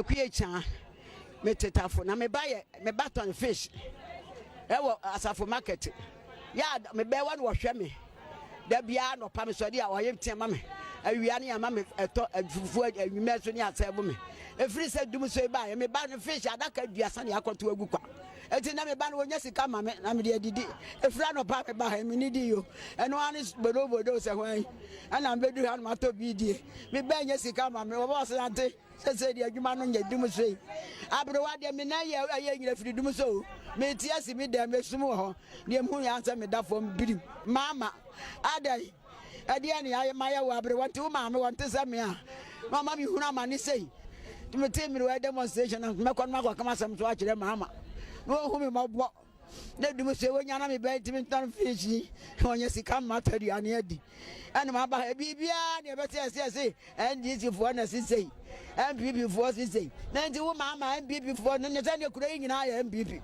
Equia, Metetafo, na me buy me baton fish. Asafo market. Ya me be one wash me. There be no pamisodia or empty mammy. A Riani and mammy a mercy at me. A free said, do so by me ban fish. I don't be a sunny aqua to a book. And then I ban when you come, I'm dear Didi. A friend of Papa by him, need you. And one is but over those away. And I'm ready to have my top BD. Me ban yes, come, I'm was auntie. Said you man on your doomsday. Abroad, me now, if you do so. Me tears me there, me small. The moon answer me that from bidding. Mamma, Adai. At the end, I am my wabber. What two mamma want to send me? Mamma, you know, money say. To me, tell me where demonstration and make one come as I'm to watch them, mamma. No, whom my block. Let them say when you're not a to turn fishy. When you see come matter, you are near. And my baby, never say, and this if one as say. NPP for say. Then to mamma NPP for Nathaniel Crane and I NPP.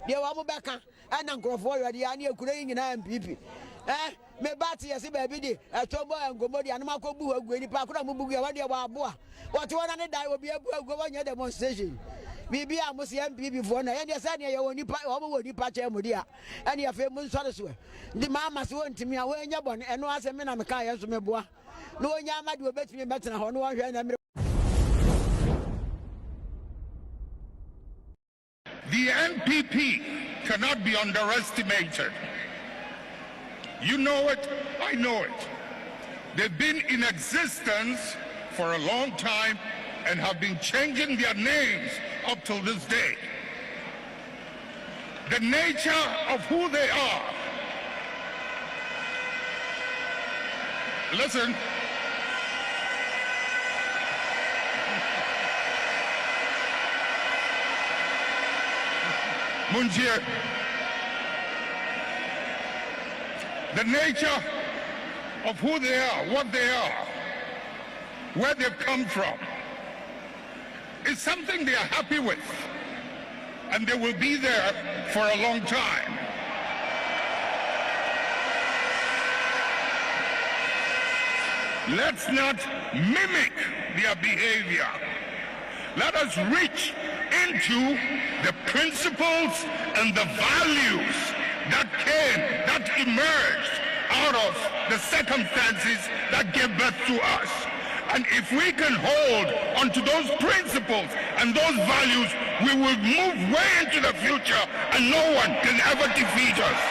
They were back and Uncle for the Ania Crane and NPP. Me batty as a baby, a tobo and gomodi and Marco Boo, Granny Pakura Mubuga, what one and I will be able to go on your demonstration. Maybe I must see NPP for and your son, your only departure, Modia, and your famous Salasway. The mammas went to me away in your bonnet and was a man on the car as me boy. No yamad will bet me better on one hand. The NPP cannot be underestimated. You know it, I know it. They've been in existence for a long time and have been changing their names up till this day. The nature of who they are. Listen. Munjir, the nature of who they are, what they are, where they've come from, is something they are happy with, and they will be there for a long time. Let's not mimic their behavior. Let us reach into the principles and the values that emerged out of the circumstances that gave birth to us. And if we can hold onto those principles and those values, we will move way into the future and no one can ever defeat us.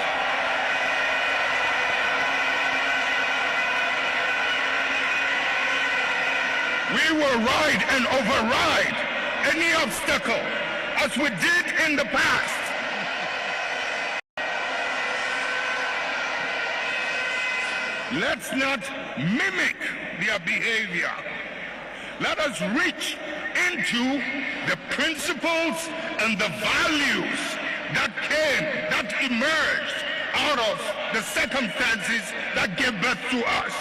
We will ride and override any obstacle as we did in the past. Let's not mimic their behavior. Let us reach into the principles and the values that emerged out of the circumstances that gave birth to us.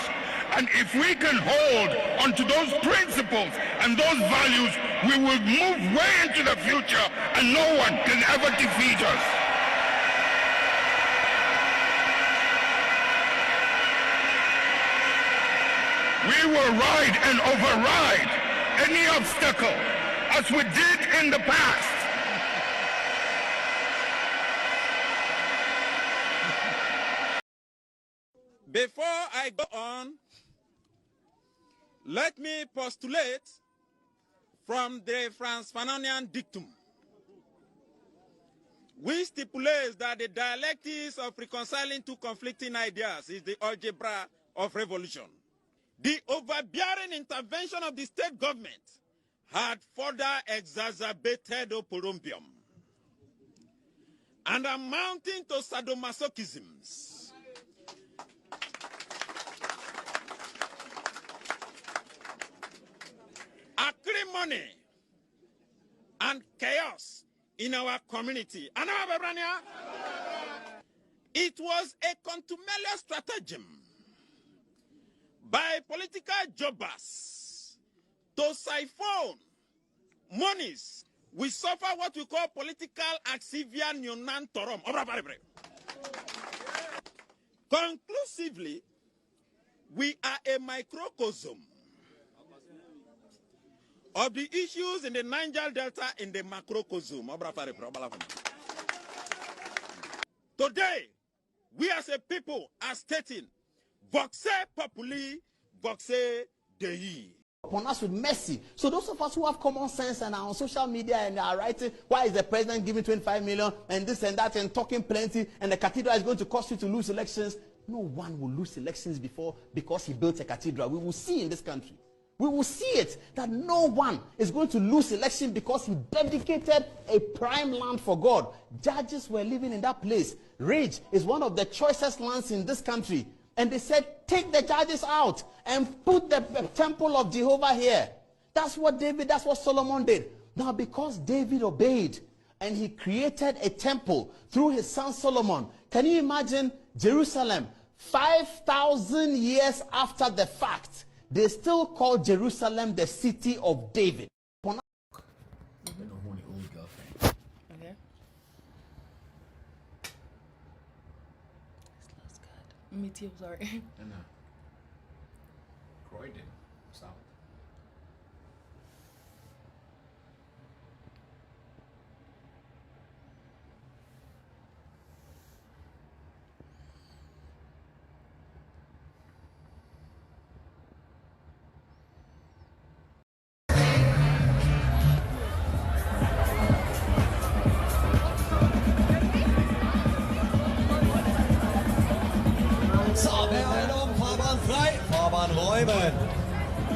And if we can hold onto those principles and those values, we will move way into the future and no one can ever defeat us. We will ride and override any obstacle as we did in the past. Before I go on, let me postulate from the Franz-Fanonian dictum, which stipulates that the dialectics of reconciling two conflicting ideas is the algebra of revolution. The overbearing intervention of the state government had further exacerbated oporompium and amounting to sadomasochisms. Acrimony and chaos in our community. It was a contumelious stratagem by political jobbers to siphon monies. We suffer what we call political axivia neonantorum. Conclusively, we are a microcosm of the issues in the Niger Delta in the macrocosm. Today, we as a people are stating, Voxe Populi, Voxe Dei. Upon us with mercy. So those of us who have common sense and are on social media and are writing, why is the president giving 25 million and this and that and talking plenty and the cathedral is going to cost you to lose elections? No one will lose elections because he built a cathedral. We will see in this country. We will see it that no one is going to lose election because he dedicated a prime land for God. Judges were living in that place. Ridge is one of the choicest lands in this country. And they said, take the judges out and put the temple of Jehovah here. That's what Solomon did. Now, because David obeyed and he created a temple through his son Solomon, can you imagine Jerusalem 5,000 years after the fact? They still call Jerusalem the city of David. Okay. Me too, sorry. Croydon, South.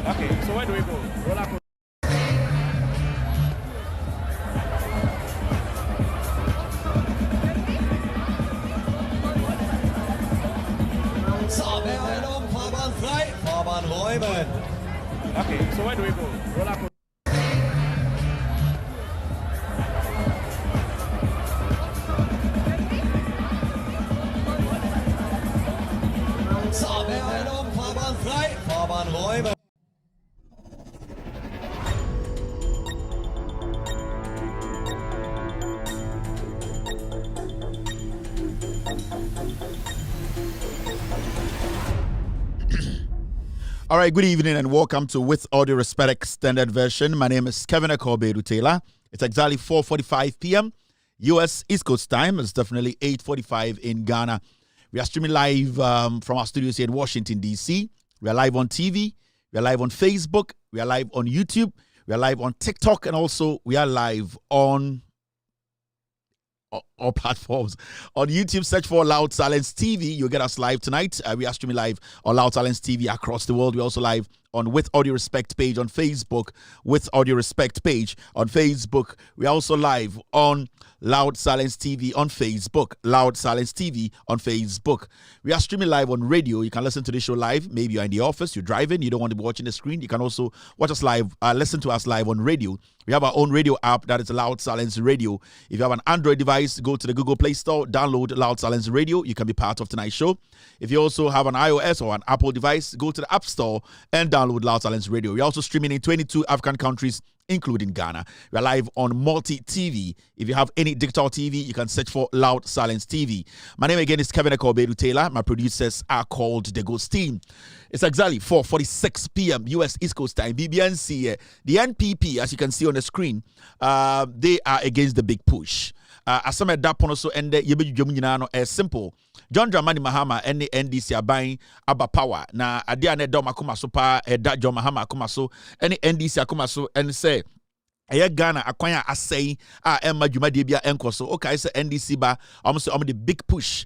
Okay, so where do we go? Roller coaster. Okay, so where do we go? Roller coaster. All right, good evening and welcome to With All Due Respect Extended Version. My name is Kevin Taylor. It's exactly 4:45 p.m. U.S. East Coast time. It's definitely 8:45 in Ghana. We are streaming live from our studios here in Washington, D.C. We are live on TV. We are live on Facebook. We are live on YouTube. We are live on TikTok. And also, we are live on all platforms. On YouTube, search for Loud Silence TV. You'll get us live tonight. We are streaming live on Loud Silence TV across the world. We're also live on With Audio Respect page on Facebook. With Audio Respect page on Facebook. We're also live on Loud Silence TV on Facebook. Loud Silence TV on Facebook. We are streaming live on radio. You can listen to this show live. Maybe you're in the office, you're driving, you don't want to be watching the screen. You can also watch us live, listen to us live on radio. We have our own radio app that is Loud Silence Radio. If you have an Android device, go to the Google Play Store, download Loud Silence Radio. You can be part of tonight's show. If you also have an iOS or an Apple device, go to the App Store and download Loud Silence Radio. We're also streaming in 22 African countries, including Ghana. We're live on multi-TV. If you have any digital TV, you can search for Loud Silence TV. My name again is Kevin Taylor. My producers are called The Ghost Team. It's exactly 4:46 p.m. U.S. East Coast time. BBNC, the NPP, as you can see on the screen, they are against the big push. Asame Dapono so ende yebeju nyina no simple. John Dramani Mahama and the NDC aban aba power. Na ade ane do makoma so pa eda John Mahama akoma so any NDC akoma so and say Ghana akwan a asɛe a ɛma dwumadie bia ɛnkɔ so okay sɛ NDC ba ɔmo the big push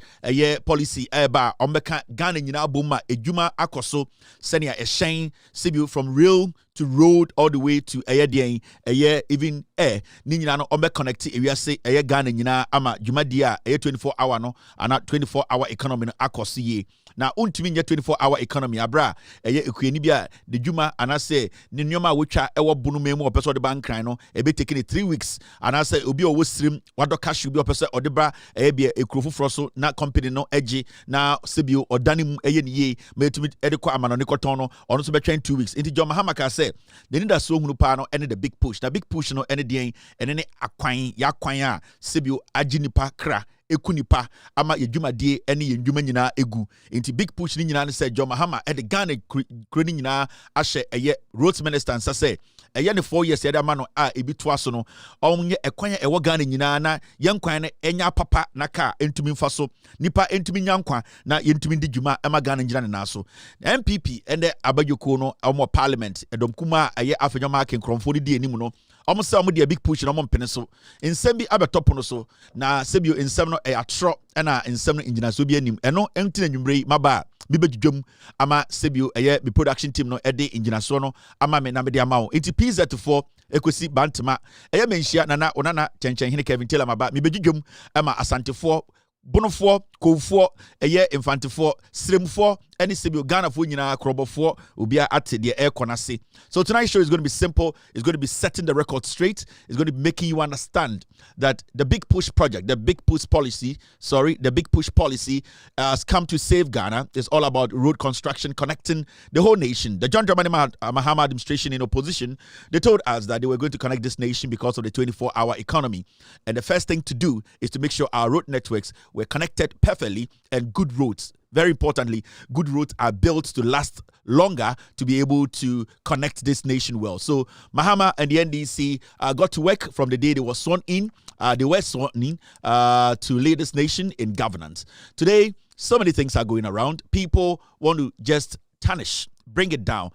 policy ɛba ɔmbɛka Ghana nyinaa bom ma edwuma akɔ so sɛnea ɛhyɛn sibiu from rail to road all the way to even air ni nyinaa no ɔmbɛ connect ewiase Ghana nyinaa ama dwumadie a 24-hour no ana 24-hour economy no akɔ so yie na untimi nye 24-hour economy abra ekuani bia de dwuma anase ne nneoma a wotwa ɛwɔ bunu memu ɔpɛsɛ ɔde bankran no ebe taking 3 weeks anase obi ɔwɔ srim wado cash bi ɔpɛsɛ ɔde bra bia ekuro foforo so na company no egi na sebio ɔdane mu ne yie metumi ɛde kɔ amano ne kɔtɔn no ɔno so betwɛn 2 weeks nti John Mahama ka sɛ the need so hunu pa no ene the big push na big push no ene deɛn ene ne akwan ya kwan a sebio agi nipa kra ekunipa ama yedwumadie ene yendwuma nyina egu nti big push ni nyina ne sɛ John Mahama the Ghana kroni nyina ahye road minister nsa sɛ ɛyɛ ne 4 years yɛde ama no a ebi toa so no ɔnyɛ ɛkwan a ɛwɔ Ghana nyinaa na yɛn kwan no ɛnya papa na ka entumi mfa so nipa entumi nyankwa na yɛntumi di dwuma ɛma Ghana nyina ne naso NPP ɛnɛ abadwoko no ɔmo parliament ɛdɔm kuma ɛyɛ afanyama akenkromfo no di anim no ɔmo sɛ ɔmo de a big push na ɔmo mpene so nsɛm bi abɛtɔpo no so na sɛbio nsɛm no ɛyɛ atrɔ ɛna nsɛm no ngyina so bi anim ɛno ɛntina nwumre yi maba bi bɛdwudwam ama sɛbio ɛyɛ me production team no ɛde ngyina so no ama me na me de ama wo enti PZ4 ekosi bantama ɛyɛ menhyia nana onana kyɛnkyɛnhene Kevin Taylor maba me bɛdwudwam ama asantefoɔ bonofoɔ kowfoɔ ɛyɛ infantefoɔ sremfoɔ ɛne sɛbio Ghanafoɔ nyinaa krɔbɔfoɔ obia ate deɛ ɛkɔ nase. So tonight's show is going to be simple. It's going to be setting the record straight. It's going to be making you understand that the big push project, the big push policy has come to save Ghana. It's all about road construction connecting the whole nation. The John Dramani Mahama administration in opposition, they told us that they were going to connect this nation because of the 24-hour economy. And the first thing to do is to make sure our road networks were connected perfectly and good roads. Very importantly, good roads are built to last longer to be able to connect this nation well. So Mahama and the NDC got to work from the day they were sworn in. They were sworn in to lead this nation in governance. Today, so many things are going around. People want to just tarnish, bring it down,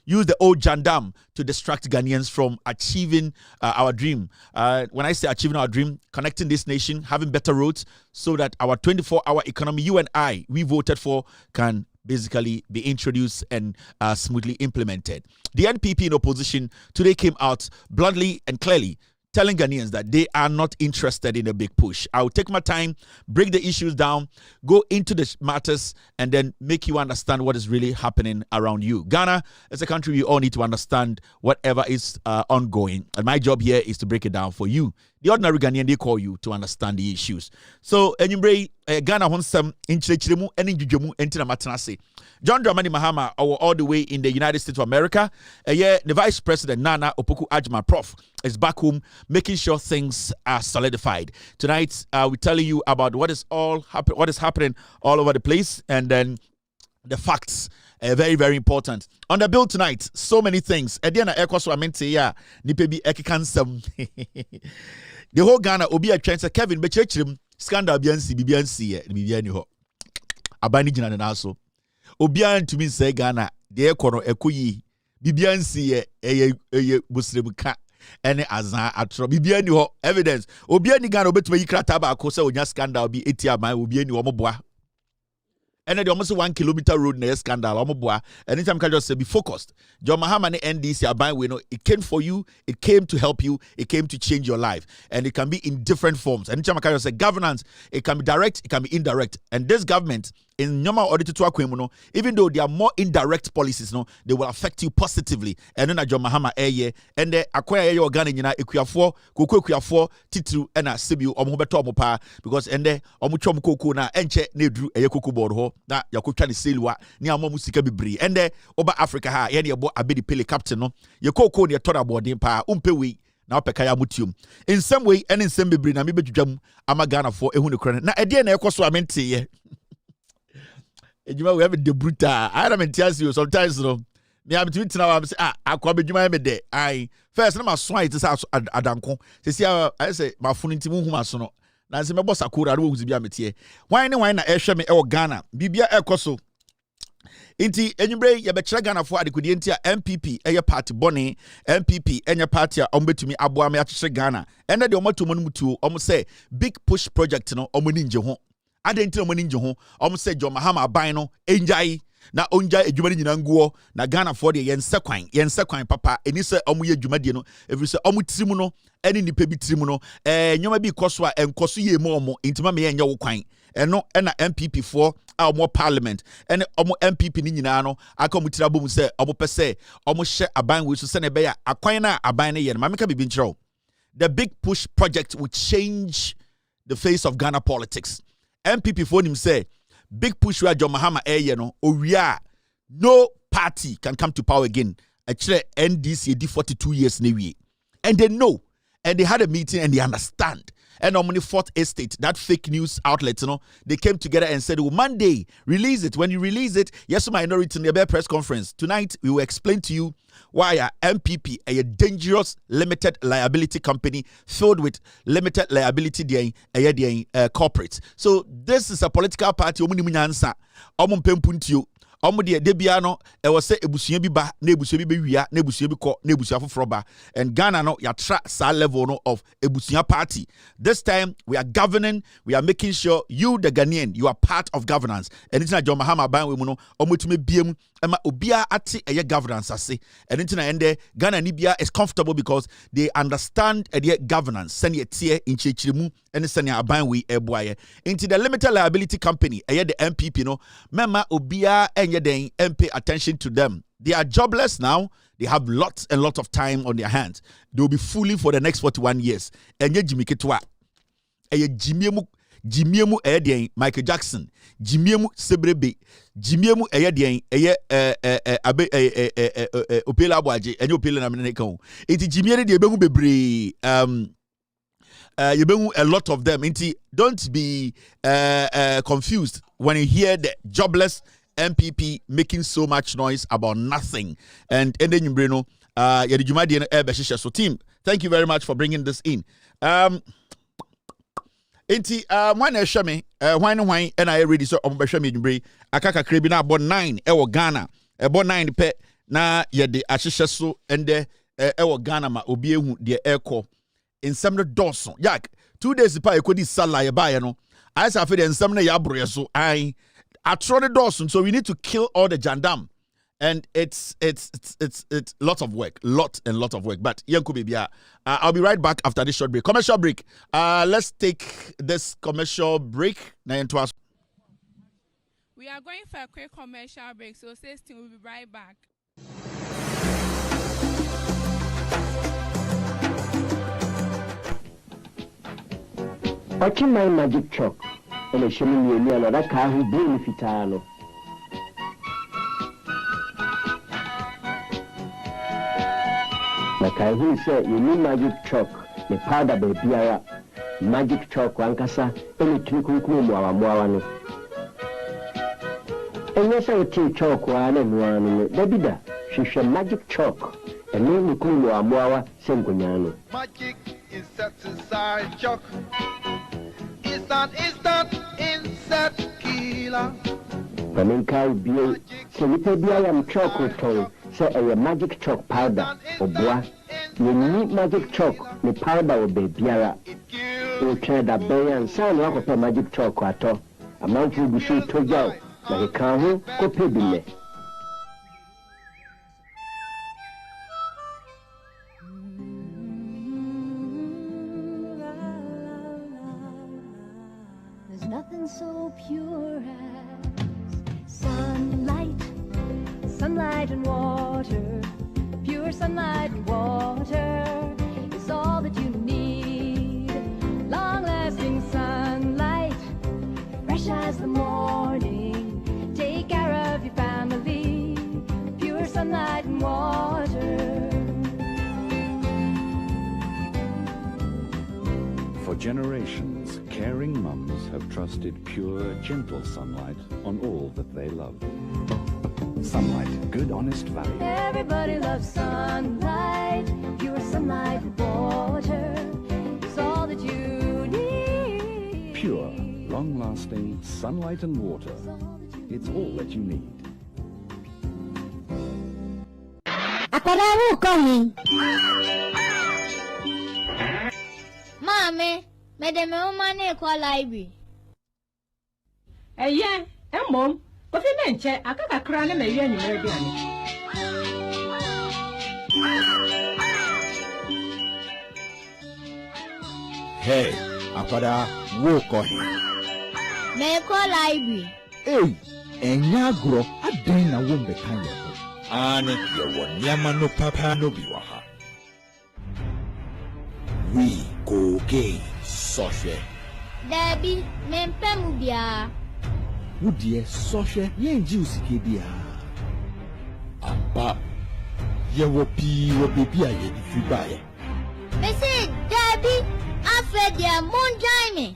use the old Jandam to distract Ghanaians from achieving our dream. When I say achieving our dream, connecting this nation, having better roads so that our 24-hour economy, you and I, we voted for, can basically be introduced and smoothly implemented. The NPP in opposition today came out bluntly and clearly telling Ghanaians that they are not interested in a big push. I will take my time, break the issues down, go into the matters, and then make you understand what is really happening around you. Ghana is a country we all need to understand whatever is ongoing. And my job here is to break it down for you. The ordinary Ghanaian, they call you to understand the issues. So, Ghana wants some inchiremu and injujumu entina matanase. John Dramani Mahama, all the way in the United States of America. The Vice President Nana Opoku-Agyeman Prof is back home, making sure things are solidified. Tonight, we're telling you about what is happening all over the place, and then the facts. Very, very important. On the bill tonight, so many things. Ediana Ekwaso Amente ya nipebi ekikansam. The whole Ghana obi a chance Kevin Bechechrim scandal biansi ho. Abani jina na so. Obian to me say Ghana de ekono ekoyi bibiansi eye muslim ka ene azan atro bibiani ho evidence. Obiani Ghana obetuma yikrata ba ko se onya scandal bi etia man obiani wo moboa. And then almost 1 kilometer road near scandal. Anytime can just say be focused. John Mahama and NDC are buying. We know it came for you, it came to help you, it came to change your life, and it can be in different forms. Anytime I can just say governance, it can be direct, it can be indirect. And this government, in Nyama Auditor to Akwemuno, even though there are more indirect policies, no, they will affect you positively. And then John Mahama and the acquire your Ghana Equiafor, Kukuafor, Titu, and a Sibu, Omobeto Mopa, because and the Omuchom Koko na Enche Nedru, a Yoko Borho, that Yakuchani Silwa, Niamomusika Bibri, and the Oba Africa, any about a bidi pele captain, no, Yoko near Tora boarding pa, Umpewi. Now pekaya mutium. In some way, and in some bibri na mibe jam amagana for ehunu krene. Na edie na ekoso amente ye. Ejuma we have the brutal. I don't tell you sometimes no. Me am to now am say akwa bejuma me de. I first na ma so it is adanko. Se I say ma funu ntimu hu maso no. Na se me boss akura na wo hu bia metie. Why na ehwe me e wo Ghana. Bibia ekoso. Inti enyumbre ye be Ghana for adekudi enti a NPP eye party bone NPP enya party a ombetumi aboa me akyere Ghana ene de omotomo no mutuo omo say big push project no omo ni nje ho adenti omo ni nje ho omo say John Mahama aban no enjai na onja edwuma ni nyina nguo na Ghana for de yense kwan papa eni se omo ye edwuma de no every say omo tirimu no eni nipa bi tirimu no nyoma bi koso a enkoso ye mo omo intima me yenye wo kwan eno na MPP for our parliament and MPP ni nyina no aka mutira bom se omo pese omo hye aban we so se na be ya akwan na aban ne ye ma meka bibi nkyerɛw. The big push project will change the face of Ghana politics. MPP for him say big push where John Mahama ye no owia no party can come to power again. Actually NDC did 42 years na wie, and they know, and they had a meeting and they understand and Omni Fourth Estate, that fake news outlet, they came together and said, Monday, release it. When you release it, yes, minority in the press conference. Tonight, we will explain to you why NPP, a dangerous limited liability company filled with limited liability corporates. So this is a political party. Omo de bia no e wo se ebusua bi ba na ebusua bi bewia na ebusua bi ko na ebusua foforo ba, and Ghana no ya tra sa level no of ebusua party. This time we are governing, we are making sure you the Ghanaian, you are part of governance. And it's na John Mahama ban we mu no omo tumi biem ema obia ate eye governance ase, and it's na ende Ghana ni bia is comfortable because they understand eye governance send ye tie in chechirimu and send ya ban we eboaye into the limited liability company eye the NPP no mema obia and pay attention to them. They are jobless now. They have lots and lots of time on their hands. They will be fooling for the next 41 years. And yet Jimmy Ketwa, Jimiemu Edian, Michael Jackson, Jimiemu Sebrebe, Jimiemu Edian, Opela Boaji, and Opela Namineko. It is Jimmy de Bebu Bebre, a lot of them. Don't be confused when you hear the jobless NPP making so much noise about nothing. And then you bring so team, thank you very much for bringing this in. When I show me why and I ready so show me akaka krebina about 9 Ghana about 9 pe na yede ahihye so and Ghana ma obi ehu de airco in some dawson yak 2 days pa ekodi sala ye ba ye no I say afi de some na ya bro so I tried Dawson, so we need to kill all the jandam, and it's lots of work, lot of work. But I'll be right back after this short break. Commercial break. Let's take this commercial break. We are going for a quick commercial break, so stay tuned. We'll be right back. Watching my magic chalk. And I show me another car who bring fitano. Like I will say, you need magic chalk, the powder baby, magic chalk, wankasa, any twinkle moawano. And yes, I will take chalk one and one, Dabida, she shall magic chalk, and then the cool moawa, Sengunyano. Magic is set aside chalk. It's an insect killer. Pamenkai bio, so we pay am chalk with tongue, say a magic chalk powder, or bois. You need magic chalk, the powder will be biara. You try that bay and sign up a magic chalk at all. A man will be sure to go, like a car, go pay the Nothing so pure as sunlight and water. Pure sunlight and water is all that you need. Long-lasting sunlight, fresh as the morning. Take care of your family. Pure sunlight and water. For generations, caring mums have trusted pure, gentle sunlight on all that they love. Sunlight, good, honest value. Everybody loves sunlight. Pure sunlight and water is all that you need. Pure, long-lasting sunlight and water. It's all that you need. Mommy, madam, money call library. Yeah, Mom. But you mentioned I got a crown and a young Hey, Apada, walk on. May call library. Hey, and Yagro, I didn't a woman behind you. And you want Yamano Papa no Biwaha. We go gay, Soshe. Debbie, Mempemubia. Would dear Soshe, yen juicy kibia. Amba, ye will be a if you buy it. They say, Debbie, I afraid they won't join me.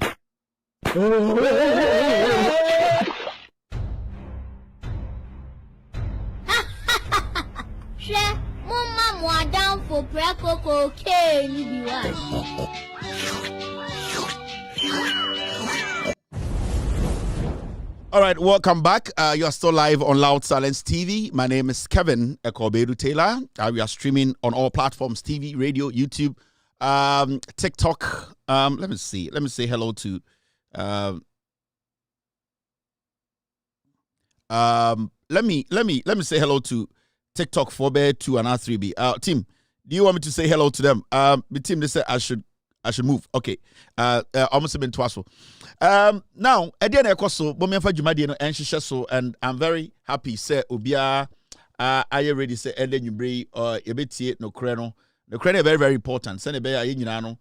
Share, Mama, more down for Praco, okay, you All right, welcome back. You are still live on Loud Silence TV. My name is Kevin Ekobedu Taylor. We are streaming on all platforms: TV, radio, YouTube, TikTok. Let me see. Let me say hello to. Let me say hello to TikTok 4B 2 and R3B. Team, do you want me to say hello to them? The team, they said I should move. Okay. Almost been twice. Now, again, and I'm very happy. Say, Ubia, are you ready? Say, and then you bring no creno. The creno very, very important. Send a bear, you know,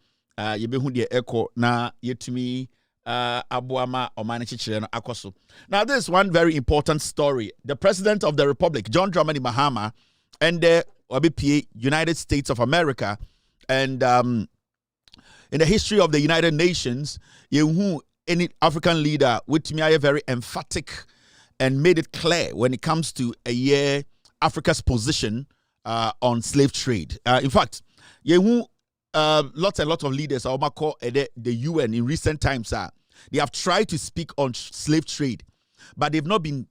you be who the echo na yet to me, Abuama or Manichi Akoso. Now, there's one very important story. The President of the Republic, John Dramani Mahama, and the OBPA, United States of America, and in the history of the United Nations, any African leader with me are very emphatic and made it clear when it comes to Africa's position on slave trade. In fact, lots and lots of leaders, the UN in recent times, they have tried to speak on slave trade, but they've not been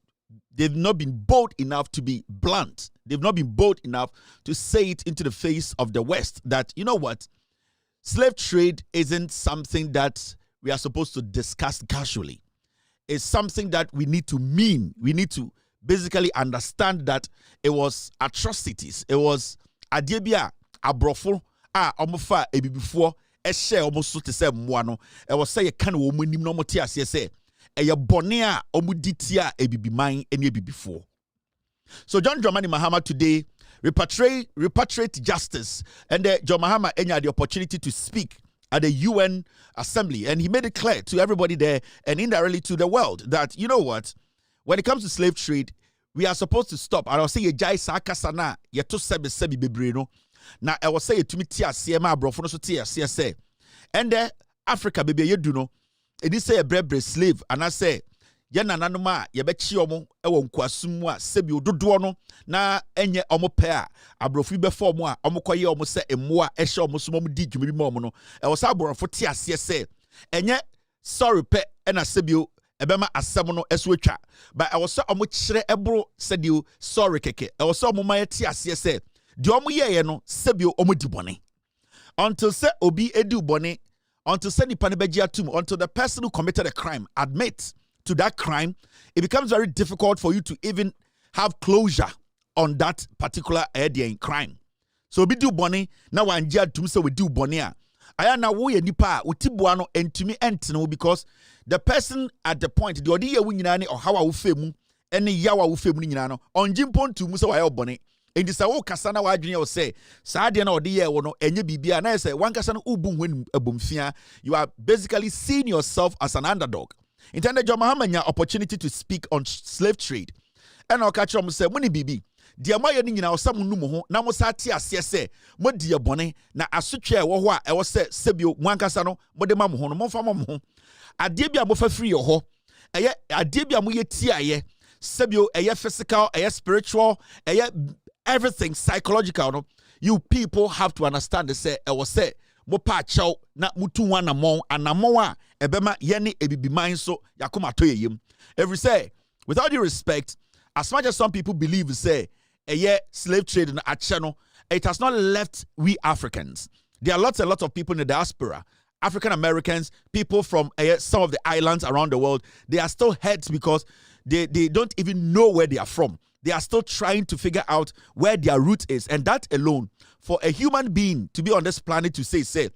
bold enough to be blunt. They've not been bold enough to say it into the face of the West that, you know what, slave trade isn't something that we are supposed to discuss casually. It's something that we need to mean. We need to basically understand that it was atrocities. It was adiebia abrofo omofa ebibifo ehye omoso te se moano. E was say kan wo munim no mote ase se eye bone a omuditia ebibiman ene ebibifo. So John Dramani Mahama today repatriate justice, and John Mahama had the opportunity to speak at the UN Assembly, and he made it clear to everybody there and indirectly to the world that, you know what, when it comes to slave trade, we are supposed to stop. And I'll say, Jai Sakasana, Yato Sebi Bebrino. Now, I will say to me, Tia Siema, Brofono, Tia CSA. And Africa, baby, you do know, it is a brebre slave, and I say, Yana nanoma yebechi omo ewo nkwasum a sebi ododo no na enye omo pe a abrofu be form a omo koye omo se emmo a ehye omo so omo di dwumiri mo no e wo sa abrofo te ase se enye sorry pe na sebi ebema asem no eso atwa ba e wo so omo kire ebro se di sorry keke e wo so omo ma te ase se di omo ye no sebi omo di bone until se obi edu bone until se nipa ne beji atum until the person who committed a crime admits to that crime, it becomes very difficult for you to even have closure on that particular crime. So we do bonny now and to say we do bonny. I na wo ye nipa utibuano entumi entino because the person at the point the odi ye wunyina or how awufemu ene yawa awufemu nyina no onjimpon tu mu se wa ye bonny. And this wo kasa na wa adwene o say saa de na odi ye wo no enye bibia na say wan kasa no ubu hwen abomfia. You are basically seeing yourself as an underdog. Intended John Mahama opportunity to speak on slave trade. And I'll catch him say, Muni Bibi, dear my yen or some numo, Namosatia se, what dear bonnet, na asuche wa, I was said, Sebio, Wankasano, Modemamu, Monfamo. A debia mofa free or ho, a debia muye tia, Sebio, a physical, a spiritual, a everything psychological. You people have to understand the say, I was said. Mopa chow na mutu wana mo anamoa ebema yeni ebibiman so yakoma toye yim. Every say, without due respect, as much as some people believe say slave trade in Achano, it has not left we Africans. There are lots and lots of people in the diaspora, African Americans, people from some of the islands around the world. They are still hurt because they don't even know where they are from. They are still trying to figure out where their root is, and that alone, for a human being to be on this planet to say, it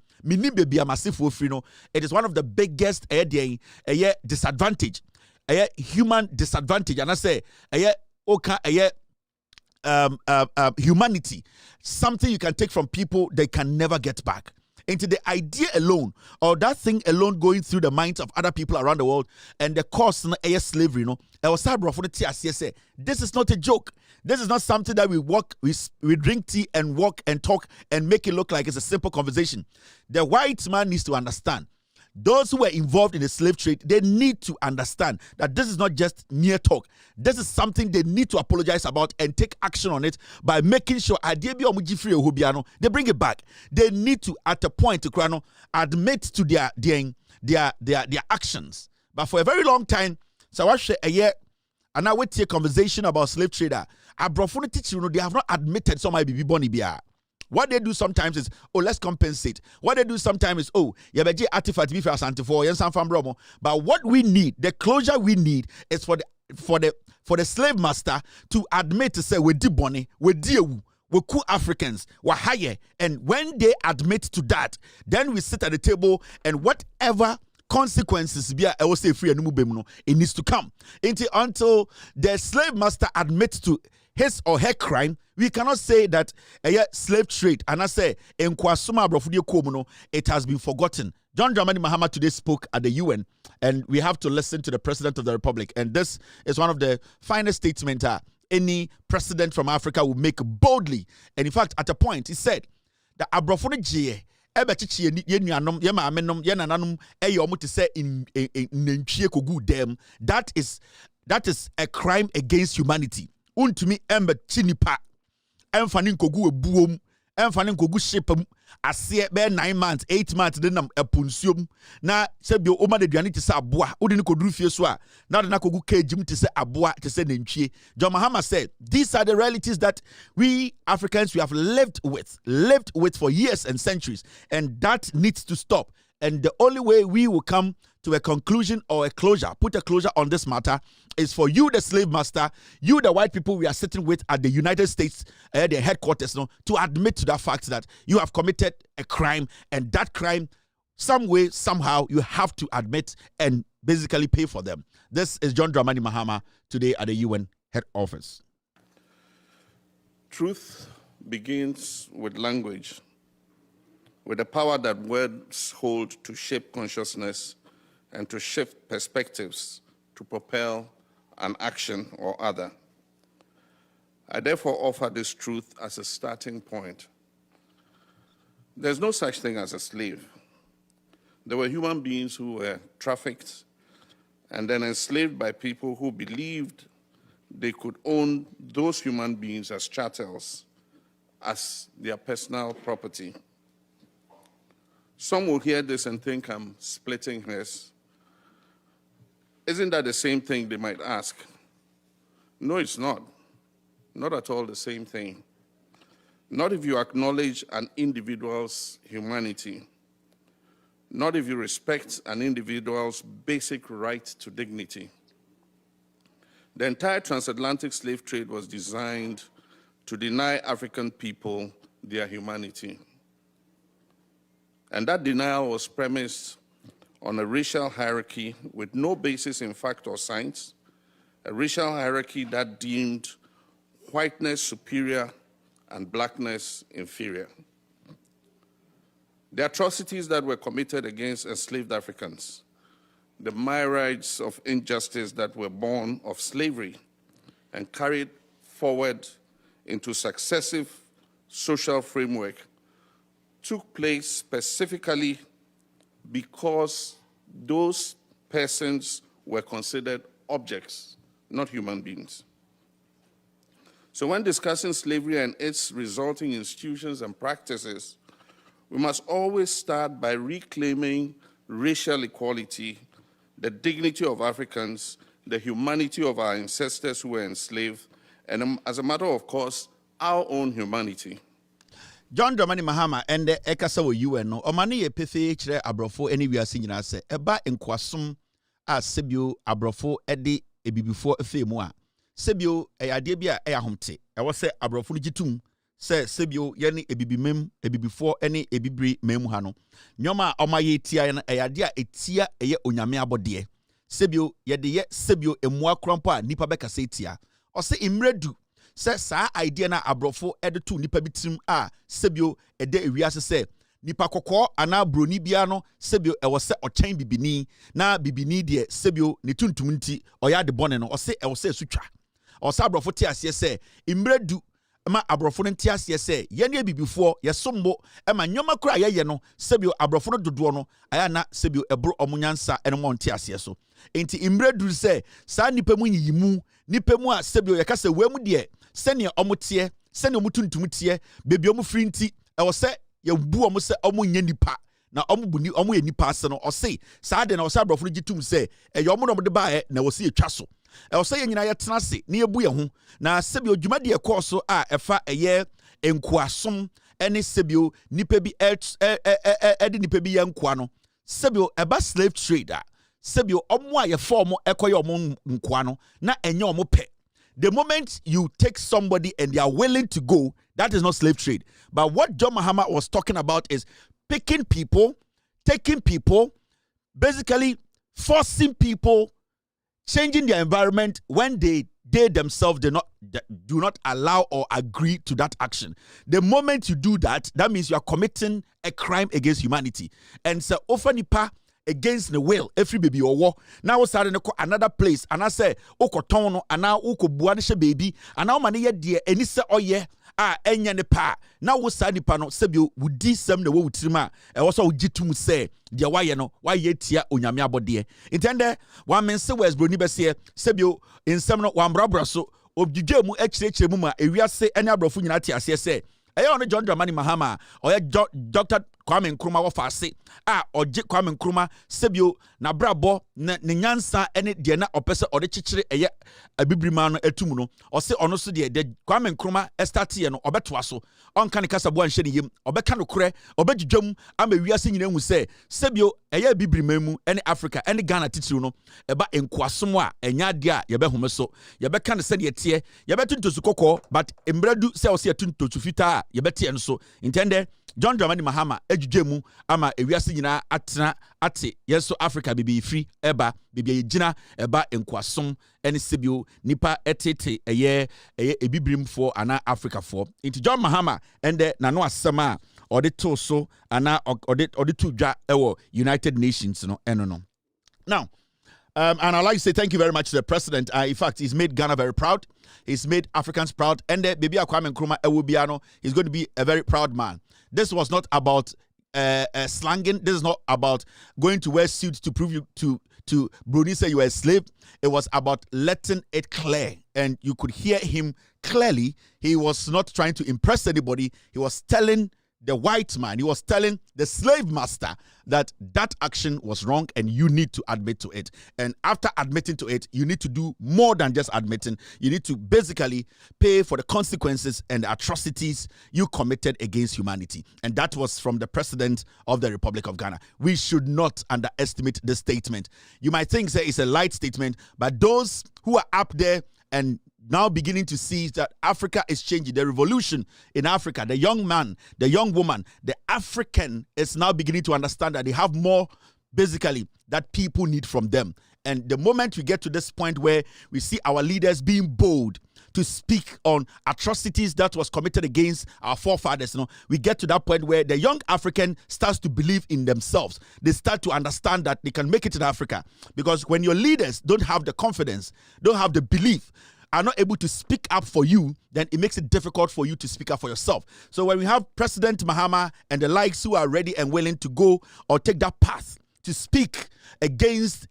is one of the biggest disadvantage, human disadvantage, and I say, humanity, something you can take from people they can never get back. Into the idea alone, or that thing alone going through the minds of other people around the world, and the cost of slavery, I was say, this is not a joke. This is not something that we drink tea and walk and talk and make it look like it's a simple conversation. The white man needs to understand. Those who were involved in the slave trade, they need to understand that this is not just mere talk. This is something they need to apologize about and take action on it by making sure they bring it back. They need to, at a point, to admit to their actions. But for a very long time, so I share a year, and I would take a conversation about slave trader. They have not admitted some might be born. What they do sometimes is, let's compensate. What they do sometimes is, yabeji artifact be for Ashanti for yensan from Bromo. But what we need, the closure we need, is for the slave master to admit to say we di boni, we cool Africans, we're higher. And when they admit to that, then we sit at the table and whatever consequences I will say free and it needs to come. Until the slave master admits to his or her crime, we cannot say that slave trade, and I say, it has been forgotten. John Dramani Mahama today spoke at the UN, and we have to listen to the President of the Republic. And this is one of the finest statements any president from Africa will make boldly. And in fact, at a point, he said that Abrofone Jie, that is a crime against humanity. Untumi embe chinipa emfani nkogu ebuom emfani nkogu shipem ase be 9 months 8 months de nam epunsuom na sebio oma de duane te se aboa odi ne koduru fie so a na de na kogu kejim te se aboa te se nantwie. John Mahama said these are the realities that we Africans we have lived with for years and centuries, and that needs to stop. And the only way we will come to a conclusion or a closure, put a closure on this matter, is for you, the slave master, you, the white people we are sitting with at the United States, their headquarters, to admit to the fact that you have committed a crime, and that crime, some way, somehow, you have to admit and basically pay for them. This is John Dramani Mahama today at the UN head office. Truth begins with language, with the power that words hold to shape consciousness and to shift perspectives to propel an action or other. I therefore offer this truth as a starting point. There's no such thing as a slave. There were human beings who were trafficked and then enslaved by people who believed they could own those human beings as chattels, as their personal property. Some will hear this and think I'm splitting hairs. Isn't that the same thing, they might ask? No, it's not. Not at all the same thing. Not if you acknowledge an individual's humanity. Not if you respect an individual's basic right to dignity. The entire transatlantic slave trade was designed to deny African people their humanity. And that denial was premised on a racial hierarchy with no basis in fact or science, a racial hierarchy that deemed whiteness superior and blackness inferior. The atrocities that were committed against enslaved Africans, the myriads of injustice that were born of slavery and carried forward into successive social framework took place specifically because those persons were considered objects, not human beings. So when discussing slavery and its resulting institutions and practices, we must always start by reclaiming racial equality, the dignity of Africans, the humanity of our ancestors who were enslaved, and as a matter of course, our own humanity. John Dramani Mahama and the Ekasa UN no Omani ye pefe chire abrofo eni wiase nyina se eba enkwasum a sebio abrofo edi ebibifo efemu a sebio eyade bia eyahomte ewo se abrofo no gitum se sebio ye ne ebibimem ebibifo eni ebibri memu ha no nyoma omaye tia na eyade a etia eye onyame abode sebio ye de ye sebio emua krompo a nipa beka se etia o se imredu se sa idea na abrofo ede to nipa bitim a sebio ede ewiase se nipa kokɔ ana broni bia no sebio ɛwɔ sɛ ɔkyɛn bibini na bibini deɛ sebio ne tuntum nti ɔyɛ de bɔne no ɔse ɛwɔ sɛ sutwa ɔsa abrɔfo te aseɛ sɛ imredu ma abrɔfo no te aseɛ sɛ yɛne bibifoɔ yɛsombo ma nyoma kora yɛyɛ no sebio abrɔfo no dodoɔ no aya na sebio ɛbro ɔmunyansa ɛno mo nte aseɛ so enti imredu sɛ saa nipa mu nyiyimu nipa mu a sebio yɛka sɛ wɛ mu deɛ sɛnea ɔmoteɛ sɛnea ɔmo tuntum teɛ bebi ɔmo firi nti ɛwɔ sɛ yɛbu ɔmo sɛ ɔmo nyɛ nipa na ɔmo buni ɔmo yɛ nipa ase no ɔse saa de na ɔsɛ abrɔfo no gyitum sɛ ɛyɛ ɔmo na ɔmo de baeɛ na wɔsi yɛtwa so ɛwɔ sɛ yɛn nyinaa yɛtena ase na yɛbu yɛn ho na sɛbi odwuma deɛ kɔɔ so a ɛfa ɛyɛ nkoasom ɛne sɛbi nipa bi ɛde nipa bi yɛ nkoa no sɛbi ɛba slave trade a sɛbi ɔmo a yɛfa ɔmo ɛkɔyɛ ɔmo nkoa no na ɛnyɛ ɔmo pɛ. The moment you take somebody and they are willing to go, that is not slave trade. But what John Mahama was talking about is picking people, taking people, basically forcing people, changing their environment when they themselves do not allow or agree to that action. The moment you do that, that means you are committing a crime against humanity. And so ofanipa against the will, every baby or war. Now we starting to another place, and I say, Oko tono, and now Oko buanisha baby, and now money yet dear, and it's oh yeah, enya ne pa. Now we starting pano, Sebio, would this some the way with Trima, and also jitum say, dear why no, why yet here unyamia body. Intende, one man say, where's Brunibes Sebio, in some one brabra so, of Jujemu, HH Muma, a real say, any abrofu unati as say. Ɛyɛ ɔno John Dramani Mahama ɔyɛ Dr. Kwame Nkrumah wɔfa ase ɔgye Kwame Nkrumah sebio na brabɔ ne nyansa ɛne deɛ na ɔpɛ sɛ ɔde kyekyere ɛyɛ abibirima no atum no ɔse ɔno so deɛ Kwame Nkrumah ɛstarte no ɔbɛtoa so ɔnka ne kasa boa nhyɛ ne yam ɔbɛka no korɛ ɔbɛdwedwam ama wiase nyina hu sɛ sebio ɛyɛ abibirima mu ɛne Africa ɛne Ghana titiri no ɛba nkoasom a ɛnya adeɛ a yɛbɛhome so yɛbɛka ne sɛ deɛ teɛ yɛbɛtontosu kɔkɔɔ but mbradu sɛ ɔse yɛtontosu fitaa yɛbɛte no so intende John Dramani Mahama ejujemu ama ewiase nyina atena ate yeso Africa bibi free eba bibi yegina eba nkwasom ene sebio nipa etete eye ebibrimfo ana Africa for into John Mahama ende na no asema ode to so ana ode to dwa ewo United Nations no eno no. Now and I'd like to say thank you very much to the president. In fact, he's made Ghana very proud. He's made Africans proud. And baby Kwame Nkrumah Ewubiano, he's going to be a very proud man. This was not about slanging. This is not about going to wear suits to prove you to Bruni say you were a slave. It was about letting it clear. And you could hear him clearly. He was not trying to impress anybody. He was telling the white man, he was telling the slave master that action was wrong and you need to admit to it. And after admitting to it, you need to do more than just admitting. You need to basically pay for the consequences and the atrocities you committed against humanity. And that was from the president of the Republic of Ghana. We should not underestimate this statement. You might think that it's a light statement, but those who are up there and now beginning to see that Africa is changing. The revolution in Africa, the young man, the young woman, the African is now beginning to understand that they have more, basically, that people need from them. And the moment we get to this point where we see our leaders being bold to speak on atrocities that was committed against our forefathers, we get to that point where the young African starts to believe in themselves. They start to understand that they can make it in Africa. Because when your leaders don't have the confidence, don't have the belief, are not able to speak up for you, then it makes it difficult for you to speak up for yourself. So when we have President Mahama and the likes who are ready and willing to go or take that path to speak against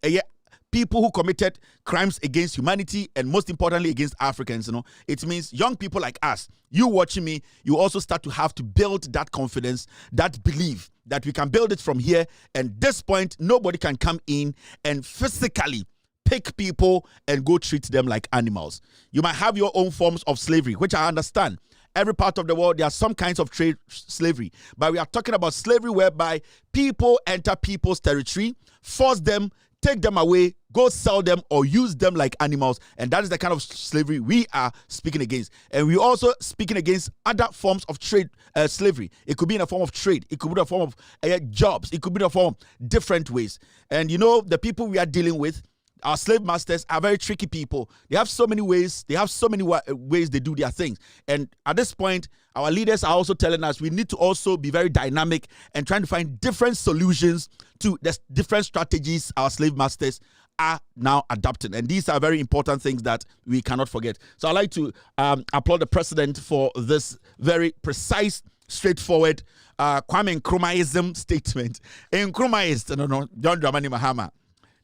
people who committed crimes against humanity and most importantly against Africans, it means young people like us, you watching me, you also start to have to build that confidence, that belief that we can build it from here. And at this point, nobody can come in and physically pick people and go treat them like animals. You might have your own forms of slavery, which I understand. Every part of the world, there are some kinds of trade slavery. But we are talking about slavery whereby people enter people's territory, force them, take them away, go sell them or use them like animals. And that is the kind of slavery we are speaking against. And we're also speaking against other forms of trade slavery. It could be in a form of trade. It could be in a form of jobs. It could be in a form of different ways. And the people we are dealing with, Our slave masters are very tricky people. They have so many ways. They have so many ways they do their things. And at this point, our leaders are also telling us we need to also be very dynamic and trying to find different solutions to the different strategies our slave masters are now adopting. And these are very important things that we cannot forget. So I'd like to applaud the president for this very precise, straightforward Kwame Nkrumahism statement. Nkrumahist, no, John Dramani Mahama.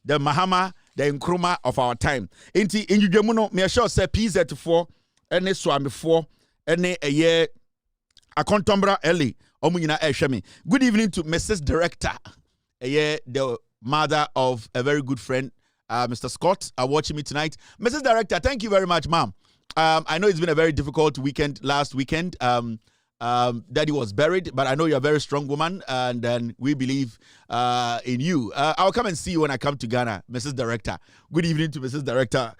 The Mahama, the Nkrumah of our time. Inti injujemuno me sure say PZ4 ene Swami4 ene eye akontombra Eli omunyina ehweme. Good evening to Mrs. Director. The mother of a very good friend, Mr. Scott, are watching me tonight. Mrs. Director, thank you very much, ma'am. I know it's been a very difficult weekend last weekend. Daddy was buried, but I know you're a very strong woman, and then we believe in you. I'll come and see you when I come to Ghana, Mrs. Director. Good evening to Mrs. Director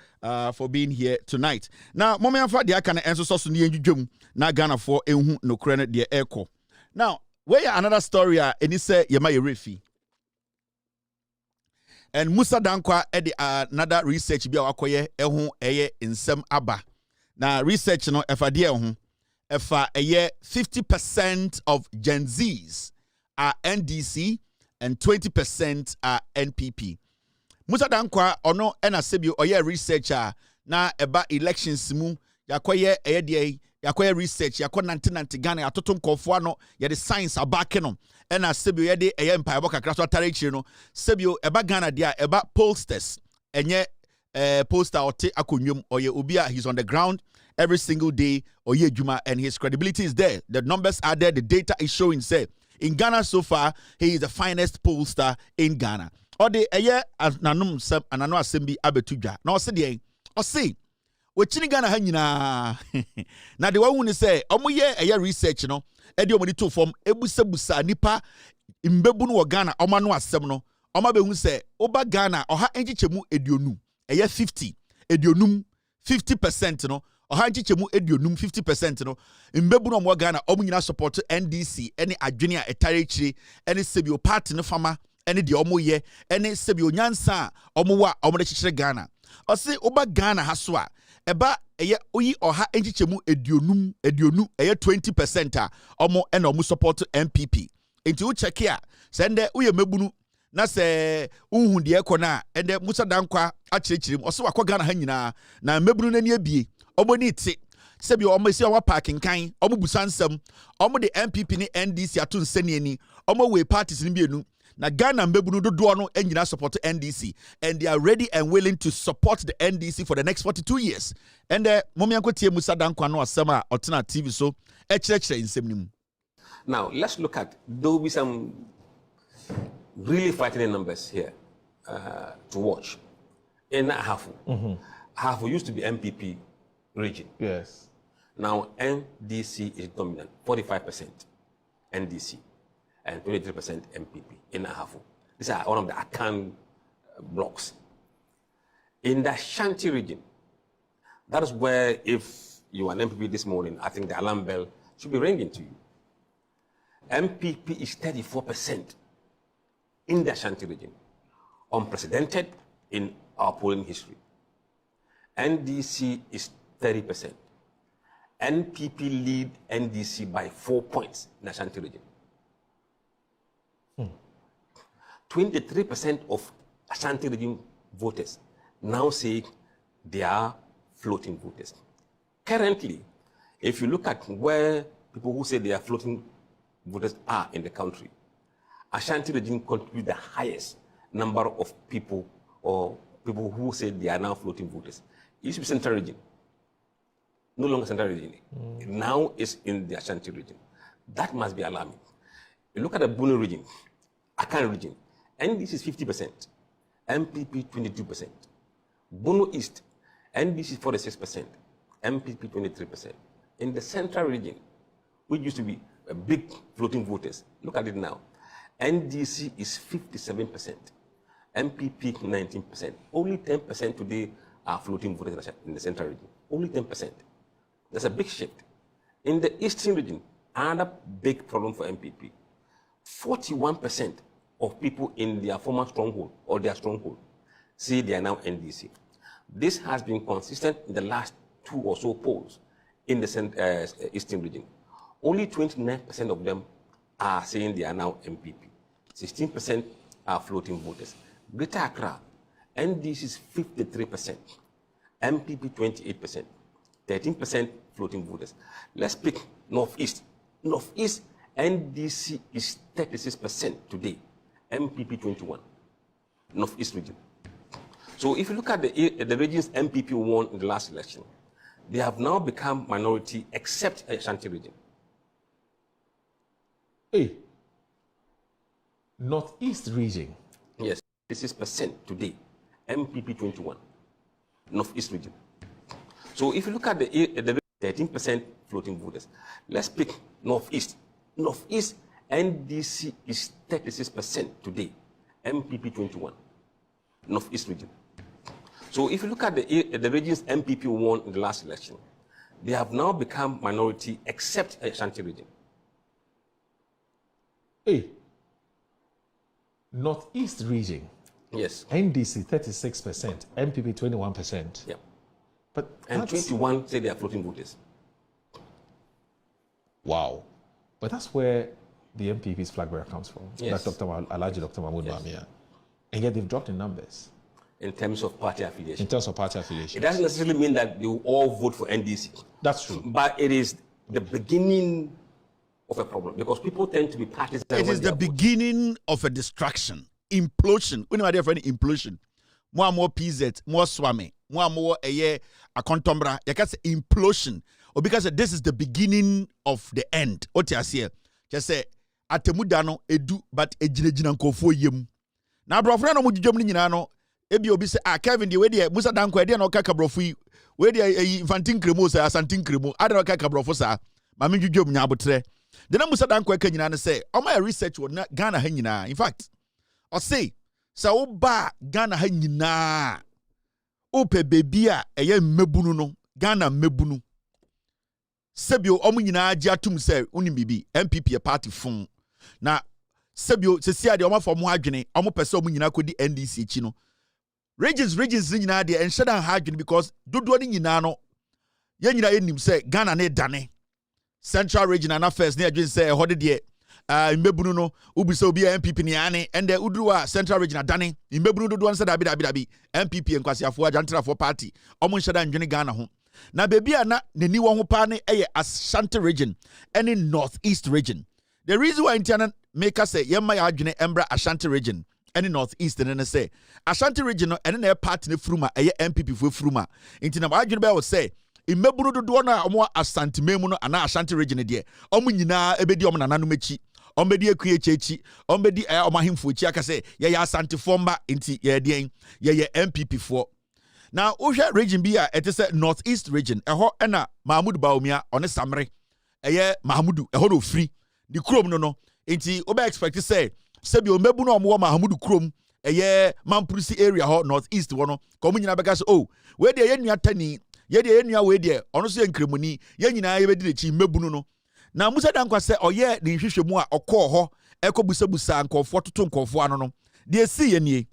for being here tonight. Now, Mommy and Father, I can answer so soon. Na Ghana for no credit the echo. Now, where another story? And he said, "Yema Yerefi." And Musa Dankwa edi another research bi awakoye ehun eye nsem aba. Na research no efade ehun efa eye 50% of Gen Zs are NDC and 20% are NPP. Musa Dankwa ono ena sebio oye researcher na eba elections mu yakoye eye de yakoye research yakọ 1990 Ghana atoto nkofo ano ye de science abake no ena sebio ye de eye empire kakra so atare chiri no sebio eba Ghana dia eba pollsters enye poster ote akonwom oye obi a he's on the ground every single day oye juma, and his credibility is there. The numbers are there, the data is showing. Say in Ghana so far he is the finest pollster in Ghana. Ode eye nanum sem anano asembi abetuja na ose de ose wechini Ghana ha nyina na de wahu ni say omoye eye research no e de omoni to form ebusabusa nipa imbebu no Ghana omano asem no oma behu say oba Ghana oha enchichemu eduonu eye 50 eduonum 50% no oha enchichemu eduonum 50% no imbebu no mo Ghana omo nyina support NDC any adwene a etare chiri any sebio party no fama any de omoye any sebio nyansa omowa omo de chichire Ghana ose oba Ghana haso a eba eye oyi oha enchichemu eduonu eye 20% a omo ena omo support NPP enti wo check here sende uye mebunu na se unhu de ekona ende Musa Dankwa achirechirim ose wakọ Ghana ha nyina na mebunu nani abie omo ni ti sebi omo esi owa parking kan omo busansam omo de NPP ni NDC ato nsani ani omo we parties ni bienu na Ghana mbebunu dodo no enyina support NDC, and they are ready and willing to support the NDC for the next 42 years. And momi anko tie Musa Dankwa no asema otena TV so echirechire nsem nim. Now let's look at, there will be some really frightening numbers here to watch. In Hafu, Hafu used to be MPP region. Yes. Now NDC is dominant, 45% NDC. And 23% MPP in Ahafu. These are one of the Akan blocks. In the Ashanti region, that is where, if you are an MPP this morning, I think the alarm bell should be ringing to you. MPP is 34% in the Ashanti region, unprecedented in our polling history. NDC is 30%. NPP lead NDC by 4 points in the Ashanti region. 23% of Ashanti region voters now say they are floating voters. Currently, if you look at where people who say they are floating voters are in the country, Ashanti region contributes the highest number of people, or people who say they are now floating voters. It used to be Central region, no longer Central region. Now it's in the Ashanti region. That must be alarming. You look at the Bunu region, Akan region, NDC is 50%, MPP 22%. Bunu East, NDC 46%, MPP 23%. In the Central region, which used to be a big floating voters, look at it now. NDC is 57%, MPP 19%. Only 10% today are floating voters in the Central region. Only 10%. There's a big shift. In the Eastern region, another big problem for MPP. 41% of people in their former stronghold or their stronghold, say they are now NDC. This has been consistent in the last 2 or so polls in the Eastern region. Only 29% of them are saying they are now MPP. 16% are floating voters. Greater Accra, NDC is 53%, MPP 28%, 13% floating voters. Let's pick Northeast. Northeast, NDC is 36% today, MPP 21%, Northeast region. So if you look at the regions MPP won in the last election, they have now become minority except Ashanti region. Hey, Northeast region. Yes, 36% today, MPP 21%, Northeast region. So if you look at the 13% floating voters, let's pick Northeast. Northeast, NDC is 36% today, MPP 21%, Northeast region. So if you look at the regions MPP won in the last election, they have now become minority except Ashanti region. Hey, Northeast region. Yes. NDC 36%, MPP 21%. Yeah. But and 21 say they are floating voters. Wow. But that's where the MPP's flag bearer comes from. Yes. That's Dr. Mahmoud Bawumia. And yet they've dropped in numbers. In terms of party affiliation. In terms of party affiliation. It doesn't necessarily mean that they will all vote for NDC. That's true. But it is the beginning of a problem because people tend to be partisan. It is the beginning of a distraction, implosion. We know idea for any implosion. More PZ, more Swami, more a year, a contombra. You can say implosion. Or because this is the beginning of the end. What you say? Just say, Atemudano, edu, but a jinajin kofo yem. Now, brother, no mujumino. Ebi obi say Kevin the way there Musa Danko e dey na okaka brofo we dey infantin kremo say asantin kremo ade na okaka brofo sa ma me dwudwom nya abotre de na Musa Danko aka nyina ne say o ma research wo na Ghana ha nyina in fact o say wo ba Ghana ha nyina o pe bebi a eye mmebunu no Ghana mmebunu sebio o mu nyina agi atum say uni bibi MPP party fun na sebio sesia de o ma fo mo adwene o mo pese o mu nyina kodi NDC chi no regions nyina de enhyeda hadwene because dodo ni nyina no ye nyina enim say Ghana na dane central region and affairs na adwene say hode de mbebunu no ubi say obi MPP ni ane and the udruwa central region adane mbebunu dodo an say dabi MPP enkwasiafo ajantrafo party omo enhyeda ndwene Ghana ho na bebi a na nani wo ho pa ne eye Ashanti region any northeast region. The reason why internet make us say yemma ya adwene embra Ashanti region any northeast and say Ashanti region and then a part ne fruma a MPP for fruma into na adwene be would say imebunu dodo na omo Asante memu no ana Ashanti region de omo nyina ebedi omo nananu mechi ombedi akue chechi ombedi omo ahemfo echi aka say ye Asante fomba inti ye den ye MPP for now ohwe region bi a it is a northeast region eho na Mahmoud Bawumia one Samre eye Mahmudu eho no free the chrome no inti oba expect say sebi o mebu no omo Mahmudu krom eye Mamprusi area ho northeast wo no ko mu nyina beka so oh we de ye nua tani ye de ye nua we de ono so enkremuni ye nyina ye bedi nechi mebu no na Musa Dankwa se oye de hwehwemu a okọ ho ekobusabusa nkofo toto nkofo ano no de si ye nie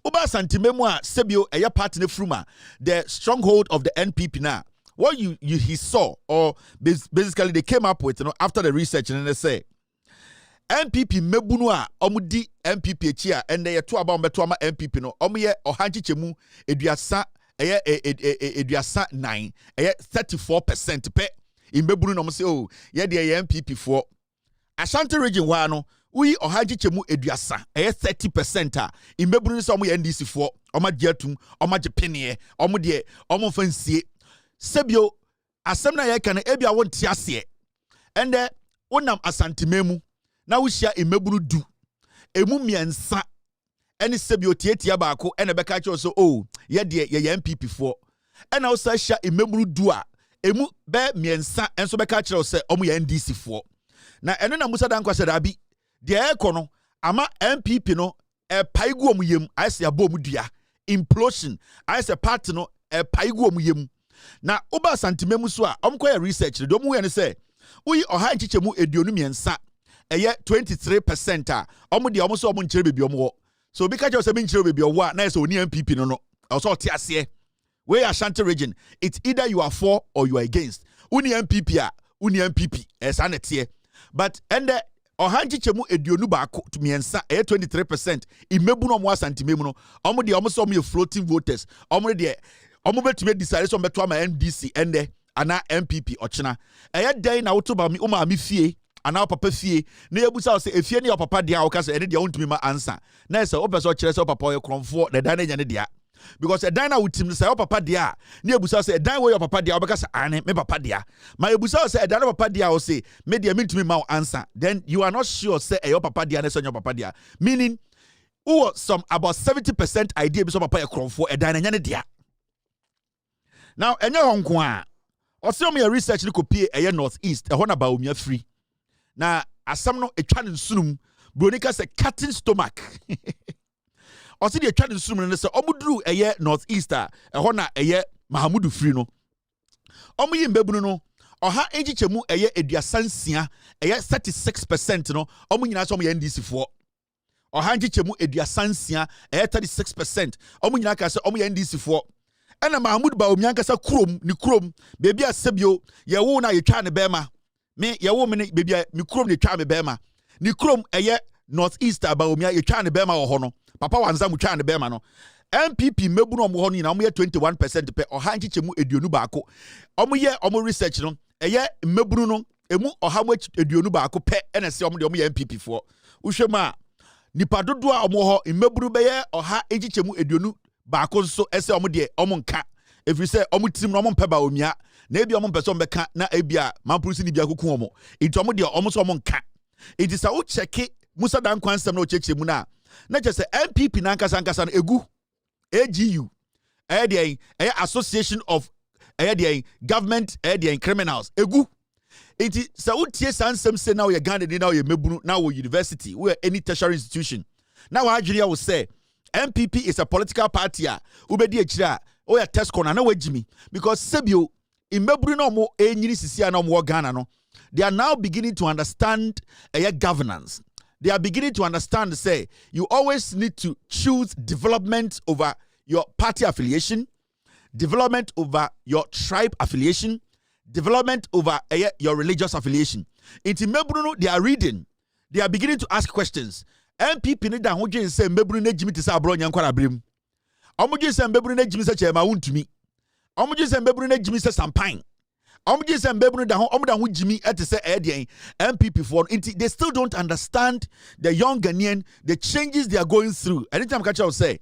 Uba santimemu a sebio eye part ne fruma the stronghold of the NPP na what he saw or basically they came up with after the research and they say NPP mebunu a omudi MPP echi a and they to about beto ama MPP no omoye ohanchichemu eduasa eye eduasa 9 eye 34% pe imbebunu no mo say oh ye de MPP for Ashanti region wa no uyi ohanchichemu eduasa eye 30% a imbebunu so omoye NDC for omagiatum omagipene omode omofansie sebio asem na ye kan ebia wonte ase and wonam Asante memu na wuhia emeburu du emu miensa ene sebio tietia baako ene beka che so oh ye de ye MPP for ena wo sa hia emeburu du a emu be miensa enso beka che se omo ye NDC for na eno na Musa Dankwa se dabi de ekono ama MPP no paigu omu yem ayese abom dua implosion ayese party no paigu omu yem na uba santimemu so a omkoya research do mu ye ne se uyi oha nchichemu eduonu miensa eye 23% a omo de omo so omo nkyere bebi omo So because you say minchiro baby or what, na so ni MPP no. Also tiasie. Where Ashanti region, it's either you are for or you are against. Uni MPP uni MPP esanetie. But ende ohanji chemu eduonu baako to miensa 23%. Imebu no mo Ashanti memu no. Omo de omo so me floating voters. Omo de omo betumi decide so beto ama NDC ende ana MPP ochina. Eye den na woto ba mi o ma mi fie ana papa fie na ebusa say efie ne papa dia wo ka say ene dia wontumi ma answer. Na say opeso kire say papa ye kronfo na dan nya ne dia. Because a diner with him say, oh, papa dia, near Busa say, dine where your papa dia, because I me papa dia. My Busa say, a diner papa dia, or say, media mean to me mau answer. Then you are not sure, say, your papa dia, and your papa dia. Meaning, some about 70% idea, be some papa a for a diner dia. Now, and your Hong Kong, or some me a research, you could pay a northeast, a one about me free. Now, as some no a channel soon, Bronica say, cutting stomach. Osi de twa de sum ne se omuduru eye northeast a ho na eye Mahamudu free no omuyi mbebunu no oha egichemu eye eduasansia eye 36% no omunyina so omuye NDC fo oha egichemu eduasansia eye 36% omunyina ka se omuye NDC fo ena Mahamudu ba omyanka sa kurom ni kurom bebi asebio ye wo na ye twa ne bema me ye wo me ne bebi mi kurom ne twa me bema ni kurom eye northeast ba omya ye twa ne bema wo ho no papa wanza mu twa ne bema no NPP mebu no mo ho ni na mo ye 21% pe oha nchichemu eduonu baako omo ye omo research no eye mebunu no emu oha mo eduonu baako pe ene se omo de omo ye NPP fo uhwema nipa dodo a omo ho mebunu be ye oha nchichemu eduonu baako so ese omo de omo nka efiri se omo tim no omo mpe ba omia na ebi omo mpe so mbeka na ebi a mampurusi ni bia koku omo enti omo de omo so omo nka enti sa wo cheke Musa dan kwansem na o cheche mu na just say NPP na nkasa no egu AGU Association of Government Criminals egu enti sa utie sansem say now you Ghana now you mebunu now university we any tertiary institution now Nigeria will say NPP is a political party ubedi echira o ya test corner na wajimi because sebio imebunu no mo enyini sisia na mo Ghana no they are now beginning to understand governance. They are beginning to understand, say, you always need to choose development over your party affiliation, development over your tribe affiliation, development over your religious affiliation. In Mebruno, they are reading. They are beginning to ask questions. MPP need that who say Mebruno Jimmy to Sabro Yankwara Brim. Omuji say Mebruno Jimmy say Chema to me. Omuji say Mebruno Jimmy say Sampine. Omuji say Mebruno da omuda hu Jimmy to say MPP for they still don't understand the young Ghanaian, the changes they are going through. Anytime catch will say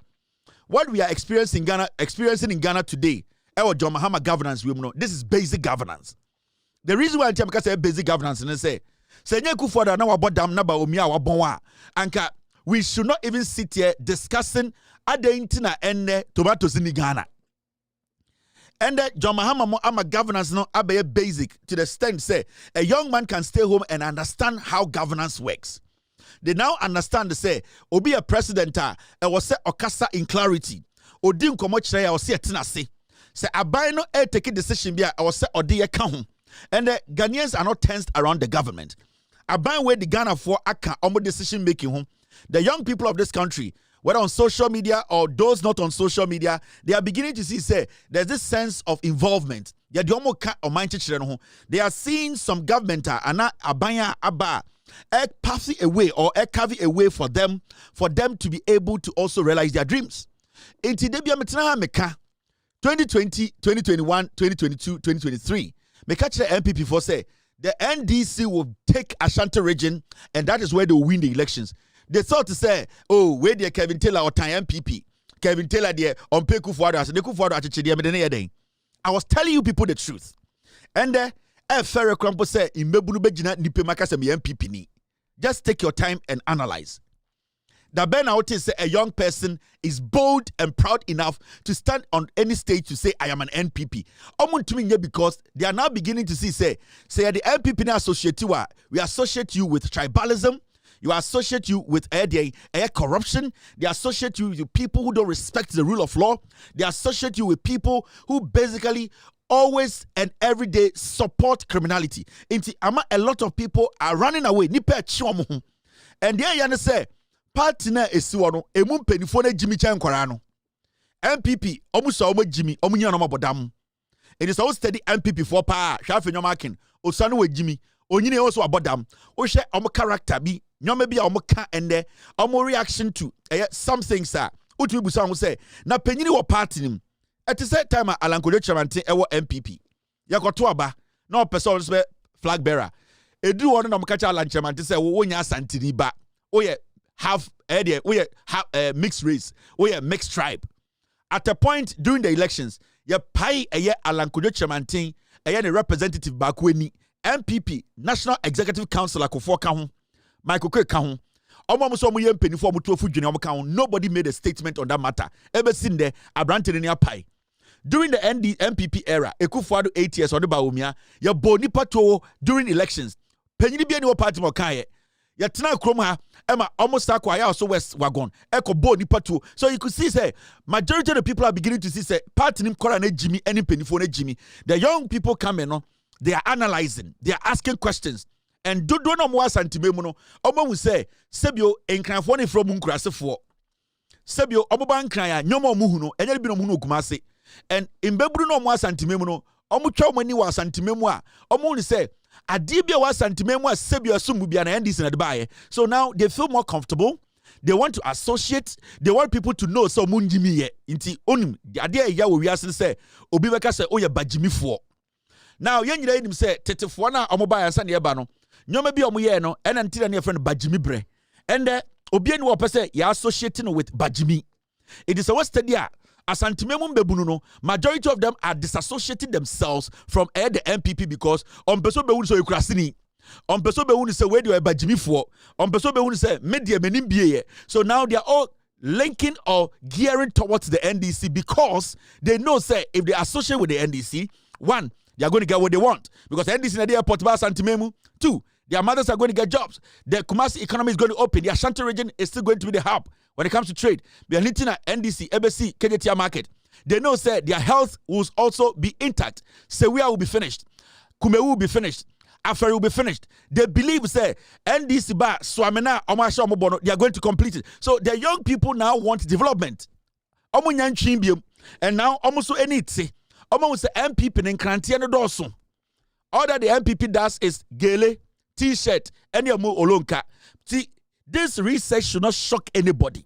what we are experiencing in Ghana today, John Mahama governance, we know this is basic governance. The reason why I say basic governance and say nyeku for na wabɔ dam na ba omia wabɔn anka we should not even sit here discussing adentina enne tomatoes in Ghana. And John Mahama ama governance no abe basic to the extent say a young man can stay home and understand how governance works. They now understand say obi a president was say okasa in clarity. Odi nkomo kire was say tena se. Say abai no take decision bia was say odi ka ho. And the Ghanaians are not tensed around the government. Abai where the Ghana for aka omo decision making home. The young people of this country, whether on social media or those not on social media, they are beginning to see, say, there's this sense of involvement. They are seeing some government and abaya aba pathing away or carving a way for them to be able to also realize their dreams. In 2020, 2021, 2022, 2023, Mekachi MPP for say the NDC will take Ashanti region and that is where they will win the elections. They thought to say, oh, where the Kevin Taylor or time MPP. Kevin Taylor there on Peku Fuada. I was telling you people the truth. And Ferre Crampo said, in Mebunubejina Nipemakasemi MPP ni. Just take your time and analyze. The Ben out is a young person is bold and proud enough to stand on any stage to say, I am an NPP. Because they are now beginning to see, say the NPP now associate you, we associate you with tribalism. You associate you with corruption. They associate you with people who don't respect the rule of law. They associate you with people who basically always and every day support criminality. A lot of people are running away. And there you say, party na esiwo no emu mpanifo na Jimmy Chan kwara no NPP omuso omo Jimmy omunya no mabodam it is all steady NPP for pa hwafe nyoma akin osane we Jimmy onyine also abodam wo hwe omo character bi nyoma bi a omo ka ende omo reaction to some things are utu busa ho say na panyini wo party nim at the same time alankojo chamante ewo NPP yakoto aba na opese on flag bearer edu won na omo ka cha alanchamante say wo nya asantini ba oye have we have mixed race we have mixed tribe at a point during the elections ye pai alankojo chamante the representative bakweni NPP National Executive Council akofo ka ho Michael K ka ho omo so mo ye mpanifo mo to ofudwene omo ka ho nobody made a statement on that matter ebe sinde abrante ne apai during the NPP era Ekufuado 8 years on the baumia ye boni pato during elections panyini bia ni wo party mo kan ye tena krom ha ema almost akwa ya also west wagon eko boni pato so you could see say majority of the people are beginning to see say party nim kora na Jimmy any penifo na Jimmy the young people come in they are analyzing they are asking questions and do no more santimemu no omo hu say sebio enkranfo ne from nkurasefo sebio omo ban kran ya nyomo mu hu no enye bi no mu no kumase and imbeburu no mo asantimemu no omo twa omo ni wa asantimemu a omo hu say ade bia wa asantimemu a sebio asumbu bia na NDC na de bae so now they feel more comfortable they want to associate they want people to know so munjimi ye nti onim ade ya wo wiase say obi beka say oye bagimifo now yen nyira enim say tetefo na omo bae ansa na ye ba no nyoma bi omo ye no ena ntira na ye friend bagimi bre and obi ani wo pese ya associating with bagimi it is a study asantimemu mbebunu no majority of them are disassociating themselves from the NPP because on person be wunu so ekurasini on person be wunu say we dey bagimi for on person be wunu say media menim biye so now they are all linking or gearing towards the NDC because they know say if they associate with the NDC one they are going to get what they want because NDC na the airport ba asantimemu two their mothers are going to get jobs. The Kumasi economy is going to open. The Ashanti region is still going to be the hub when it comes to trade. They are hitting at NDC, ABC, KJTR market. They know say their health will also be intact. Sewia will be finished. Kumewu will be finished. Afari will be finished. They believe say NDC ba Swamena Omasha Omobono, they are going to complete it. So the young people now want development. Omunyan chimbium and now almost any say almost the MPP in Krantiano Dawson. All that the MPP does is gele T-shirt, any more olonka. See, this research should not shock anybody.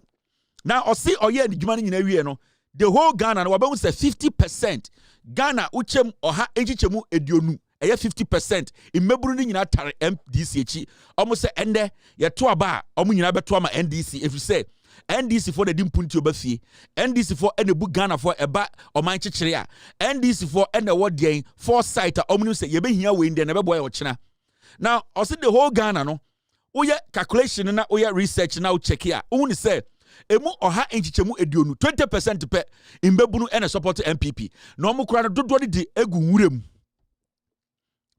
Now, or see, or yeah, the whole Ghana, we about say 50%. Ghana, uchem oha ejichemu edionu, 50%. In Mebruni na tare MDC, almost say ende ya tuaba, omunyina betuama NDC. If you say NDC for the dimpunti obafi, NDC for any book Ghana for eba or manchicheria, NDC for any word gain, foresight, omunu say yebe here we in the never boy or china. Now, I see the whole Ghana no. Oya calculation na oya research na check here. Uni say emu oha enchichemu edionu 20% pe imbebunu ene support MPP. No mu kura no dodo di egu nwurem.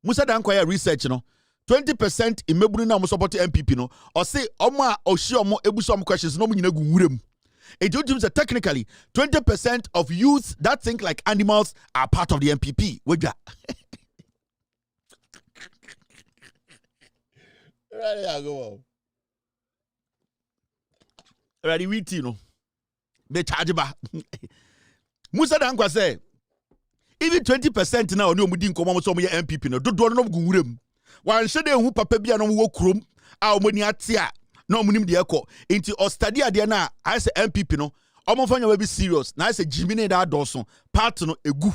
Musa dan kwaya research no 20% imbebunu na mu support MPP no. O say omo a ohye omo ebuso omo questions no mu nyina egu nwurem. It means that technically 20% of youths that think like animals are part of the MPP. Weja. Ready, go on. Ready, we tino. Be charge ba. Musa Dankwa say, even 20% now, no mudin come so my MPP no. Do no gurem. Wan shede hu papa bia no wo krom. A omoni atia. No munim de ekọ. Inti o study ade na I say MPP no. Omo fanya we be serious. Na I say Jimmy ne da doson. Part no egu.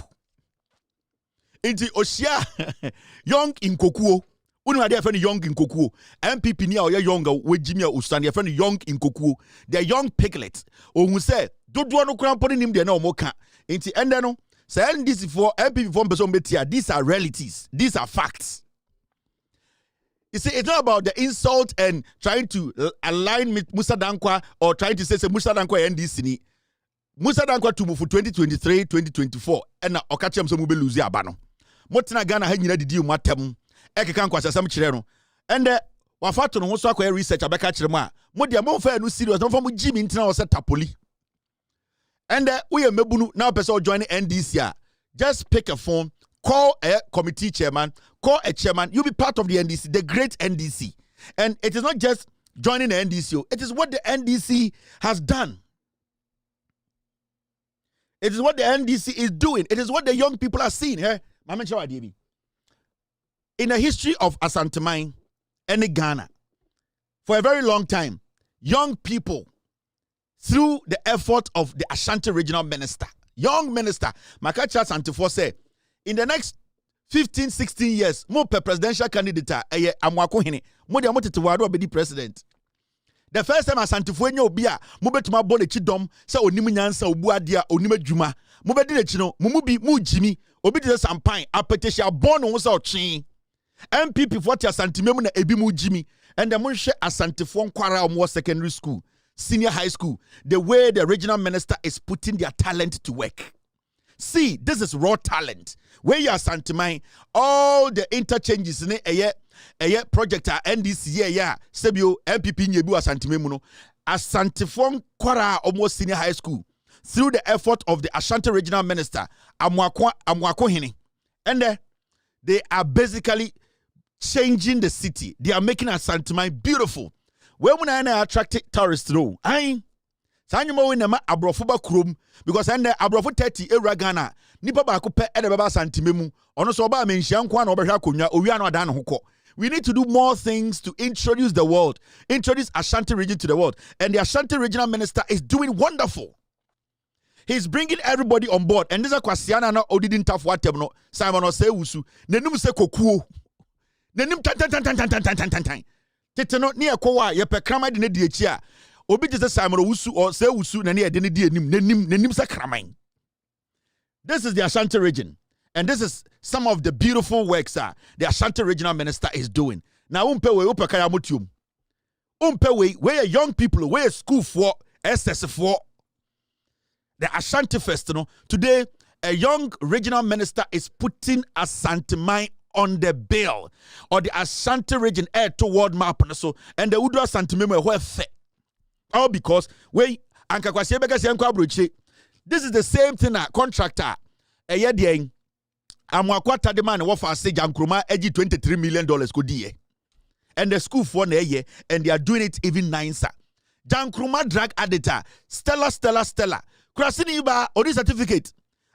Inti oshia young in kokuo. Unu ade afeni young in kokuo. MPP ni a oye younger we Jimmy Ustan afeni young in kokuo. They young piglets. Ohun say dodo no kran poni nim de na omo ka. Inti ende no say NDC for MPP for person betia. These are realities. These are facts. You see, it's not about the insult and trying to align with Musa Dankwa or trying to say Musa Dankwa NDC ni. Musa Dankwa to move for 2023, 2024. And na okachem so mube lose abano. Motina Ghana ha nyina didi umatem. Eke kan kwasa sam kire no. And wafato no ho so akwa research abeka kire mo a. Mo dia mo fa no serious. No fa mo Jimmy ntina o se tapoli. And we are mebunu now person join NDC a. Just pick a phone. Call a committee chairman, call a chairman. You'll be part of the NDC, the great NDC. And it is not just joining the NDC. It is what the NDC has done. It is what the NDC is doing. It is what the young people are seeing. In the history of Asante and Ghana, for a very long time, young people, through the effort of the Ashanti regional minister, young minister, Makacha Santifo said, in the next 15, 16 years, more presidential candidate, Amwako Hene, more than what be president. The first time Asantefo enye obi a mo betuma bo le chidom se onim nyansa obu ade a onim adwuma mo bedi le chi no mo bi mo jimi obi de sampan apetehia bon no se otwen NPP for Asantememu na ebi mo jimi and the mo hwe Asantefo nkwara o secondary school, senior high school, the way the regional minister is putting their talent to work. See, this is raw talent. Where you are Santemai, all the interchanges in a project NDC Sebio NPP nyebu Asantememu no Asantefo kwara almost senior high school through the effort of the Ashanti regional minister Amwako Hene, and they are basically changing the city. They are making Asantemai beautiful. Where when I attract tourists through, Sanyuma we nema abrofo ba krom because ende abrofo 30 ewura Ghana nipa ba ko pe e de beba Asantememu ono so ba menhia nko na obehwa konwa owia na oda ne hokọ. We need to do more things to introduce the world, introduce Ashanti region to the world, and the Ashanti regional minister is doing wonderful. He's bringing everybody on board, and this is kwasiana na odidin tafo atem no Simon Osewusu nenum se kokuo nenum tan tete no ne ekowa ye pe krama de ne di echi a obi just Simon Owusu or Sewusu na ne de ne di enim se kraman. This is the Ashanti region, and this is some of the beautiful works the Ashanti regional minister is doing. Now umpewe upekaya motium umpewe where young people where school for SS for the Ashanti Festival today. A young regional minister is putting Asante on the bill, or the Ashanti region air toward map so, and the Udra Santememu where all because this is the same thing contractor a year the Amwakwata the man wafa say Jankruma edgy $23 million could die. And the school for a year, and they are doing it even nicer. Jankruma drug editor Stella Krasini ba odi certificate.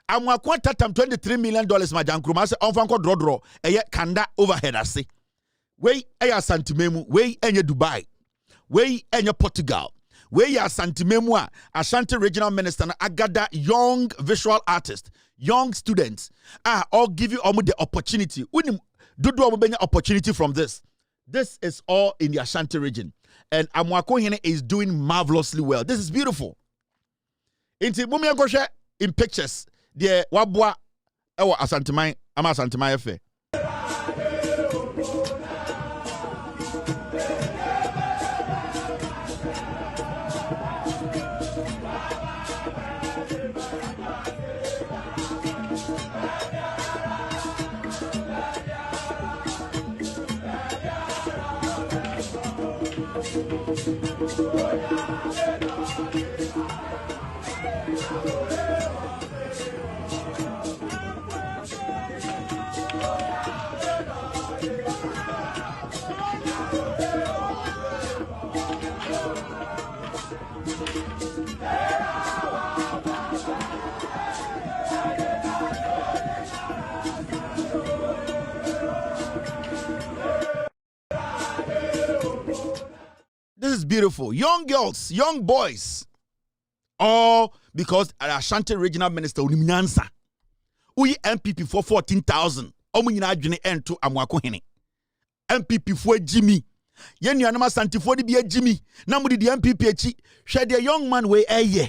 Amwakwata tam $23 million ma Jankruma se onfanko draw a year kanda overhead ase. We aya Santememu, we enye Dubai, we enye Portugal. Where you are Santememu, Ashanti regional minister, agada young visual artists, young students, all give you the opportunity. Do opportunity from this. This is all in the Ashanti region, and Amwako Hene is doing marvelously well. This is beautiful. In pictures, the wabwa ewa Asantemai, ama Asantemai efe. This is beautiful. Young girls, young boys, all because Ashanti regional minister Unimnyansa. Uyi NPP for 14,000. Omunyina adwene ento Amwako Hene. NPP for Jimmy. Yen yanama Santi for the Jimmy. Namudi the NPP echi. Share the young man way a year.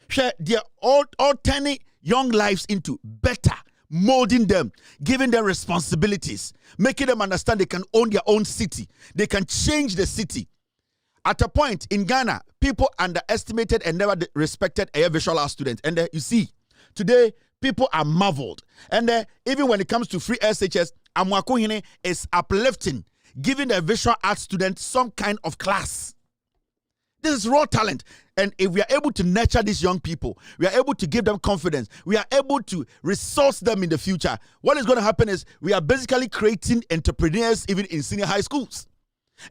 Share their all turning young lives into better, molding them, giving them responsibilities, making them understand they can own their own city. They can change the city. At a point in Ghana, people underestimated and never respected a visual art student. And you see, today, people are marveled. And even when it comes to free SHS, Amwako Hene is uplifting, giving the visual art student some kind of class. This is raw talent. And if we are able to nurture these young people, we are able to give them confidence, we are able to resource them in the future, what is going to happen is we are basically creating entrepreneurs even in senior high schools.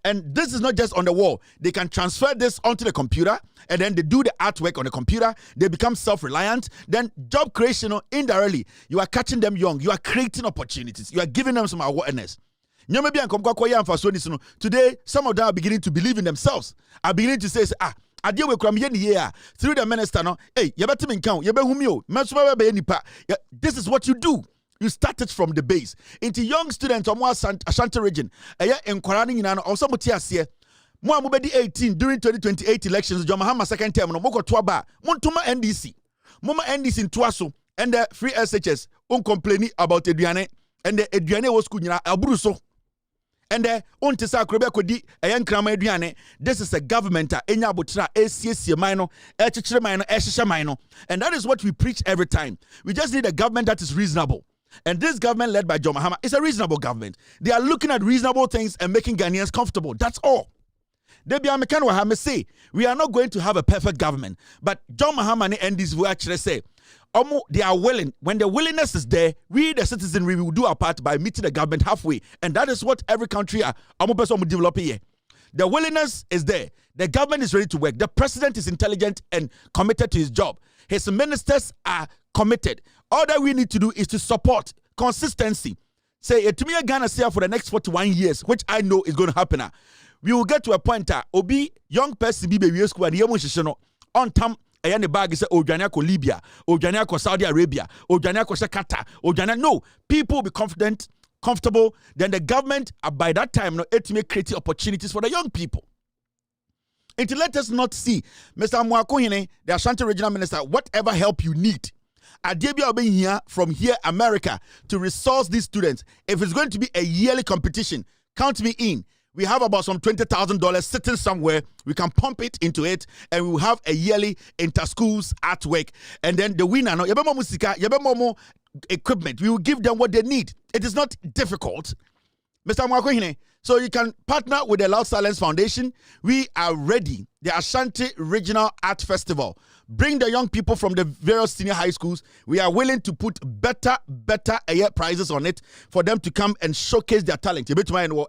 And this is not just on the wall. They can transfer this onto the computer, and then they do the artwork on the computer. They become self-reliant. Then job creation, indirectly, you are catching them young. You are creating opportunities. You are giving them some awareness. Today, some of them are beginning to believe in themselves. Are beginning to say, through the minister, no, hey, this is what you do. You started from the base. Into young students of Ashanti region, also Mo 18 during 2028 elections, John Mahama second term, no moko twaba, montuma NDC. Moma NDC in Twaso, and the free SHS, complaining about Eduane, and the Eduane was kunyina abruso. And the Ontisa Krebe Kodi, a young Krama Eduane, this is a government, Enya Butra, ACS Mino, Echiche Mino, Eshisha Mino. And that is what we preach every time. We just need a government that is reasonable. And this government led by John Mahama is a reasonable government. They are looking at reasonable things and making Ghanaians comfortable. That's all. They say we are not going to have a perfect government, but John Mahama and this will actually say, they are willing. When the willingness is there, we the citizenry will do our part by meeting the government halfway, and that is what every country develop here. The willingness is there. The government is ready to work. The president is intelligent and committed to his job. His ministers are committed. All that we need to do is to support consistency. Say to me, Ghana say for the next 41 years, which I know is going to happen. We will get to a point obi young person be baby school and yemu on time the bag is Ojania ko Libya, Ojania ko Saudi Arabia, Ojania ko Qatar, Ojania. No, people will be comfortable. Then the government by that time it may create opportunities for the young people. And to let us not see Mr. Mwakohine, the Ashanti Regional Minister, whatever help you need. Adebia being here from here, America, to resource these students. If it's going to be a yearly competition, count me in. We have about some $20,000 sitting somewhere. We can pump it into it, and we will have a yearly inter-schools artwork. And then the winner, no, equipment. We will give them what they need. It is not difficult, Mr. Mwakohine. So you can partner with the Loud Silence Foundation. We are ready. The Ashanti Regional Art Festival. Bring the young people from the various senior high schools. We are willing to put better prizes on it for them to come and showcase their talent. Bantama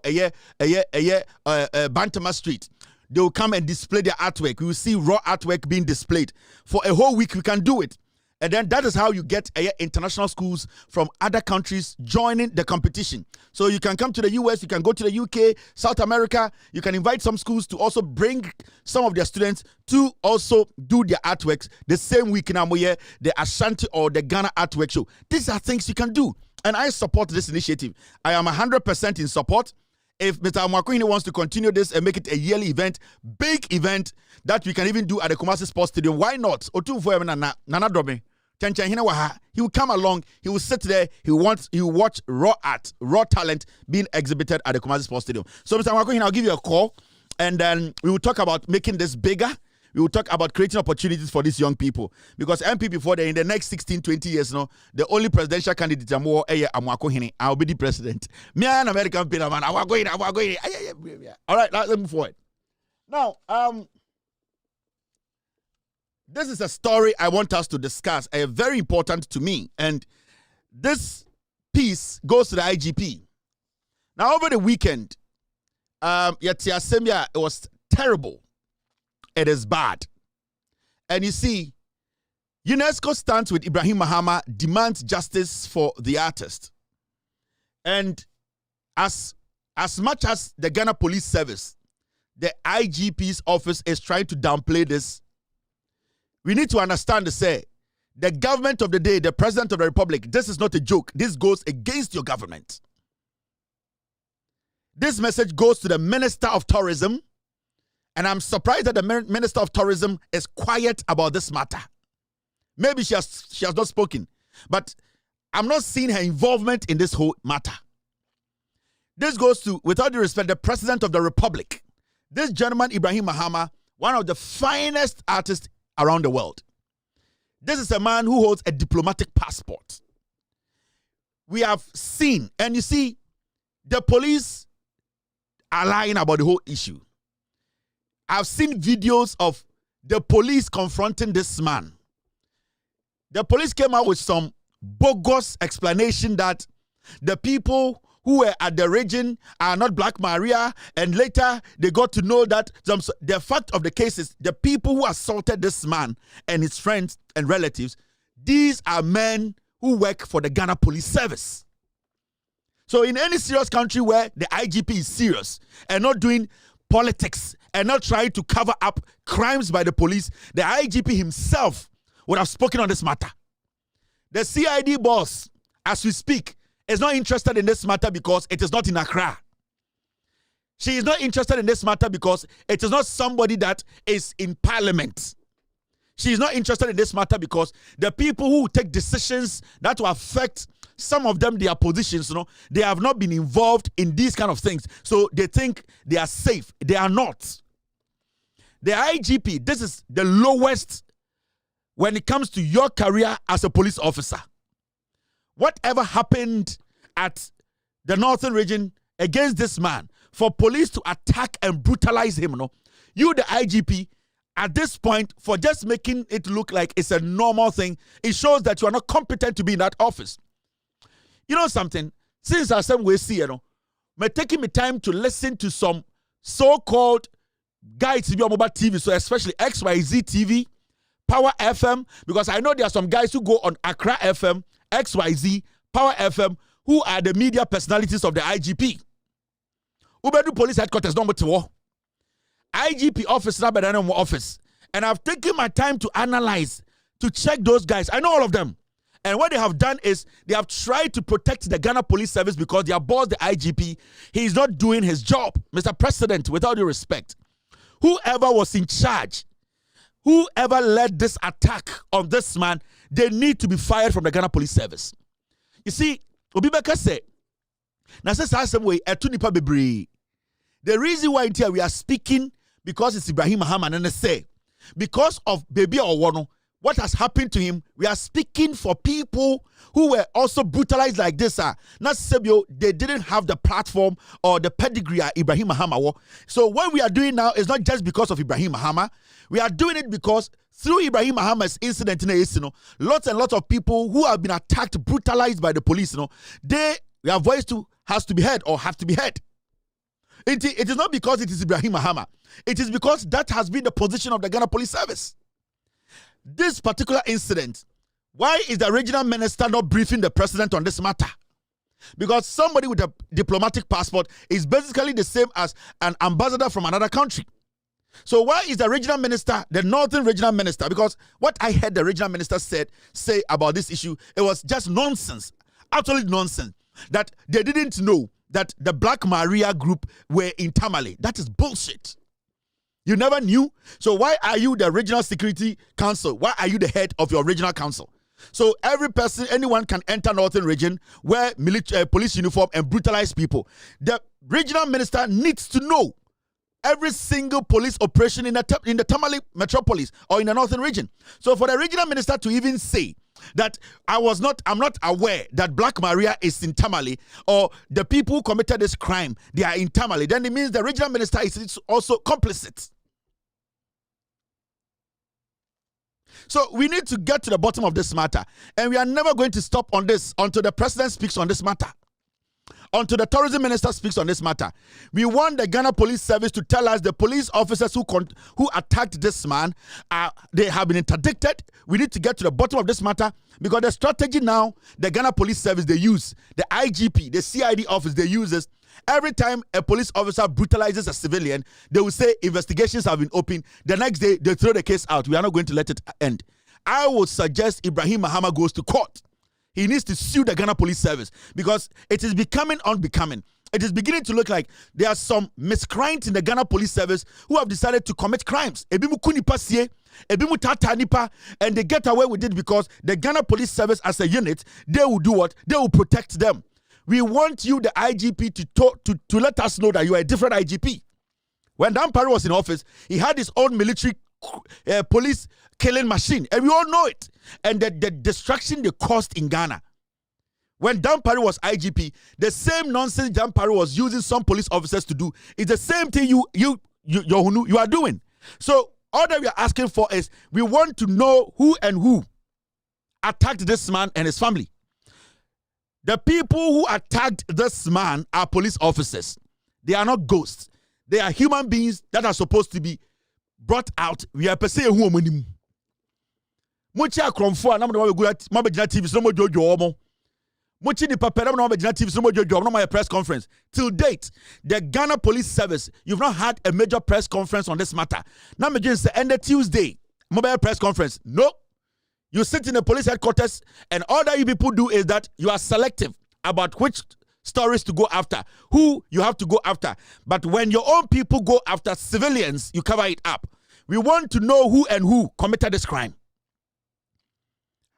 Street. They will come and display their artwork. We will see raw artwork being displayed. For a whole week, we can do it. And then that is how you get international schools from other countries joining the competition. So you can come to the US, you can go to the UK, South America. You can invite some schools to also bring some of their students to also do their artworks the same week in Amoye, the Ashanti or the Ghana Artwork Show. These are things you can do. And I support this initiative. I am 100% in support. If Mr. Mwakohine wants to continue this and make it a yearly event, big event that we can even do at the Kumasi Sports Stadium, why not? He will come along, he will sit there, he will watch raw art, raw talent being exhibited at the Kumasi Sports Stadium. So Mr. Mwakohine, I'll give you a call, and then we will talk about making this bigger. We will talk about creating opportunities for these young people. Because NPP for in the next 16, 20 years, the only presidential candidate I'll be the president. Me an American man. I'm going. All right, let's move forward. Now, this is a story I want us to discuss, very important to me. And this piece goes to the IGP. Now, over the weekend, it was terrible. It is bad. And you see, UNESCO stands with Ibrahim Mahama, demands justice for the artist. And as much as the Ghana Police Service, the IGP's office is trying to downplay this, we need to understand the government of the day, the president of the republic, this is not a joke. This goes against your government. This message goes to the Minister of Tourism. And I'm surprised that the Minister of Tourism is quiet about this matter. Maybe she has not spoken. But I'm not seeing her involvement in this whole matter. This goes to, with all due respect, the President of the Republic. This gentleman, Ibrahim Mahama, one of the finest artists around the world. This is a man who holds a diplomatic passport. We have seen, and you see, the police are lying about the whole issue. I've seen videos of the police confronting this man. The police came out with some bogus explanation that the people who were at the region are not Black Maria, and later they got to know that the fact of the case is the people who assaulted this man and his friends and relatives, these are men who work for the Ghana Police Service. So in any serious country where the IGP is serious and not doing politics and not trying to cover up crimes by the police, the IGP himself would have spoken on this matter. The CID boss, as we speak, is not interested in this matter because it is not in Accra. She is not interested in this matter because it is not somebody that is in parliament. She is not interested in this matter because the people who take decisions that will affect some of them, their positions, they have not been involved in these kind of things. So they think they are safe. They are not. The IGP, this is the lowest when it comes to your career as a police officer. Whatever happened at the northern region against this man, for police to attack and brutalize him, you, the IGP, at this point, for just making it look like it's a normal thing, it shows that you are not competent to be in that office. You know something? Since I said we see, me taking me time to listen to some so-called guys on mobile TV, so especially XYZ TV, Power FM, because I know there are some guys who go on Accra FM, XYZ, Power FM, who are the media personalities of the IGP. Ubedu Police Headquarters, number 2. IGP office, office. And I've taken my time to analyze, to check those guys. I know all of them. And what they have done is they have tried to protect the Ghana Police Service because their boss, the IGP, he is not doing his job. Mr. President, with all due respect, whoever was in charge, whoever led this attack on this man, they need to be fired from the Ghana Police Service. You see, Obibeka said, the reason why here we are speaking because it's Ibrahim Muhammad and they say, because of Baby Owono, what has happened to him, we are speaking for people who were also brutalized like this. Not Sebio, they didn't have the platform or the pedigree Ibrahim Muhammad. So what we are doing now is not just because of Ibrahim Muhammad. We are doing it because through Ibrahim Muhammad's incident in lots and lots of people who have been attacked, brutalized by the police, their voice has to be heard or have to be heard. It is not because it is Ibrahim Muhammad. It is because that has been the position of the Ghana Police Service. This particular incident, why is the regional minister not briefing the president on this matter? Because somebody with a diplomatic passport is basically the same as an ambassador from another country. So why is the regional minister, the northern regional minister, because what I heard the regional minister say about this issue, it was just nonsense, absolute nonsense, that they didn't know that the Black Maria group were in Tamale. That is bullshit. You never knew. So why are you the regional security council? Why are you the head of your regional council? So every person, anyone can enter northern region, wear police uniform and brutalize people. The regional minister needs to know every single police operation in the Tamale metropolis or in the northern region. So for the regional minister to even say that I'm not aware that Black Maria is in Tamale or the people who committed this crime, they are in Tamale, then it means the regional minister is also complicit. So we need to get to the bottom of this matter. And we are never going to stop on this until the president speaks on this matter. Until the tourism minister speaks on this matter. We want the Ghana Police Service to tell us the police officers who attacked this man, they have been interdicted. We need to get to the bottom of this matter because the strategy now, the Ghana Police Service, they use, the IGP, the CID office, they use this. Every time a police officer brutalizes a civilian, they will say investigations have been opened. The next day, they throw the case out. We are not going to let it end. I would suggest Ibrahim Muhammad goes to court. He needs to sue the Ghana Police Service because it is becoming unbecoming. It is beginning to look like there are some miscreants in the Ghana Police Service who have decided to commit crimes. And they get away with it because the Ghana Police Service as a unit, they will do what? They will protect them. We want you, the IGP, to let us know that you are a different IGP. When Dan Parry was in office, he had his own military police killing machine, and we all know it. And the destruction they caused in Ghana. When Dan Parry was IGP, the same nonsense Dan Parry was using some police officers to do is the same thing you are doing. So all that we are asking for is we want to know who attacked this man and his family. The people who attacked this man are police officers. They are not ghosts. They are human beings that are supposed to be brought out. We are per se who money. Muchi akromfo na mo be TV so mo jojo omo. Muchi ni papa na mo be TV so mo jojo omo na press conference. Till date, the Ghana Police Service, you've not had a major press conference on this matter. Now me just end Tuesday, mobile press conference. No. You sit in the police headquarters, and all that you people do is that you are selective about which stories to go after, who you have to go after. But when your own people go after civilians, you cover it up. We want to know who committed this crime.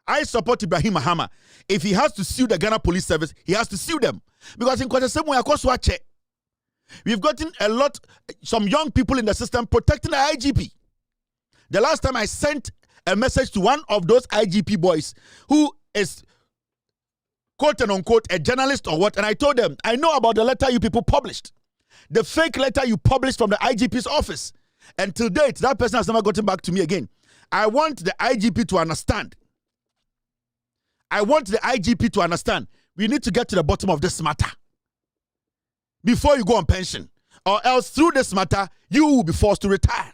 I support Ibrahim Mahama. If he has to sue the Ghana Police Service, he has to sue them. Because in the same way, we've gotten some young people in the system protecting the IGP. The last time I sent a message to one of those IGP boys who is quote and unquote a journalist or what, and I told them, I know about the letter you people published, the fake letter you published from the IGP's office. And till date, that person has never gotten back to me again. I want the IGP to understand. We need to get to the bottom of this matter before you go on pension, or else through this matter, you will be forced to retire.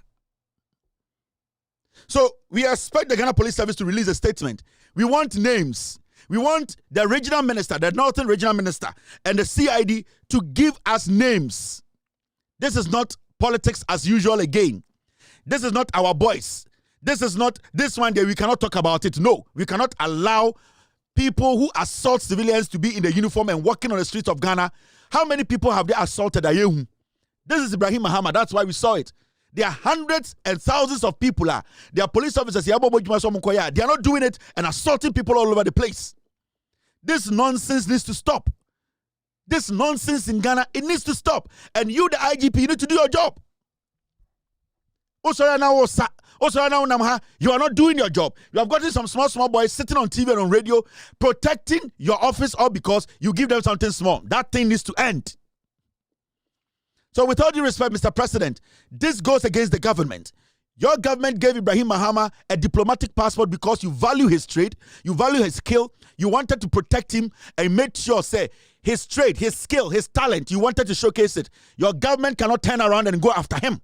So we expect the Ghana Police Service to release a statement. We want names. We want the regional minister, the Northern Regional Minister, and the CID to give us names. This is not politics as usual again. This is not our boys. This is not this one day we cannot talk about it. No, we cannot allow people who assault civilians to be in the uniform and walking on the streets of Ghana. How many people have they assaulted? This is Ibrahim Mahama. That's why we saw it. There are hundreds and thousands of people. They are police officers. They are not doing it and assaulting people all over the place. This nonsense needs to stop. This nonsense in Ghana, it needs to stop. And you, the IGP, you need to do your job. You are not doing your job. You have gotten some small boys sitting on TV and on radio protecting your office all because you give them something small. That thing needs to end. So with all due respect, Mr. President, this goes against the government. Your government gave Ibrahim Mahama a diplomatic passport because you value his trade, you value his skill, you wanted to protect him and made sure, say, his trade, his skill, his talent, you wanted to showcase it. Your government cannot turn around and go after him.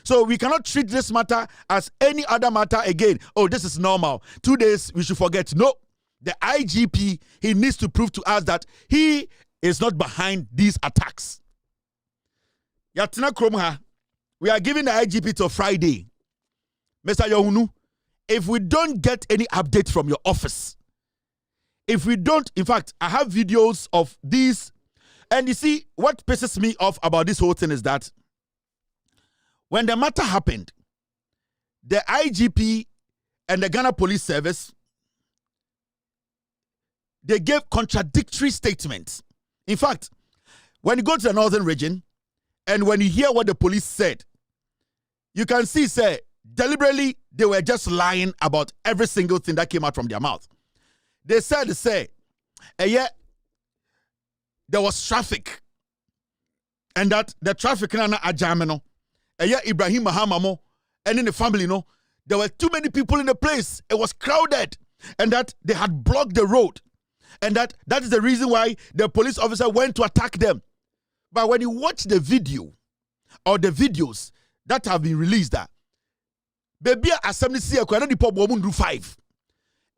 So we cannot treat this matter as any other matter again. Oh, this is normal. 2 days, we should forget. No, the IGP, he needs to prove to us that he is not behind these attacks. Yatina Kromha, we are giving the IGP till Friday. Mr. Yohunu, if we don't get any update from your office, if we don't, in fact, I have videos of these, and you see, what pisses me off about this whole thing is that when the matter happened, the IGP and the Ghana Police Service, they gave contradictory statements. In fact, when you go to the northern region, and when you hear what the police said, you can see, say, deliberately, they were just lying about every single thing that came out from their mouth. They said, there was traffic. And that the traffic na ajameno. Ibrahim Mahama and in the family, there were too many people in the place. It was crowded. And that they had blocked the road. And that is the reason why the police officer went to attack them. But when you watch the video or the videos that have been released, baby assembly see a 5.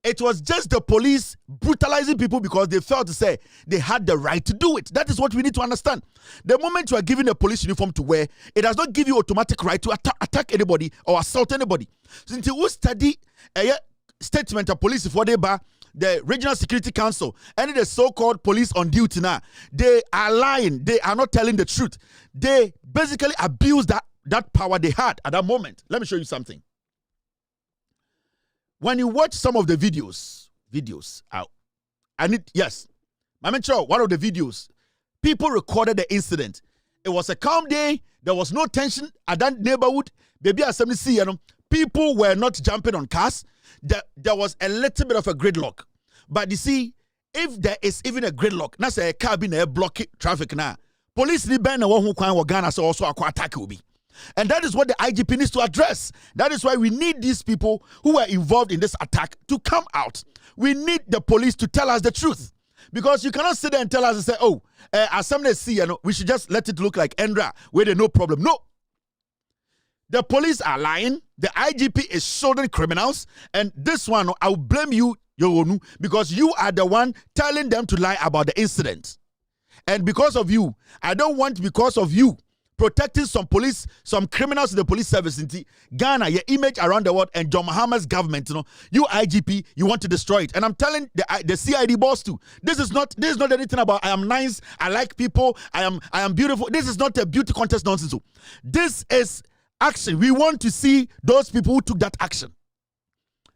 It was just the police brutalizing people because they felt to say they had the right to do it. That is what we need to understand. The moment you are given a police uniform to wear, it does not give you automatic right to attack anybody or assault anybody. Since you study a statement of police for the Regional Security Council and the so-called police on duty now, they are lying. They are not telling the truth. They basically abuse that power they had at that moment. Let me show you something. When you watch some of the videos out, I'm sure one of the videos, people recorded the incident. It was a calm day. There was no tension at that neighborhood. Baby assembly, people were not jumping on cars. There was a little bit of a gridlock. But you see, if there is even a gridlock, that's a car being a block traffic now. Police need ban one who can Ghana so also attack will be. And that is what the IGP needs to address. That is why we need these people who were involved in this attack to come out. We need the police to tell us the truth. Because you cannot sit there and tell us and say, oh, as somebody see, we should just let it look like Endra, where there's no problem. No. The police are lying. The IGP is shielding criminals. And this one, I will blame you, Yoronu, because you are the one telling them to lie about the incident. And because of you, I don't want, because of you, protecting some police, some criminals in the police service in Ghana, your image around the world, and John Mahama's government, you IGP, you want to destroy it. And I'm telling the CID boss too, this is not anything about I am nice, I like people, I am beautiful. This is not a beauty contest nonsense. This is action. We want to see those people who took that action.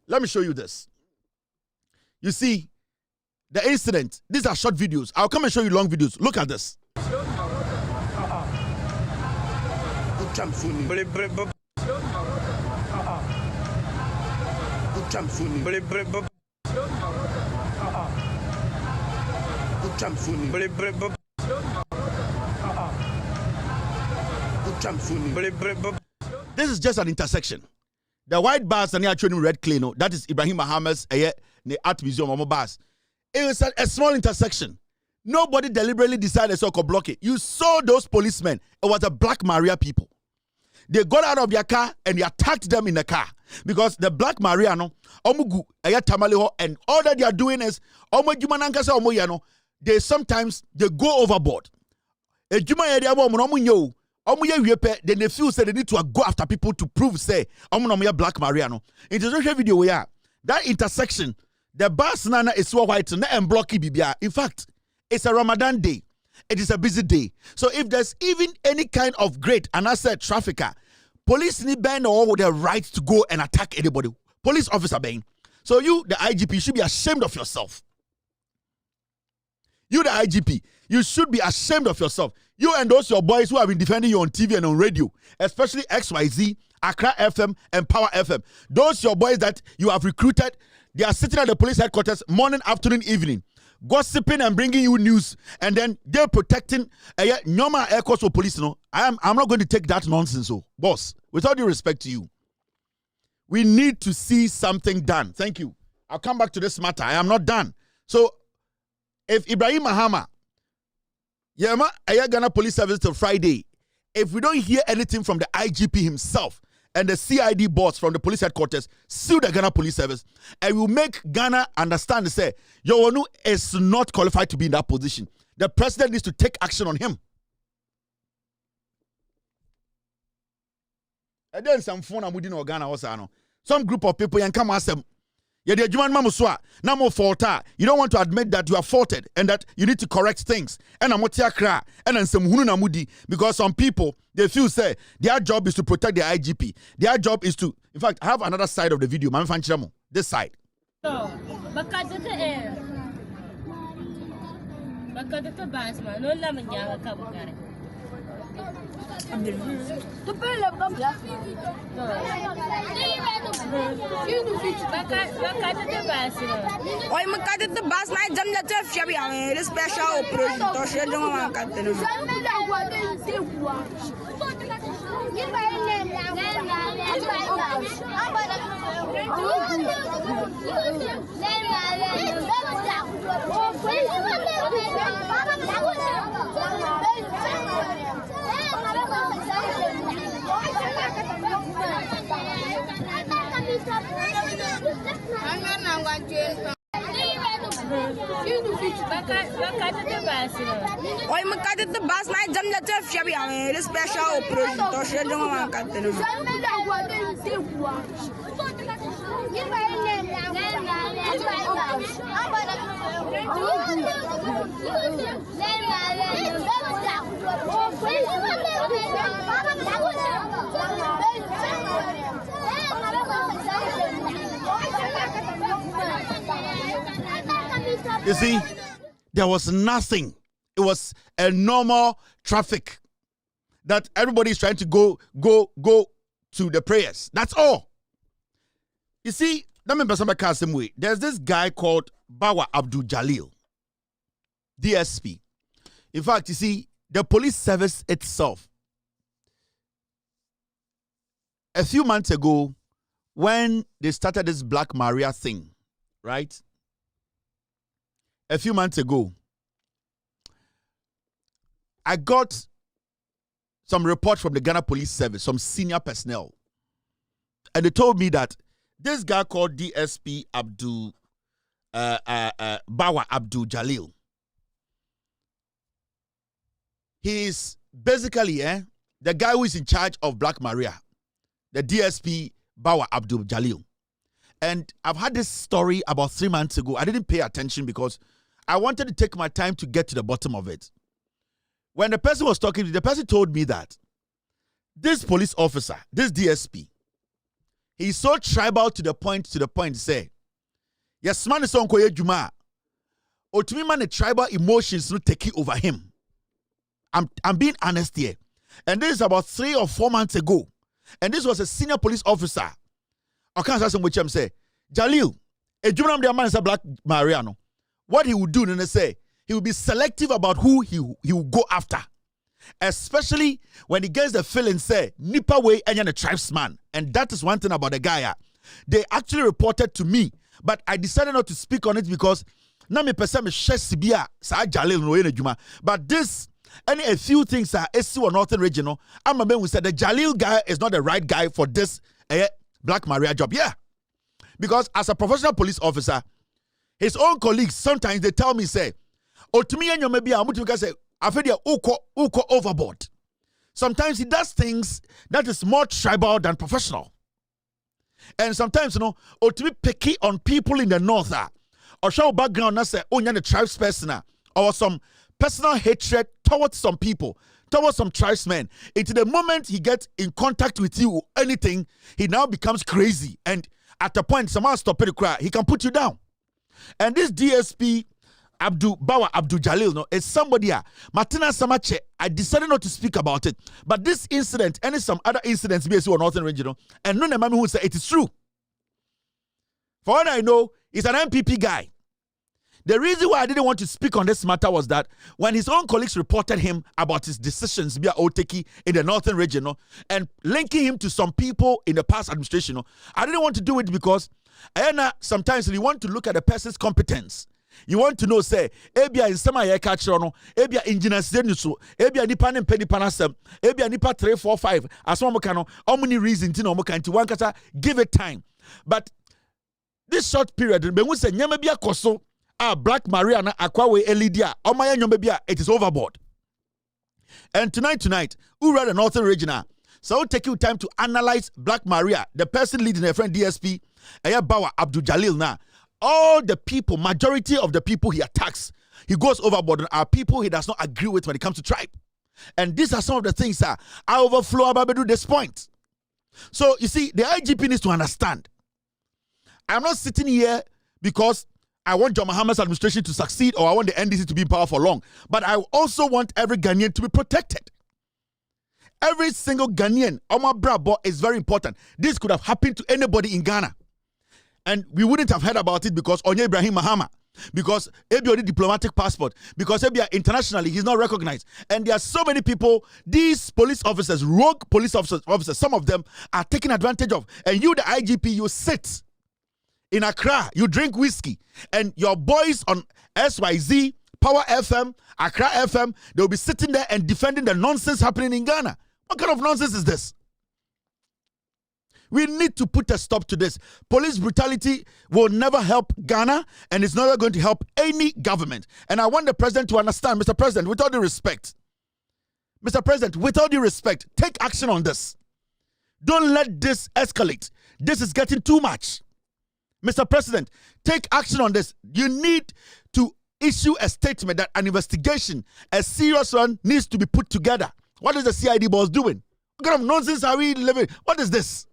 Let me show you this. You see, the incident, these are short videos. I'll come and show you long videos. Look at this. This is just an intersection. The white bars are near training red clay. No, that is Ibrahim Muhammad's art museum bars. It was a small intersection. Nobody deliberately decided to block it. You saw those policemen. It was the Black Maria people. They got out of their car and they attacked them in the car. Because the Black Maria, no, and all that they are doing is, they sometimes they go overboard. Then they feel say they need to go after people to prove say Black Maria. No. In the social video we are, that intersection, the bus nana is so white and blocky bibia. In fact, it's a Ramadan day. It is a busy day. So if there's even any kind of great, and I said trafficker, police need ban or with the right to go and attack anybody. Police officer ban. So you, the IGP, should be ashamed of yourself. You, the IGP, you should be ashamed of yourself. You and those your boys who have been defending you on TV and on radio, especially XYZ, Accra FM, and Power FM. Those your boys that you have recruited, they are sitting at the police headquarters morning, afternoon, evening, gossiping and bringing you news, and then they're protecting normal air course for police. No, I'm not going to take that nonsense. So, boss, with all due respect to you, we need to see something done. Thank you. I'll come back to this matter. I am not done. So, if Ibrahim Mahama, Ghana Police Service till Friday, if we don't hear anything from the IGP himself and the CID boss from the police headquarters, sue the Ghana Police Service, and will make Ghana understand and say, Yowonu is not qualified to be in that position. The president needs to take action on him. And then some phone I'm within Ghana also. Some group of people and come ask them, you don't want to admit that you are faulted and that you need to correct things. And then some because some people they feel say their job is to protect the IGP. Their job is to, in fact, I have another side of the video. This side. Oi, makata the bus night jam la chef yabi ame special project to share do ma katenu. Oi, makata the bus night jam la chef yabi ame special project to share do ma katenu. You see, there was nothing. It was a normal traffic that everybody is trying to go to the prayers. That's all. You see, let me say the same way. There's this guy called Bawa Abdul Jalil, DSP. In fact, you see, the police service itself, a few months ago, when they started this Black Maria thing, right? a few months ago, I got some report from the Ghana Police Service, some senior personnel. And they told me that this guy called DSP Bawa Abdul Jalil, he's basically the guy who is in charge of Black Maria, the DSP Bawa Abdul Jalil. And I've had this story about 3 months ago. I didn't pay attention because I wanted to take my time to get to the bottom of it. When the person was talking, the person told me that this police officer, this DSP, he's so tribal to the point, say, yes, man is on koye juma. Otumi man the tribal emotions no take it over him. I'm being honest here. And this is about 3 or 4 months ago. And this was a senior police officer. I can't say, Jalil, a juvenile man is a Black Mariano. What he would do, and say, he will be selective about who he will go after. Especially when he gets the feeling, say, Nipa way and a tribesman. And that is one thing about the guy. They actually reported to me, but I decided not to speak on it because na me person me share Sibia sa Jalil no ene juma. But this and a few things are SC or Northern Regional. I'm a man who said the Jalil guy is not the right guy for this Black Maria job. Yeah. Because as a professional police officer, his own colleagues, sometimes they tell me, say, Otumi and you maybe I'm say, I feel you uko overboard. Sometimes he does things that is more tribal than professional. And sometimes, Otumi picky on people in the north, or show background, say, the tribes person, or some personal hatred towards some people, towards some tribesmen. Into the moment he gets in contact with you or anything, he now becomes crazy. And at the point, someone stop it, cry, he can put you down. And this DSP, Bawa Abdul Jalil, is somebody, Martina Samache, I decided not to speak about it. But this incident, and some other incidents, BSU or Northern Regional, and none of them who say it is true. For what I know, he's an NPP guy. The reason why I didn't want to speak on this matter was that when his own colleagues reported him about his decisions via Oteki in the Northern Region and linking him to some people in the past administration, I didn't want to do it because sometimes you want to look at a person's competence. You want to know, say, Ebia in some aye catcher, Ebia engineers, Ebia nipa and penny panasem, Ebia nipa 3, 4, 5, as one cano, how many reasons in Omokan to one kata, give it time. But this short period, when we say Nyamabia Koso, Black Maria na Akwawe Elidia, Omaya Nyomabia, it is overboard. And tonight, who read the Northern Regional? So I'll take you time to analyze Black Maria, the person leading a friend DSP, Bawa Abdul Jalil na. All the people, majority of the people he attacks, he goes overboard and are people he does not agree with when it comes to tribe. And these are some of the things that I overflow about to this point. So you see, the IGP needs to understand. I'm not sitting here because I want John Mahama's administration to succeed or I want the NDC to be in power for long. But I also want every Ghanaian to be protected. Every single Ghanaian, Omar Brabo, is very important. This could have happened to anybody in Ghana. And we wouldn't have heard about it because Onye Ibrahim Mahama, because Ebi diplomatic passport, because Ebi internationally he's not recognized. And there are so many people, these police officers, rogue police officers, some of them are taken advantage of. And you, the IGP, you sit in Accra, you drink whiskey, and your boys on SYZ, Power FM, Accra FM, they'll be sitting there and defending the nonsense happening in Ghana. What kind of nonsense is this? We need to put a stop to this. Police brutality will never help Ghana, and it's never going to help any government. And I want the president to understand, Mr. President, with all due respect, take action on this. Don't let this escalate. This is getting too much. Mr. President, take action on this. You need to issue a statement that an investigation, a serious one, needs to be put together. What is the CID boss doing? What kind of nonsense are we living? What is this?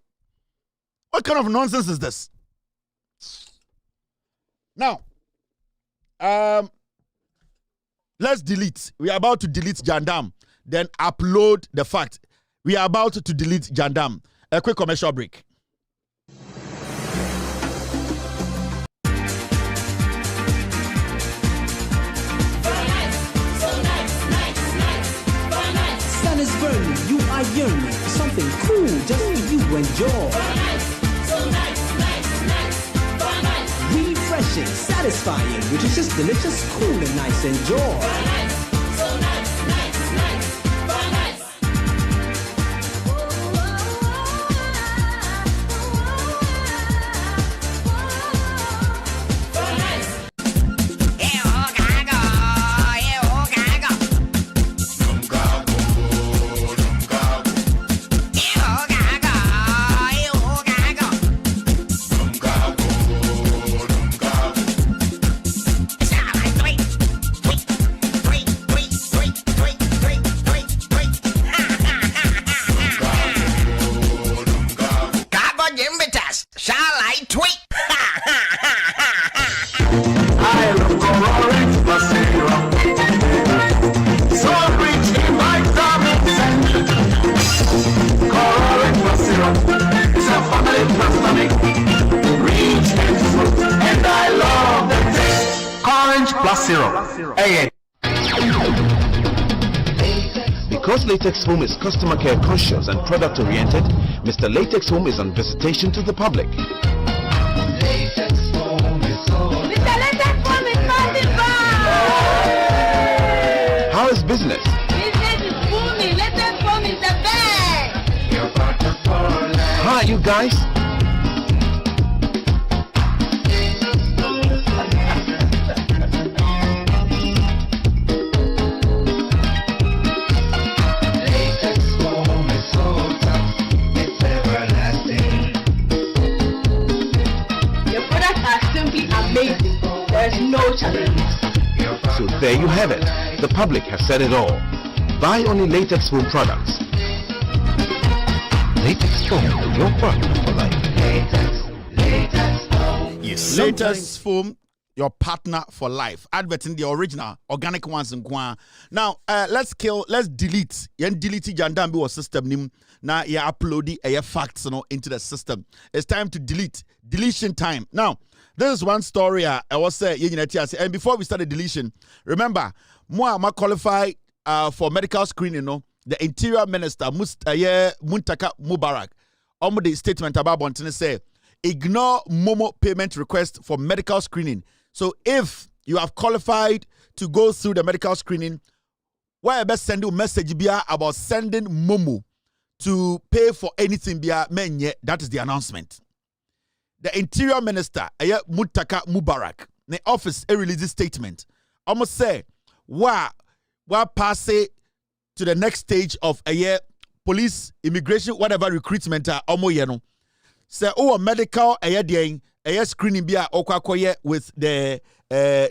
What kind of nonsense is this? Now, let's delete. We are about to delete Jandam. Then upload the fact. We are about to delete Jandam. A quick commercial break. Sun is burning, you are yearning. Something cool just for you enjoy. refreshing, satisfying, nutritious, delicious, cool and nice. Enjoy. Because Latex Home is customer care conscious and product oriented, Mr. Latex Home is on visitation to the public. Latex Home is so Mr. Latex Home is coming back. How is business? Business is booming. Latex Home is the best. Your partner for life. Hi, you guys. There's no challenge. So there you have it. The public has said it all. Buy only Latex Foam products. Latex Foam, your partner for life. Latex Foam, your partner for life. Adverting the original organic ones in Kwan. Now, let's delete. Delete Jandambi or system nim. Now you upload the facts into the system. It's time to delete. Deletion time. Now, this is one story I was saying, and before we start the deletion, remember, I qualify for medical screening, the Interior Minister, Muntaka Mubarak, the statement about Bontene say, ignore Momo payment request for medical screening. So if you have qualified to go through the medical screening, why I best send you a message about sending Momo to pay for anything menye. That is the announcement. The Interior Minister, Muntaka Mubarak, the office released statement. Almost say, wa pass it to the next stage of police, immigration, whatever recruitment say medical screening with the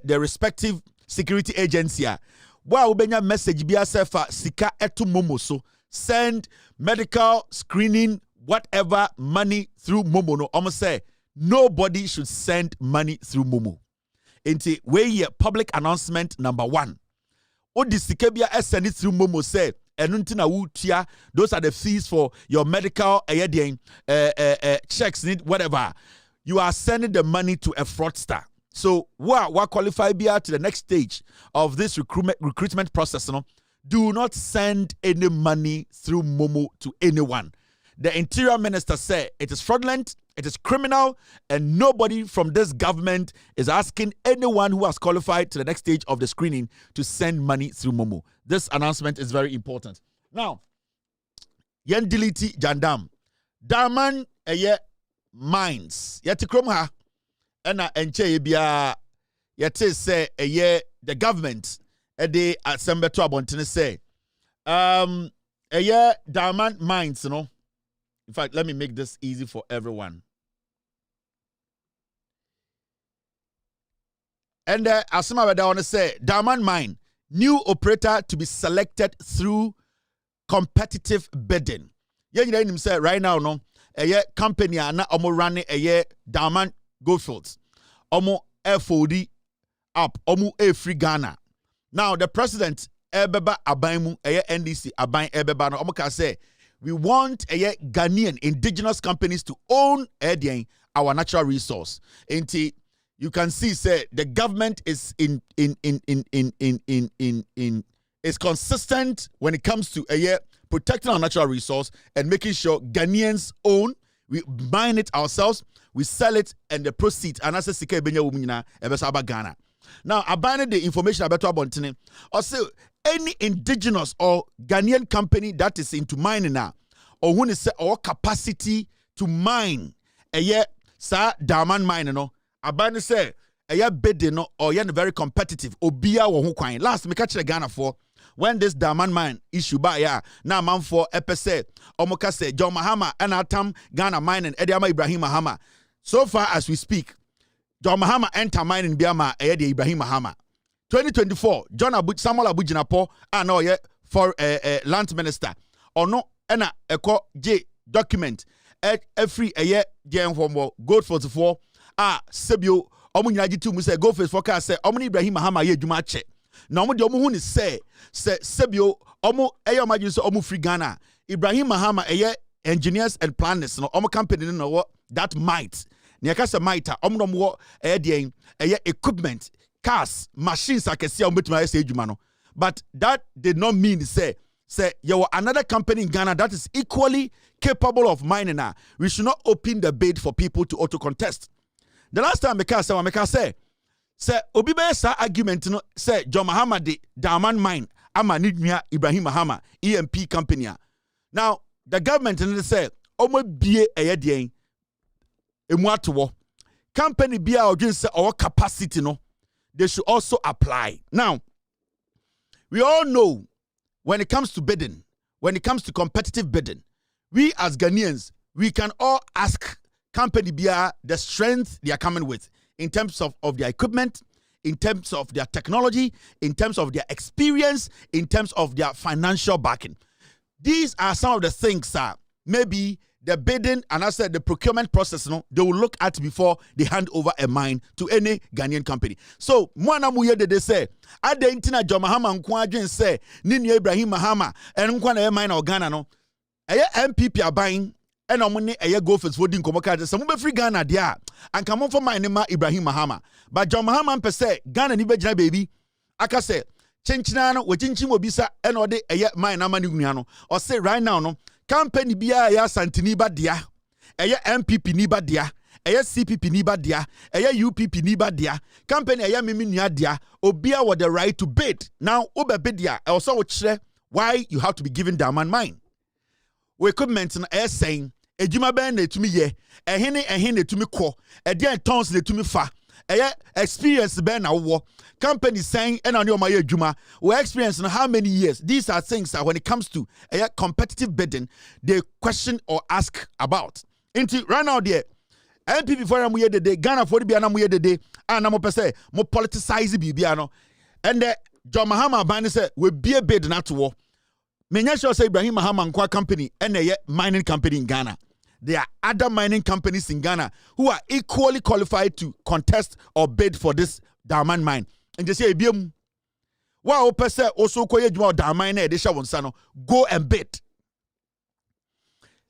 respective security agency. Wa ubenya message sefa sika etu momo so send medical screening whatever money through Momo no. Almost say nobody should send money through Momo. Into where public announcement number 1. Odisikebia send it through Momo say enuntina wutia. Those are the fees for your medical checks, whatever. You are sending the money to a fraudster. So what qualify to the next stage of this recruitment process? Do not send any money through Momo to anyone. The Interior Minister said it is fraudulent, it is criminal, and nobody from this government is asking anyone who has qualified to the next stage of the screening to send money through Momo. This announcement is very important. Now, yen delete Jandam. Daman mines. Yeti kromha. Ena enche bia yeti say the government de assembly to abontene say Daman mines, In fact, let me make this easy for everyone. And Asima Weda want to say, Daman Mine, new operator to be selected through competitive bidding. You know him say right now, a company na omo running a Daman Goldfields, omo FOD up, omo free Ghana. Now the president Ebeba Abaimu NDC Abain Ebeba no omo ka say we want Ghanaian indigenous companies to own our natural resource. Until you can see, say the government is is consistent when it comes to protecting our natural resource and making sure Ghanaians own. We mine it ourselves. we sell it, and the proceeds, and as a sika benya wumina, ebesaba Ghana. Now, abandoning the information about Abontine, or say any indigenous or Ghanaian company that is into mining now, or who is or capacity to mine a year, sir, diamond mine, no, abandoning say a year bidding or yen very competitive, obia or who coin. Last, me catch the Ghana for. When this diamond mine issue by ya na man for epese omokase John Mahama and atam Ghana mining Ediama Ibrahim Mahama. So far as we speak, John Mahama enter mining Biama Edi Ibrahim Mahama. 2024, Samuel Abujinapo and ye for land minister or no ena eko J document every a year jen from gold 44 sebio omunyina jitu mu say gold 44 say omuni Ibrahim Mahama ye dwuma che. Na omo de omo hu ni say sebio omo eyo imagine so omo free Ghana Ibrahim Mahama engineers and planners no omo company no that might na yaka say might omo no wo equipment cars machines akese omo betuma say adwuma no but that did not mean say you another company in Ghana that is equally capable of mining now. We should not open the bid for people to auto contest. The last time Meka say obi be sa argument no say John Mahama de diamond mine ama nidua Ibrahim Mahama EMP company. Now the government say omo bie eyedien emu atowo company bia odwin say our capacity no they should also apply. Now we all know when it comes to bidding, when it comes to competitive bidding, we as Ghanaians we can all ask company bia the strength they are coming with. In terms of their equipment, in terms of their technology, in terms of their experience, in terms of their financial backing. These are some of the things maybe the bidding and I said the procurement process, they will look at before they hand over a mine to any Ghanaian company. So, mwana muye de say, ade intina John Mahama nkwa say, nini Ibrahim Mahama, and nkwa na mine or Ghana no. Eye NPP are buying and omuni eye go for voting komoka some be free Ghana dia and come on for my name Ibrahim Mahama but John Mahama per se Ghana ni bejina baby aka say chinchina no we chinchin obisa and ode eye mine na mani nua no or say right now no company bia ya Ashanti ni ba dia eye NPP ni ba dia eye CPP ni ba dia eye UPP ni ba dia company eye mimi nua dia obia with the right to bid. Now obe bid dia also why you have to be given diamond mine. We equipment na saying ejuma ben na etumi ye ehene na etumi kɔ ɛdeɛ tons na etumi fa ɛyɛ experience ben na wo company saying ɛna ne ɔma yɛ ejuma we experience na how many years. These are things that when it comes to competitive bidding they question or ask about. Into right now there NPP for am ye de Ghana for bia na mo ye de and mo pese mo politicize bibia no and John Mahama ban say we be a bid na to wo. Menya sure say Ibrahim Mahama Nkwa company and a mining company in Ghana. There are other mining companies in Ghana who are equally qualified to contest or bid for this diamond mine. And they say, wow, person also koye juma diamond na edesha wonsano go and bid.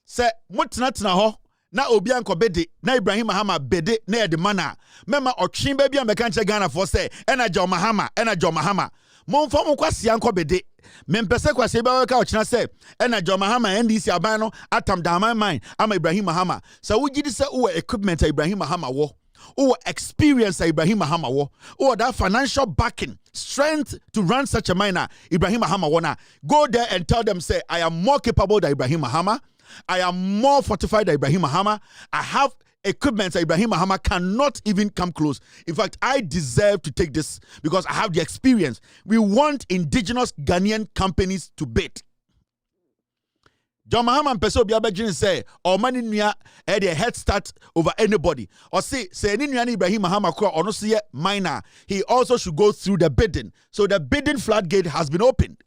Say mutna ho na obi anko bede na Ibrahim Mahama bede na ede mana mema otwin ba bia meka nche Ghana for say ena John Mahama monfo mo kwase anko bede mempese kwase ba weka ochina say ena John Mahama NDC aban no atam diamond mine ama Ibrahim Mahama so wugidi say wo equipment Ibrahim Mahama wo or experience Ibrahim Mahama wo or that financial backing strength to run such a miner Ibrahim Mahama wona go there and tell them say I am more capable than Ibrahim Mahama. I am more fortified than Ibrahim Mahama. I have equipment that Ibrahim Mahama cannot even come close. In fact, I deserve to take this because I have the experience. We want indigenous Ghanaian companies to bid. John Mahama and Peso Biabajin say, or money near a head start over anybody. Or say Ibrahim Mahama or no see minor. He also should go through the bidding. So the bidding floodgate has been opened.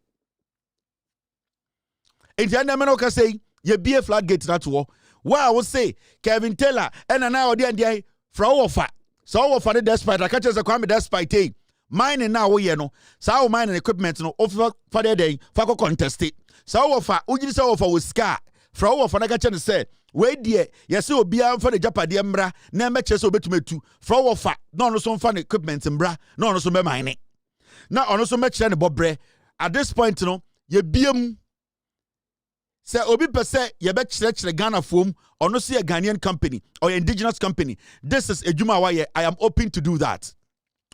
In the end, say, ye be a floodgate that war. Why I would say Kevin Taylor and now the from offer. So offer the despite I catch as a crime despite mining now we no. So mining equipment no offer for the day for contest it. So offer uji so offer with scar. From offer na catch and say we dear yes will be for the Japadi mbra na meche so betume tu. From offer no so fun equipment mbra no so be mining. Now on so much and bobre at this point no ye biem Say obi per se yebe chire Ghana form or no see a Ghanaian company or indigenous company. This is a Juma Waye. I am open to do that.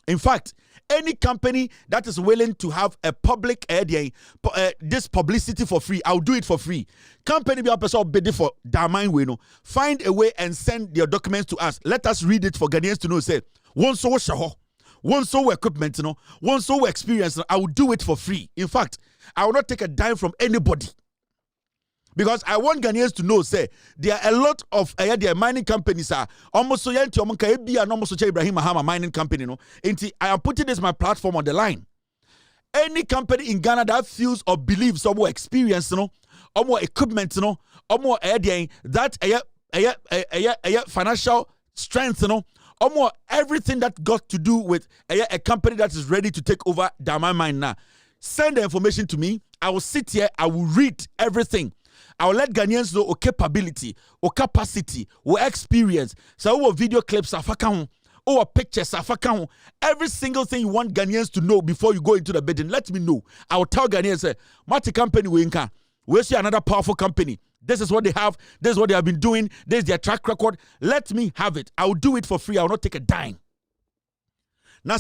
In fact, any company that is willing to have a public this publicity for free, I'll do it for free. Company be a person bid for Damine we know. Find a way and send their documents to us. Let us read it for Ghanaians to know. Say one so shaho, one so equipment, one so experience. I will do it for free. In fact, I will not take a dime from anybody. Because I want Ghanaians to know, say, there are a lot of their mining companies are almost so yanti omonka ebi and almost so Ibrahim Mahama mining company, I am putting this my platform on the line. Any company in Ghana that feels or believes some more experience, or more equipment, or more that financial strength, or more everything that got to do with a company that is ready to take over Dama Mine now. Send the information to me. I will sit here. I will read everything. I will let Ghanaians know our capability, our capacity, our experience. So our video clips are fakahun, our pictures are fakahun. Every single thing you want Ghanaians to know before you go into the building, let me know. I will tell Ghanaians, say, Mati company we inka. We see another powerful company. This is what they have. This is what they have been doing. This is their track record. Let me have it. I will do it for free. I will not take a dime. Now,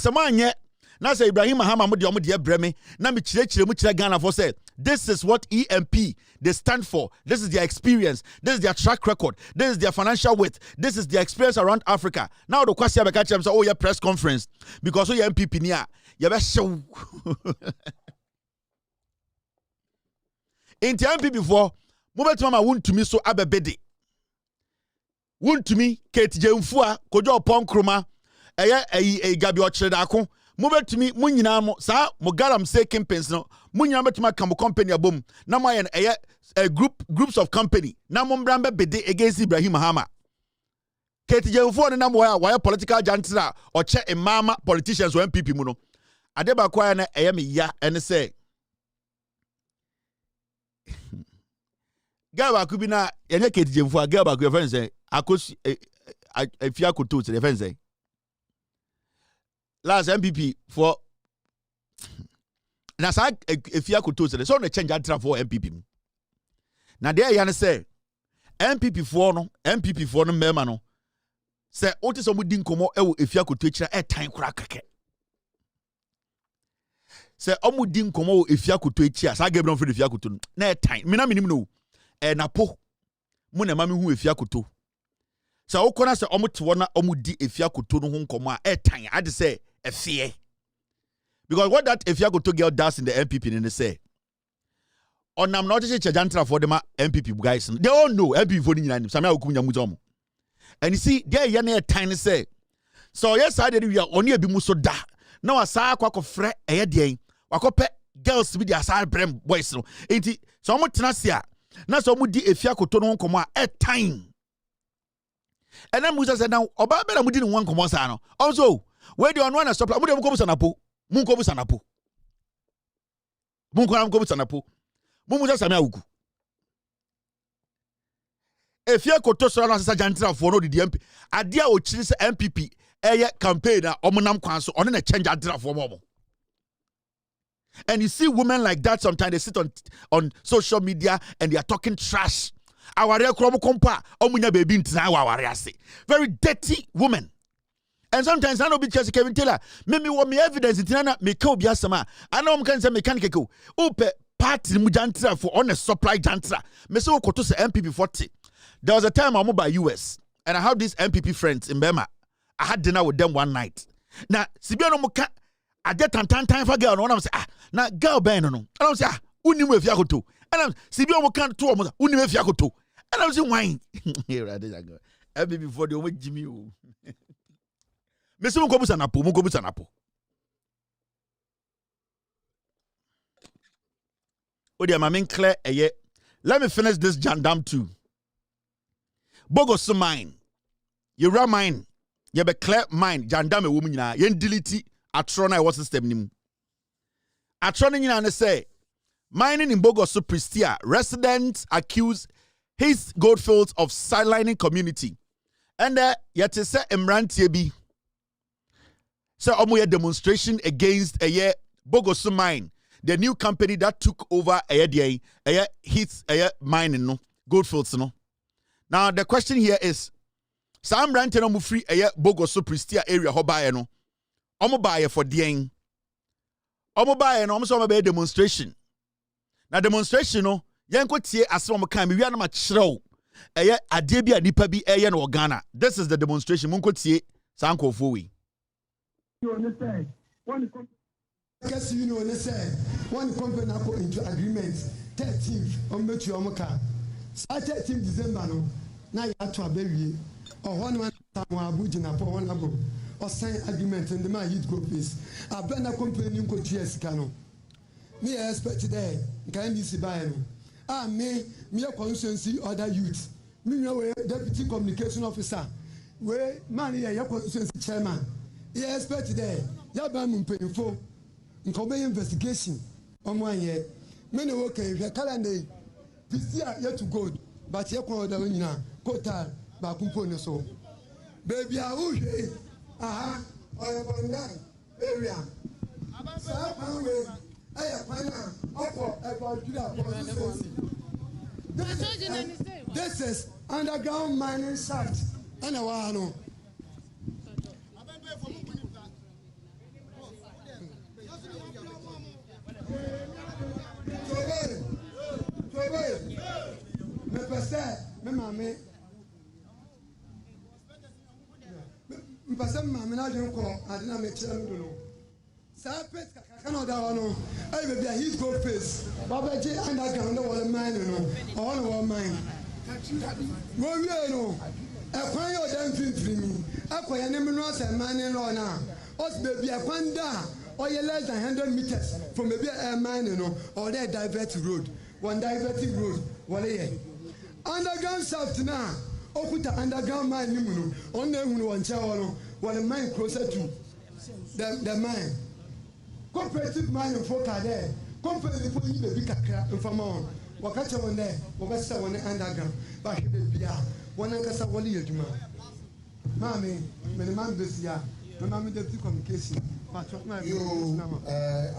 Now say Ibrahim Mahama mo de breme na me chire mu chire Ghana for say this is what EMP they stand for. This is their experience. This is their track record. This is their financial weight. This is their experience around Africa. Now the question be catch them say oh your press conference because oh your NPP nia you be show. In the NPP before moment mama won to me so abebede. Won to me Kate Jemfua kojo pon kroma eye gabi o chire da ko move to me, Munyamo, sir, Mogaram say campaigns no, Munyama Camo company abom, Namayan a groups of company, Namumbrambe bede against Ibrahim Mahama. Kate Jefo and Namoya, why political jantra or check a mama politicians or MPP Muno. Adeba Quayana, I am ya and say Gaba Kubina, and Kate Jefo, Gaba Guevens, I could if you could do to the fence. Last MPP for now, if you could say so, the change that for MPP. Now, there you say MPP for no member no say, what is some didn't come if you could teach a time crack. Say, didn't come if you could teach us. I gave them for the Fiakutu. No time, Mina minimum, and Apo Muna Mammy who if you could do. So, Okona say, Omudi if you could turn home come a time. I just say. A fear. Because what that if you go to girl does in the MPP and they say, on I'm not a jantra for them MPP guys. They all know MPP voting in Samia Okunya Muzomo. And you see, there yana tiny say. So yes, I did we are only a bimuso da. No a sa kwako fre a day. Wakope girls with their side brem boys. No, ain't it? So much nasia. Na so mudi if you go to no come a time. And then Musa said now, Obama didn't want come on. Also, where do you want to stop? I'm going to Sanapo. Munko Sanapo. Munko Sanapo. Mumuza Samauku. If you go to Sona Sajantra for no MP, Adia or Chis MPP, a campaign, Omonam Council, on a change at for Momo. And you see women like that sometimes they sit on social media and they are talking trash. Our real Chromo Compa, Omunya baby in Tanawa, very dirty woman. And sometimes I know because Kevin Taylor, maybe what me evidence in Tina, me ko biasama. I know I'm can say mechanical. Upe party mujantra for on a supply jantra. Me so koto se MPP 40. There was a time I'm by US and I have these MPP friends in Bema. I had dinner with them one night. Now, Sibiano Muka, I get time for girl. And I'm say, now girl ben no. And I'm say, unimu if yakoto. And I'm Sibiano Muka 2 months, unimu if yakoto. And I'm saying wine. Here I did. MPP 40 over Jimmy. Mese munko busa napo. Odi amamin clear eye. Let me finish this jandam too. Bogosu mine. Yura mine. You be clear mine. Jandam e woman nyina. Yen delete atrona e system nim. Atrona nyina ne say mining in Bogosu Pristia. Residents accuse his goldfields of sidelining community. And yet say emrantie bi. So, a demonstration against a Bogosu mine. the new company that took over hits mining no goldfields no. Now the question here is, some rent no mu free Bogoso Pristia area ho buy no. Omo buy for dien. Omo buy no omo so be demonstration. Na demonstration no yenko tie asem omo kan me wi na ma kyerɛw. Ade bi a nipa bi no Ghana. This is the demonstration. Munko tie sanko fo we. Because you know, they say one company go into agreement 13th on Metu Omoka. 13th December no. Now you have to baby or one time Abuja na for one abo or sign agreement and the man hit go place. I been a company go GS cano. Me expect there can be buy no. Me a constituency other youth. Me know deputy communication officer. We man here your constituency chairman. He expect there. Ya ba mu mpanyimfo nkobe investigation on 1 year. Many work in the calendar. This year yet to go, but you call the winner. Kota ba kumpo so. Baby, I will say, aha, or a area. This is underground mining shaft. And I want to know. Me pese me mame me pese me mame na dwen ko adena me kire no do sa pet kaka na da wono ai be bia hit go face baba je underground no wole mine no all no mine wo wie no e kwan yo dan finfini akoya ne me no ase mine no na os be bia kwan da or less than 100 meters from maybe a mine no or there divert road one diverting road wale ye underground shaft na okuta underground mine ni mu no on na ehunu won che no wale mine closer to the mine cooperative mine for there company for you be kakra informa on wakacha won there wobesa won underground ba hebe bia won ankasa wale yeduma mami me man this year me mami deputy communication you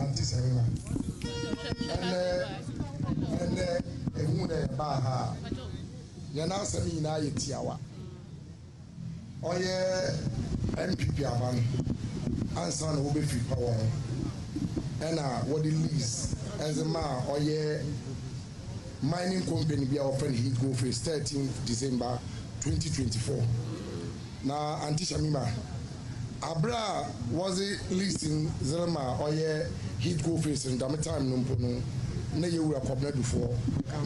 anti Serena and Mune Baha Yanasami na Yetiawa Oye NPP Avan Ansan will be free power and what the lease as a ma Oye mining company be our friend heat go face 13th December 2024 na anti Shamima Abra was it leasing Zelma Oye heat go face and damn time no na ye wura problem before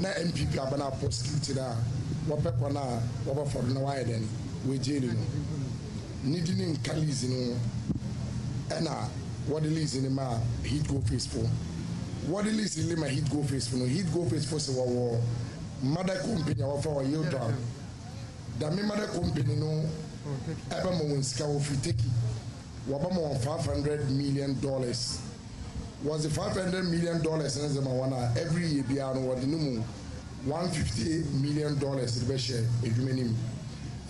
na NPP abana prosecute da wo pekwa na wo ba for na why then we jail no needing kaliz no na what the lease in ma heat go face for what the lease in ma heat go face for no heat go face for so wo mother company wo for yield down da me mother company no eba mo wonska wo fiteki wo ba mo $500 million was the $500 million and every year beyond what the new $150 million the share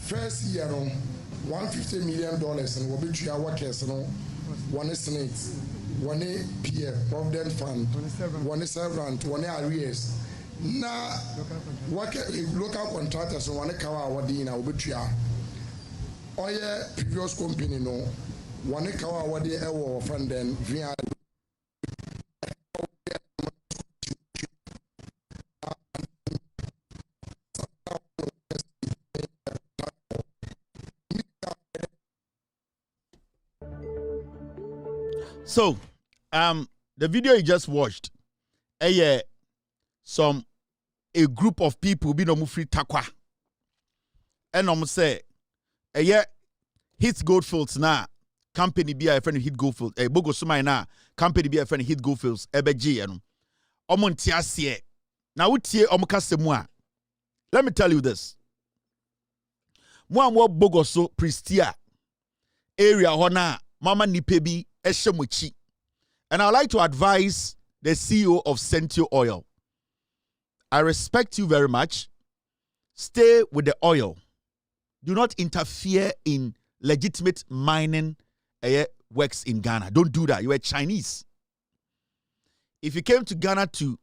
first year on $150 million and will be 3 workers no one senate one PF provident fund one servant one arrears na work local contractors one kawa wadi na will be 3 oye previous company no one kawa wadi ewo fund then via So, the video you just watched, a group of people be no free takwa, and say, hit goldfields na company be a friend hit goldfields, bogo sumai na company be a friend hit goldfields, ebeji eno, tiasie. Now utie semua. Let me tell you this. Mwa bogo so pristia area hona mama nipebi. And I'd like to advise the CEO of Sentio Oil. I respect you very much. Stay with the oil. Do not interfere in legitimate mining works in Ghana. Don't do that. You are Chinese. if you came to Ghana to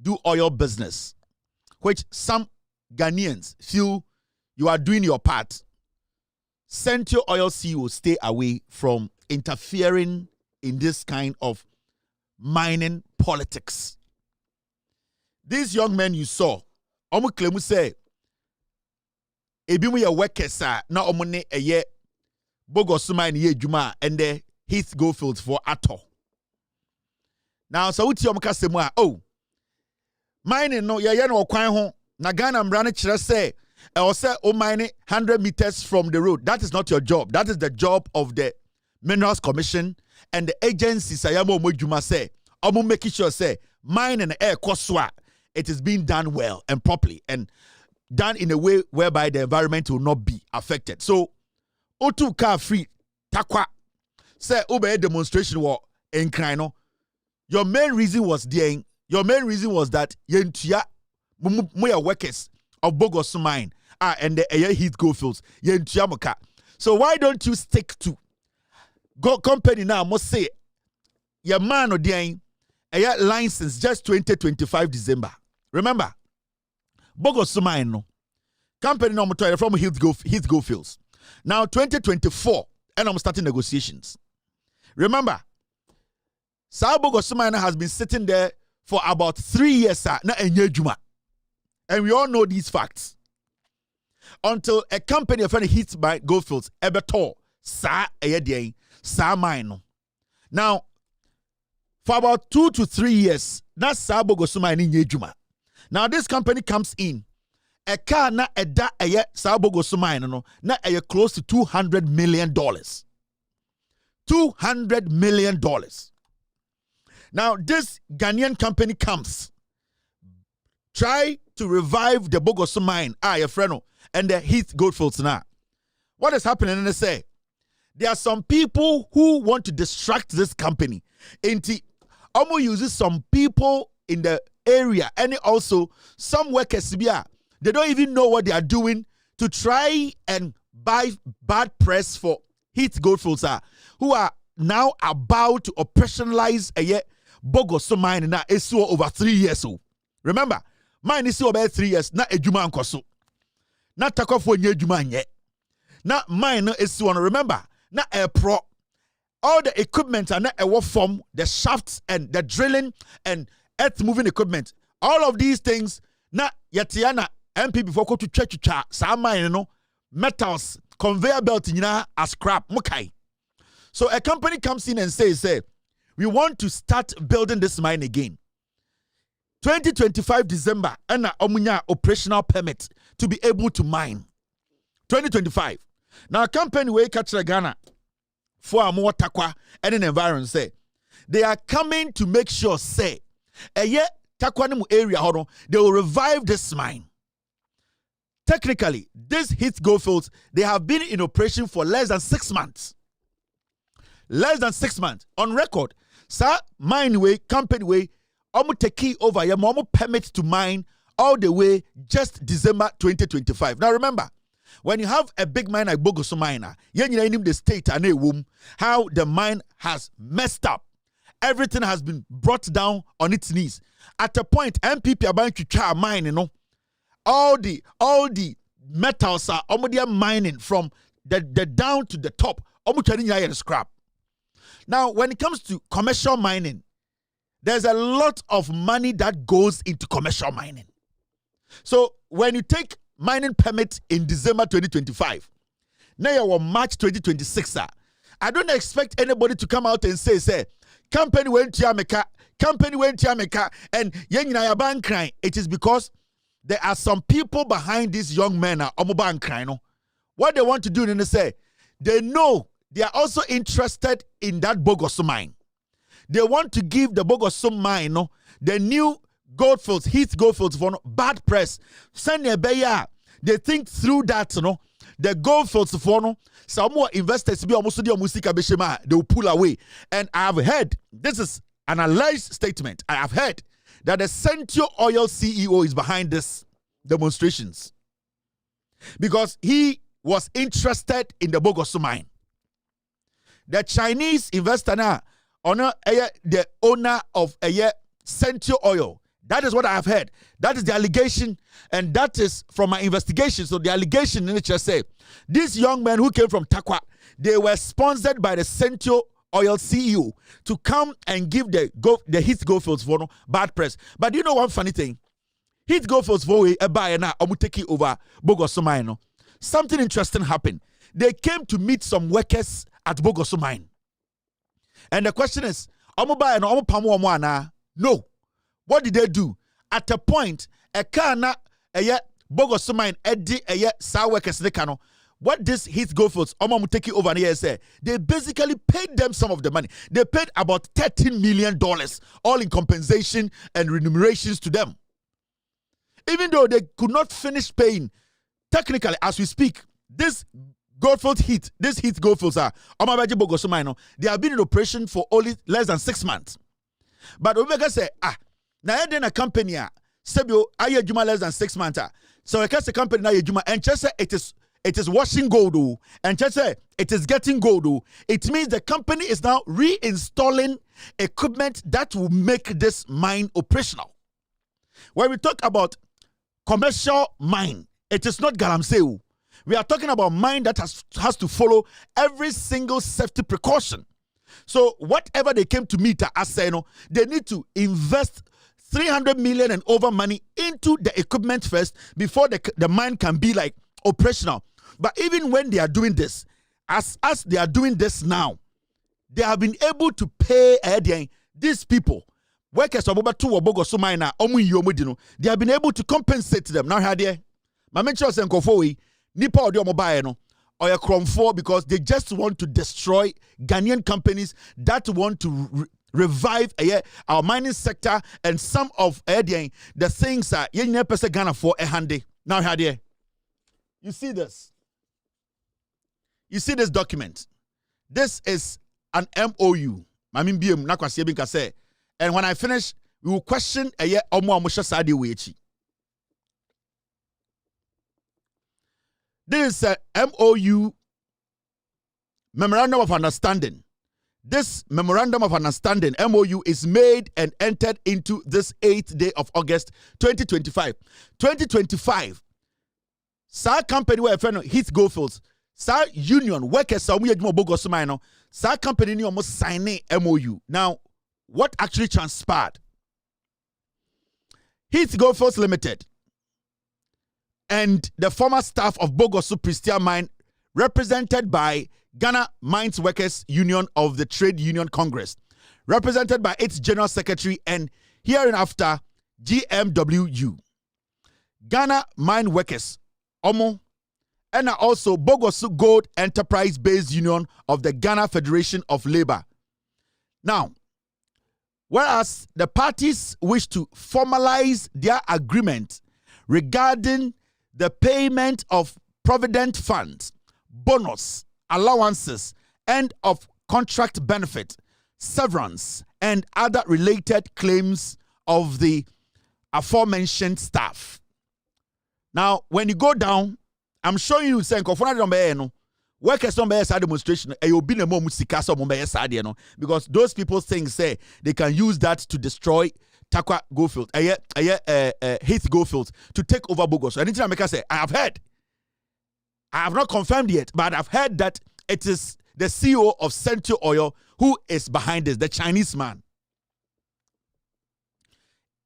do oil business, which some Ghanaians feel you are doing your part, Central Oil CEO stay away from interfering in this kind of mining politics. These young men you saw, omu claim say, ebi mu ye workers na omu ne eye bogus mine ye juma and the Heath Goldfields for ato. Now so uti omu kase mu oh, mining no ye no kwan ho na Ghana mbrane kire say or say o mine 100 meters from the road. That is not your job. That is the job of the Minerals Commission and the agencies ayamo mojuma say omu making sure say mine and air koswa it is being done well and properly and done in a way whereby the environment will not be affected. So otu car free takwa say ube demonstration war in Krino. Your main reason was that yentua muya workers of Bogos mine and the air Heath Goldfields yentua moka. So why don't you stick to go company now must say your man or the license just 2025 December. Remember, Bogos mine no company no motor from Heath Goldfields. Now 2024 and I'm starting negotiations. Remember, Bogos mine has been sitting there for about 3 years na enye juma. And we all know these facts. Until a company of any Heath by Goldfields ebeto sa eyedien sa mine. Now, for about 2 to 3 years, that's Bogos mine in juma. Now this company comes in. A car na eda eye Bogos mine no na eye close to $200 million. $200 million. Now this Ghanaian company comes, try to revive the Bogos mine, your friend, and the Heath Goldfields now. What is happening? And they say there are some people who want to distract this company. Omo uses some people in the area and also some workers they don't even know what they are doing to try and buy bad press for Heath Goldfields who are now about to operationalize a Bogos mine na esu over 3 years. Remember, mine is about 3 years na ejuma ankoso. Na takofo nye ejuma nye. Na mine no esu no remember na pro all the equipment are na ewo form the shafts and the drilling and earth moving equipment. All of these things na yetiana NPP before go to church sa mine no metals conveyor belt nyina as scrap mukai. So a company comes in and says we want to start building this mine again. 2025 December and omunya operational permit to be able to mine. 2025. Now company we catch Ghana for more takwa and an environment say they are coming to make sure say takwa area they will revive this mine. Technically, this Heath Goldfields, they have been in operation for less than 6 months. Less than 6 months. On record, sir, mine way, company way, omu take over ya omu permit to mine all the way just December 2025. Now remember, when you have a big mine like Bogos mine, you know the state and a womb, how the mine has messed up. Everything has been brought down on its knees. At a point, NPP are about to try mine, you know. All the metals are almost mining from the down to the top. Almost scrap. Now, when it comes to commercial mining, there's a lot of money that goes into commercial mining. So when you take mining permit in December 2025, now you're March 2026, I don't expect anybody to come out and say, company went to America, and yen crying. It is because there are some people behind these young men what they want to do, and they say they know they are also interested in that Bogos mine. They want to give the Bogos mine the new Goldfields, Heath Goldfields for bad press. Send a bayer. They think through that, the Goldfields for some more investors be almost they will pull away. And I have heard, this is an alleged statement, I have heard that the Central Oil CEO is behind this demonstrations because he was interested in the Bogos mine. The Chinese investor now, Honor the owner of Central Oil. That is what I have heard. That is the allegation, and that is from my investigation. So the allegation in which I say these young men who came from Takwa, they were sponsored by the Central Oil CEO to come and give the Heath Goldfields for bad press. But you know one funny thing? Heath Goldfields for a buyer now, taking over Bogoso Mine. Something interesting happened. They came to meet some workers at Bogoso Mine. And the question is, no. What did they do? At a point, a car na Bogoso Mine Eddie sa workers they can. What this Heath Goldfields taking over here say, they basically paid them some of the money. They paid about $13 million, all in compensation and remunerations to them. Even though they could not finish paying, technically, as we speak, this Heath Goldfields are they have been in operation for only less than 6 months. But Omega say, now then a company Sebio aye juma less than 6 months. So I can say company na juma and just say it is washing gold and just say it is getting gold. It means the company is now reinstalling equipment that will make this mine operational. When we talk about commercial mine, it is not galamsey. We are talking about mine that has to follow every single safety precaution. So whatever they came to meet as saying, they need to invest 300 million and over money into the equipment first before the mine can be like operational. But even when they are doing this, as they are doing this now, they have been able to pay these people. Workers of over 2 Bogoso Mine, they have been able to compensate them. Now, how they? My mentor said, Nipa or mobile or a Chrome 4 because they just want to destroy Ghanaian companies that want to revive our mining sector and some of the things that you never say Ghana for a handy. Now, how they? You see this? You see this document? This is an MOU. I mean, and when I finish, we will question This is a MOU, Memorandum of Understanding. This Memorandum of Understanding, MOU, is made and entered into this 8th day of August, 2025. 2025, Sa company where friend Heath Goldfields, Sa union, workers, Sa Bogoso Mine, Sa company almost signing MOU. Now, what actually transpired? Heath Goldfields Limited and the former staff of Bogoso Prestia Mine, represented by Ghana Mines Workers Union of the Trade Union Congress, represented by its General Secretary and hereinafter GMWU, Ghana Mine Workers, and also Bogoso Gold Enterprise Based Union of the Ghana Federation of Labor. Now, whereas the parties wish to formalize their agreement regarding the payment of provident funds, bonus, allowances, and of contract benefit, severance, and other related claims of the aforementioned staff. Now, when you go down, I'm showing you saying workers don't bear demonstration because those people think say they can use that to destroy Takwa Goldfield, Heath Goldfields, to take over Bogoso. Anything I make say, I have heard. I have not confirmed yet, but I've heard that it is the CEO of Central Oil who is behind this, the Chinese man.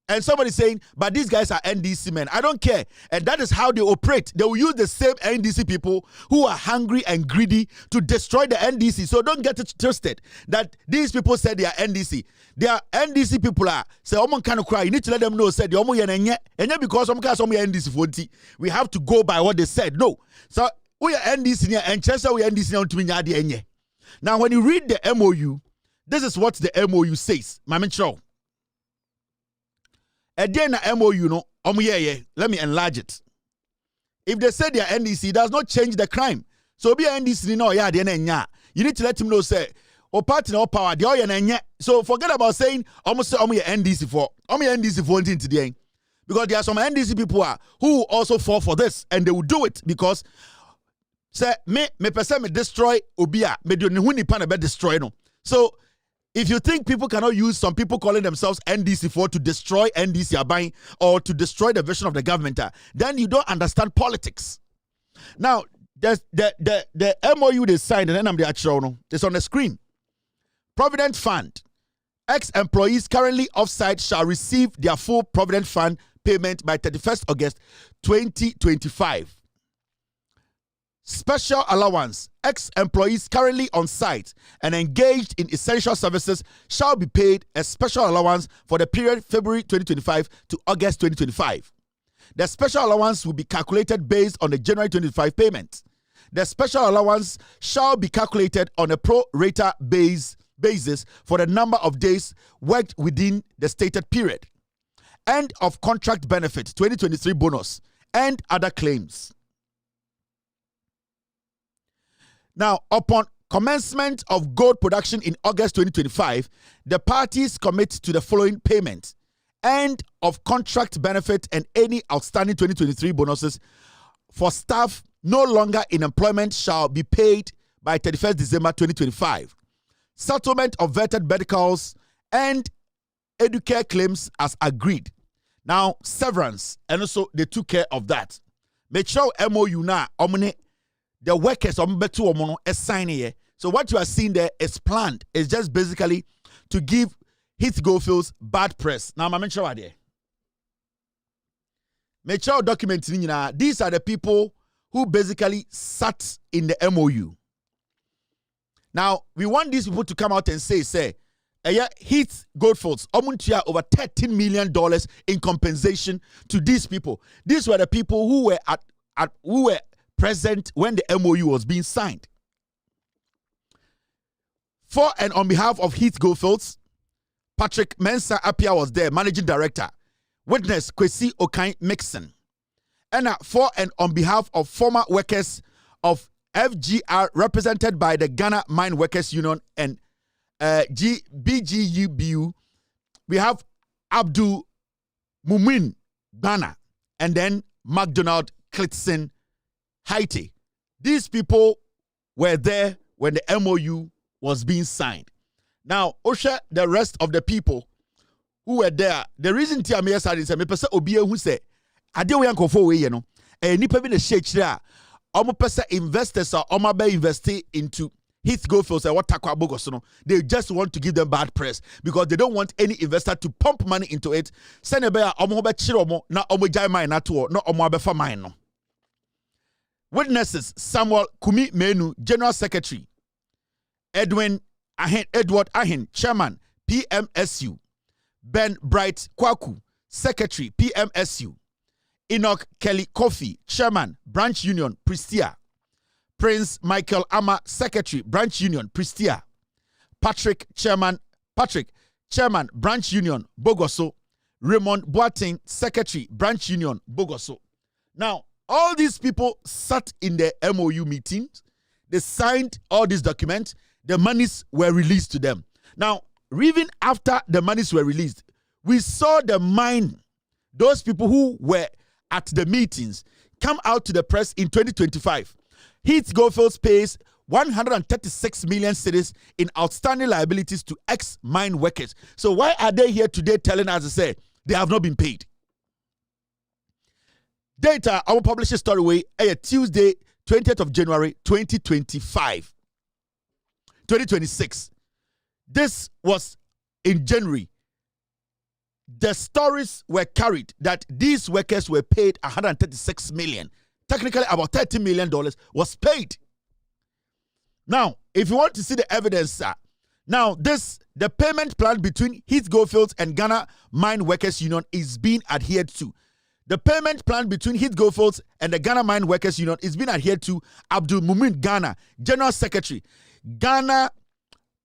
And somebody saying, but these guys are NDC men. I don't care. And that is how they operate. They will use the same NDC people who are hungry and greedy to destroy the NDC. So don't get it twisted that these people said they are NDC. They are NDC people are say, "Omo kind of cry." You need to let them know. Said, "Omo yenye," and because some guys omo NDC 40, we have to go by what they said. No, so we are NDC here, and Chester we are NDC on to me. Now, when you read the MOU, this is what the MOU says. Mama Chow. Again, the MOU, no, let me enlarge it. If they say they are NDC, it does not change the crime. So be NDC, no, yeah, you need to let him know, say, or party no power, so forget about saying almost say NDC for into the end. Because there are some NDC people who also fall for this and they will do it because say me person me destroy obia me do ni huni pan be destroy no. So If you think people cannot use some people calling themselves NDC4 to destroy NDC Abai or to destroy the vision of the government, then you don't understand politics. Now, the MOU they signed, and then I'm the actual, it's on the screen. Provident Fund. Ex-employees currently off-site shall receive their full Provident Fund payment by 31st August 2025. Special allowance. Ex-employees currently on site and engaged in essential services shall be paid a special allowance for the period February 2025 to August 2025. The special allowance will be calculated based on the January 2025 payment. The special allowance shall be calculated on a pro rata basis for the number of days worked within the stated period. End of contract benefit 2023 bonus and other claims. Now, upon commencement of gold production in August 2025, the parties commit to the following payment. End of contract benefit and any outstanding 2023 bonuses for staff no longer in employment shall be paid by 31st December 2025. Settlement of vetted medicals and educare claims as agreed. Now, severance, and also they took care of that. Make sure MOU na omne the workers sign here. So what you are seeing there is planned. It's just basically to give Heath Goldfields bad press. Now, I'm sure there. Make sure documenting. These are the people who basically sat in the MOU. Now, we want these people to come out and say, Heath Goldfields, omuntia over $13 million in compensation to these people. These were the people who were present when the MOU was being signed. For and on behalf of Heath Goldfields, Patrick Mensah Appiah was there, managing director. Witness Kwesi Okai Mixon. And for and on behalf of former workers of FGR represented by the Ghana Mine Workers Union and BGUBU, we have Abdul Mumin Ghana and then McDonald Clitson Haiti. These people were there when the MOU was being signed. Now, Osha, the rest of the people who were there, the reason Tiamia said is a person Obia who said, I don't want to go away, and nipa be the shake there. Person investors are investing into Heath Goldfields and what Takwa Bogosono. They just want to give them bad press because they don't want any investor to pump money into it. Send a bear chiromo, not omojai mine at all, not omobefa mine. Witnesses Samuel Kumi Menu, General Secretary. Edward Ahin, Chairman, PMSU. Ben Bright Kwaku, Secretary, PMSU. Enoch Kelly Kofi, Chairman, Branch Union, Pristia. Prince Michael Ama, Secretary, Branch Union, Pristia. Patrick, Chairman, Branch Union, Bogoso. Raymond Boateng, Secretary, Branch Union, Bogoso. Now, all these people sat in the MOU meetings. They signed all these documents. The monies were released to them. Now, even after the monies were released, we saw the mine, those people who were at the meetings, come out to the press in 2025. Heath Goldfields pays 136 million cedis in outstanding liabilities to ex-mine workers. So why are they here today telling us to say they have not been paid? Data, I will publish a story way Tuesday, 20th of January, 2026. This was in January. The stories were carried that these workers were paid 136 million. Technically, about $30 million was paid. Now, if you want to see the evidence, now the payment plan between Heath Goldfields and Ghana Mine Workers Union is being adhered to. The payment plan between Heath Goldfields and the Ghana Mine Workers Union is being adhered to. Abdul Mumin Ghana, General Secretary, Ghana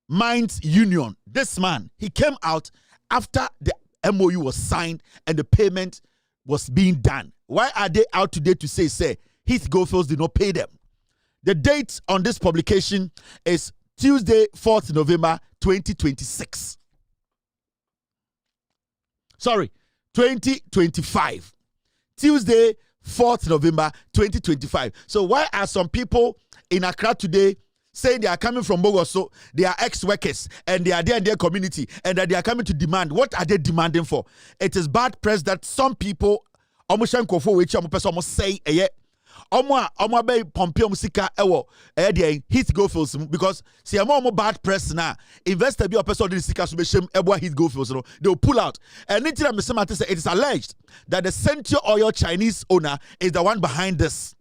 Mines Union. This man, he came out after the MOU was signed and the payment was being done. Why are they out today to say Heath Goldfields did not pay them? The date on this publication is Tuesday, 4th November, 2026. Sorry, 2025. Tuesday, 4th November, 2025. So why are some people in Accra today saying they are coming from Bogoso, they are ex-workers, and they are there in their community, and that they are coming to demand. What are they demanding for? It is bad press that some people almost say Omo be Pompeo Musika ewo hit go fields because see omo bad press na investor be person the sika so be shame ebo hit go fields no they will pull out. And it is alleged that the Central Oil Chinese owner is the one behind this.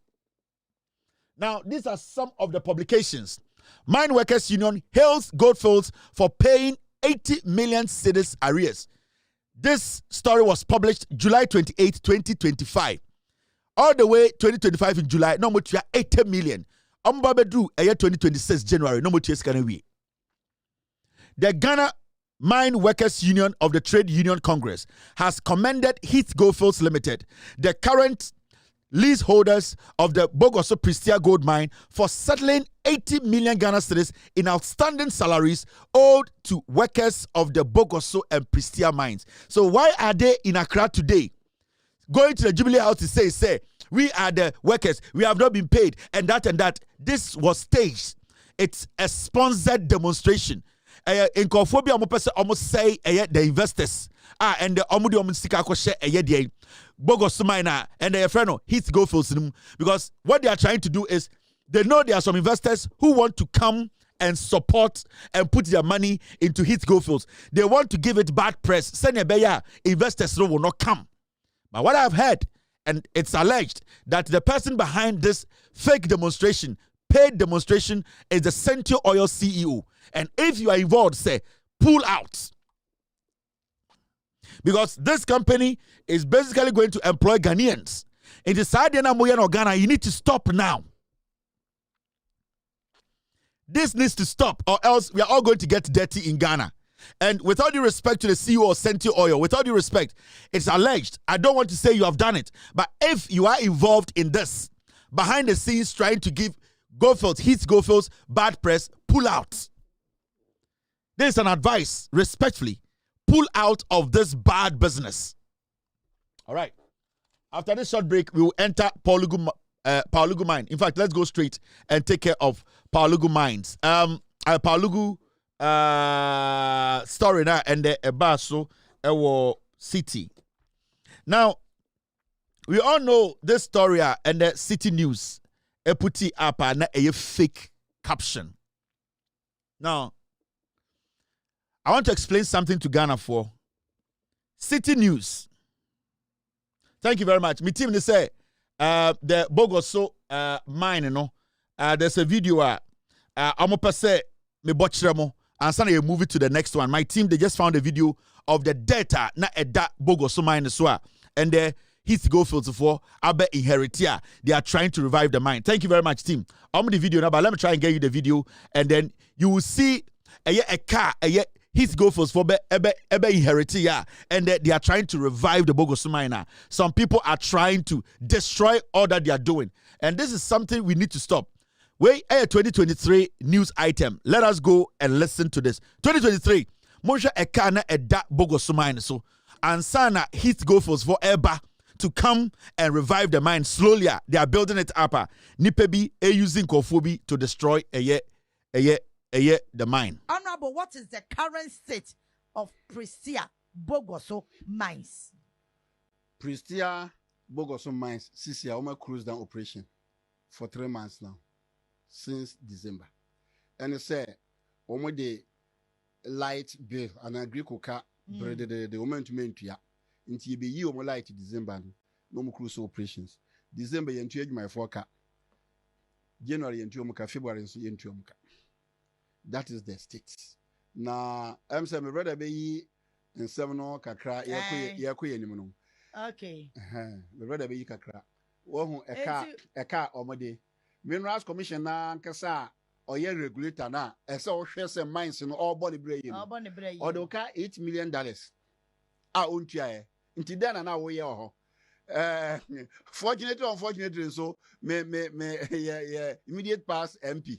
Now these are some of the publications. Mine Workers Union hails Goldfields for paying 80 million cedis arrears. This story was published July 28, 2025. All the way 2025 in July, no more 80 million. Ambabedu a year 2026 January, no more we. The Ghana Mine Workers Union of the Trade Union Congress has commended Heath Goldfields Limited, the current leaseholders of the Bogoso Prestia Gold Mine, for settling 80 million Ghana cedis in outstanding salaries owed to workers of the Bogoso and Prestia mines. So why are they in Accra today? Going to the Jubilee House to say, we are the workers, we have not been paid, and that. This was staged. It's a sponsored demonstration. In Kofobi, almost say the investors. And the Omudi Sika Koshe the Bogos Miner and their friend Heath Goldfields. Because what they are trying to do is they know there are some investors who want to come and support and put their money into Heath Goldfields. They want to give it bad press. Senebeya investors will not come. But what I've heard, and it's alleged that the person behind this fake demonstration, paid demonstration, is the Central Oil CEO. And if you are involved, say, pull out. Because this company is basically going to employ Ghanaians. In the side of Ghana, you need to stop now. This needs to stop, or else we are all going to get dirty in Ghana. And with all due respect to the CEO of Central Oil, with all due respect, it's alleged. I don't want to say you have done it, but if you are involved in this, behind the scenes trying to give Heath Goldfields bad press, pull out. This is an advice, respectfully. Pull out of this bad business. All right. After this short break, we will enter Palugu Mine. In fact, let's go straight and take care of Palugu Mines. Palugu story now and the Ebaso Ewo City. Now, we all know this story and the City News. E puti up a fake caption. Now, I want to explain something to Ghana for City News. Thank you very much. My team, they say the Bogoso mine, you know, there's a video. I'm going to say me botchremo and send you move it to the next one. My team, they just found a video of the data na eda Bogoso mine as well, and the Heath Goldfields for Abe Inheritia. They are trying to revive the mine. Thank you very much, team. I'm the video now, but let me try and get you the video, and then you will see a car, Heath Goldfields for Ebe Inheritia, and they are trying to revive the Bogoso mine. Some people are trying to destroy all that they are doing, and this is something we need to stop. Wait, a 2023 news item. Let us go and listen to this. 2023, Monsha Ekana Eda Bogoso mine. So, Ansana Heath Goldfields for Eba to come and revive the mine slowly. They are building it up. Nipebi using Kofobi to destroy the mine. Honorable, what is the current state of Prestia Bogoso mines? Prestia Bogoso mines, Sisia Oma closed down operation for 3 months now, since December. And it said, Oma the light bill and agree coca bread the woman to main to ya. Until you be you light December, no more cruise operations. December, you enter my forecast. January, into February, into that is the state. Now, I'm saying, my brother be in 7 or Kakra, Yaku, okay. My brother be Kakra. One a car or my day. Minerals Commissioner Kasa or your regulator now, as all shares and mines in all body brain. Or the car $8 million. I own chair. Until then, and now we are. Fortunately, unfortunately, so immediate past MP,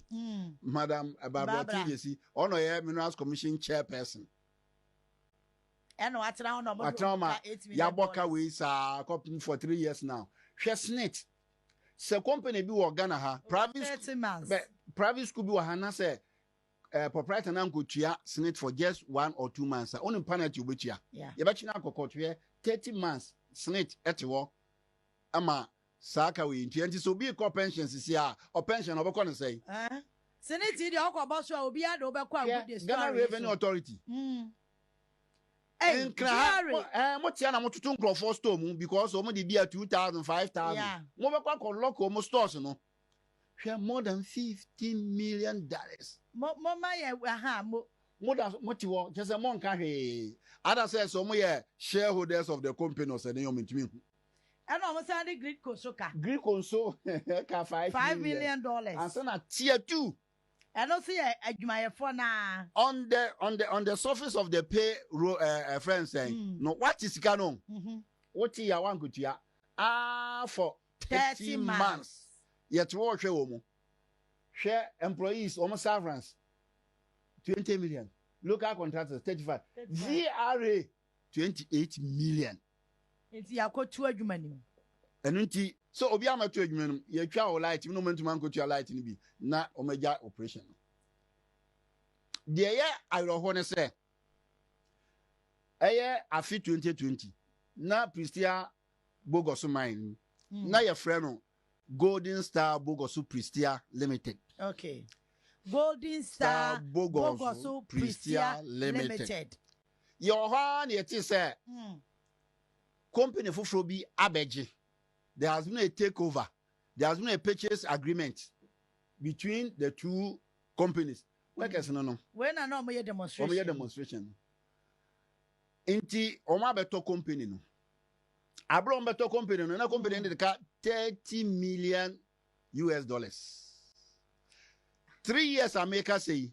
Madam Barbara TJC, on a Minerals Commission chairperson. And what's around Yaboka ways are copying for 3 years now. Chestnut se company bi wo Ghana ha private 30 months. Private school bi wo ha na say proprietor na nkotua senate for just 1 or 2 months. Only penalty obetua. Yeah. Ye bechi na akokotwe 30 months senate etewo ama saka we nti so bi call pensions isi a or pension obekọ no say. Senate dey okọ boss obi ade obekọ agudi Ghana Revenue Authority. Hey, motia na motutu nkrofo store mu because omo dey be 2,000 5,000. Yeah. Mo be kwa lock omo stores no. Share more than $15 million. Mama ye more than motiwo just a mon ka hwe. Other says omo ye shareholders of the company or say dem ntimi. And almost the Greek Kosoka. Greek Konso ka $5 million. And so na tier 2. And also adwumayefo for na on the surface of the pay friends saying no what is canon? What ya wan kutua for 30 months. Yet what share omo. Share employees almost severance 20 million. Local contractors 35. VRA 28 million. It's yakotu adwumani. Enunti so obi amatu adwumanum ye twa o light no mantum ankotu light ni bi na omeja operation. De ye ayroho ne se afi 2020 na Pristia Bogoso mine na ye frɛ no Golden Star Bogoso Pristia Limited. Okay. Golden Star Bogoso Pristia Limited. Your hand ye ti say company fufuro bi abeji. There has been a takeover. There has been a purchase agreement between the two companies. Workers no. When I know my demonstration. Omo demonstration. Inti oma beto company no. Abro beto company no. Na company nded ka $30 million. 3 years America say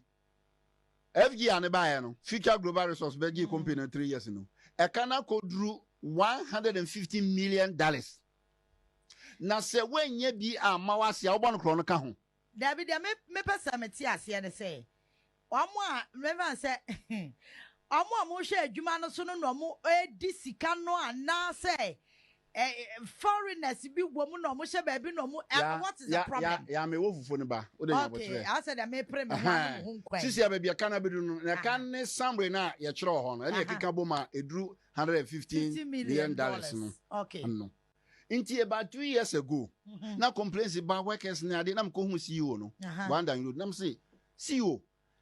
FG ane buy no. Future Global Resource Belgium company 3 years no. E kana kodru $150 million. Na se wenye bi amawasi a obo no no ka ho. David me pesa meti ase ne say. Omo a remember say omo a mo hwe adwuma no so no mo edi sika no ana say foreigners bi wo mu no mo hwe ba bi no mo what is the problem? Ya me wo fufu ne ba. O de ya bo Okay, I said me pre me ho nkwan. Sisi ya ba kana bedu no na kan ne somewhere na ye kire ho no. E na kika boma edru $115 million no. Okay. No. Inti about 2 years ago, na complaints about workers na ade na mko hu CEO no. Wanda you na say CEO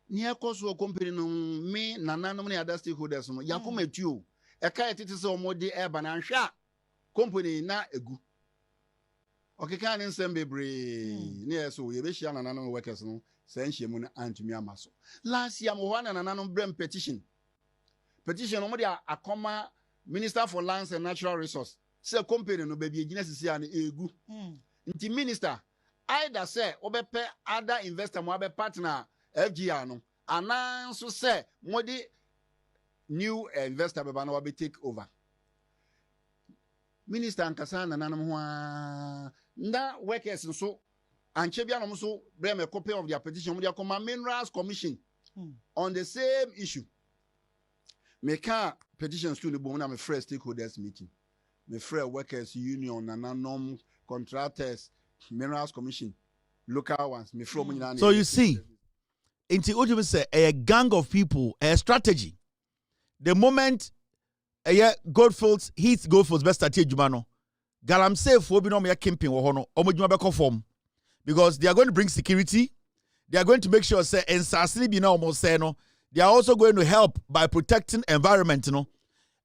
ni ekoso company no me nananom na other stakeholders no yakoma etuo. E ka etete se omode e ba na hwa company na egu. Okeka ne nsem bebre ne yeso ye be hia nananom workers no san hia na antumi amaso. Last year mo na nananom brem petition omode akoma Minister for Lands and Natural Resources. Say company no baby egina sisi an egu. Nti minister either say obepe other investor mo abe partner FGR no ananso say modi new investor beba no be take over. Minister ankasa nananam ho na workers so anche bia no so bring a copy of their petition modi akoma Minerals Commission on the same issue. Meka petitions to the bone na me first stakeholders meeting. Me free workers union and contractors, Minerals Commission, local ones. Me free So you see, into what say a gang of people, a strategy. The moment Goldfields hits Goldfields best at Jumano, Galam say for be no me camping or hono, omojuma conform because they are going to bring security. They are going to make sure say and sasini be no almost say no. They are also going to help by protecting environment, you know.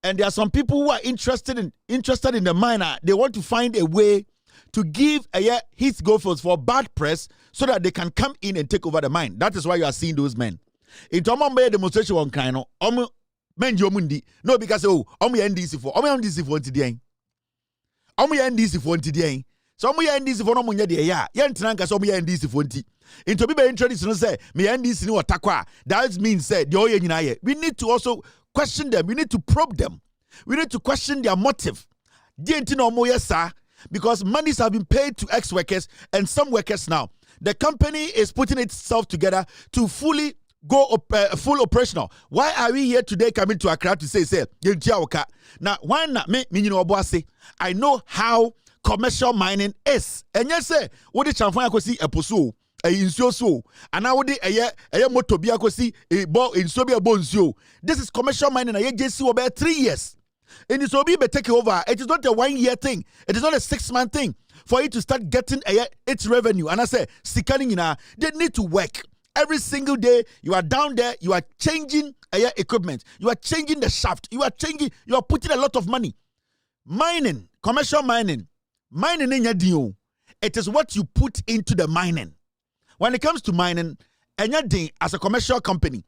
And there are some people who are interested in the miner. They want to find a way to give his Goldfields for bad press so that they can come in and take over the mine. That is why you are seeing those men. In Tomombe demonstration one kind of men jomundi no because NDC for NDC for today. NDC for today. So NDC for no munya de ya. Yentranka so NDC for nti. Into be introduced no say me NDC ni watakwa. That means say the oye nyina. We need to also question them. We need to probe them. We need to question their motive. Because monies have been paid to ex-workers and some workers now. The company is putting itself together to fully go full operational. Why are we here today coming to Accra to say, now, why not me, I know how commercial mining is. And yes, say, what the chamfan akosi eposo, insuo so, and now the motobia akosi bo insobia bonzio. This is commercial mining. I just see about 3 years. And it's be taking over. It is not a 1 year thing. It is not a 6-month thing for it to start getting its revenue. And I say, scanning they need to work. Every single day, you are down there, you are changing equipment, you are changing the shaft, you are putting a lot of money. Mining, commercial mining in your deal, it is what you put into the mining. When it comes to mining, anything as a commercial company,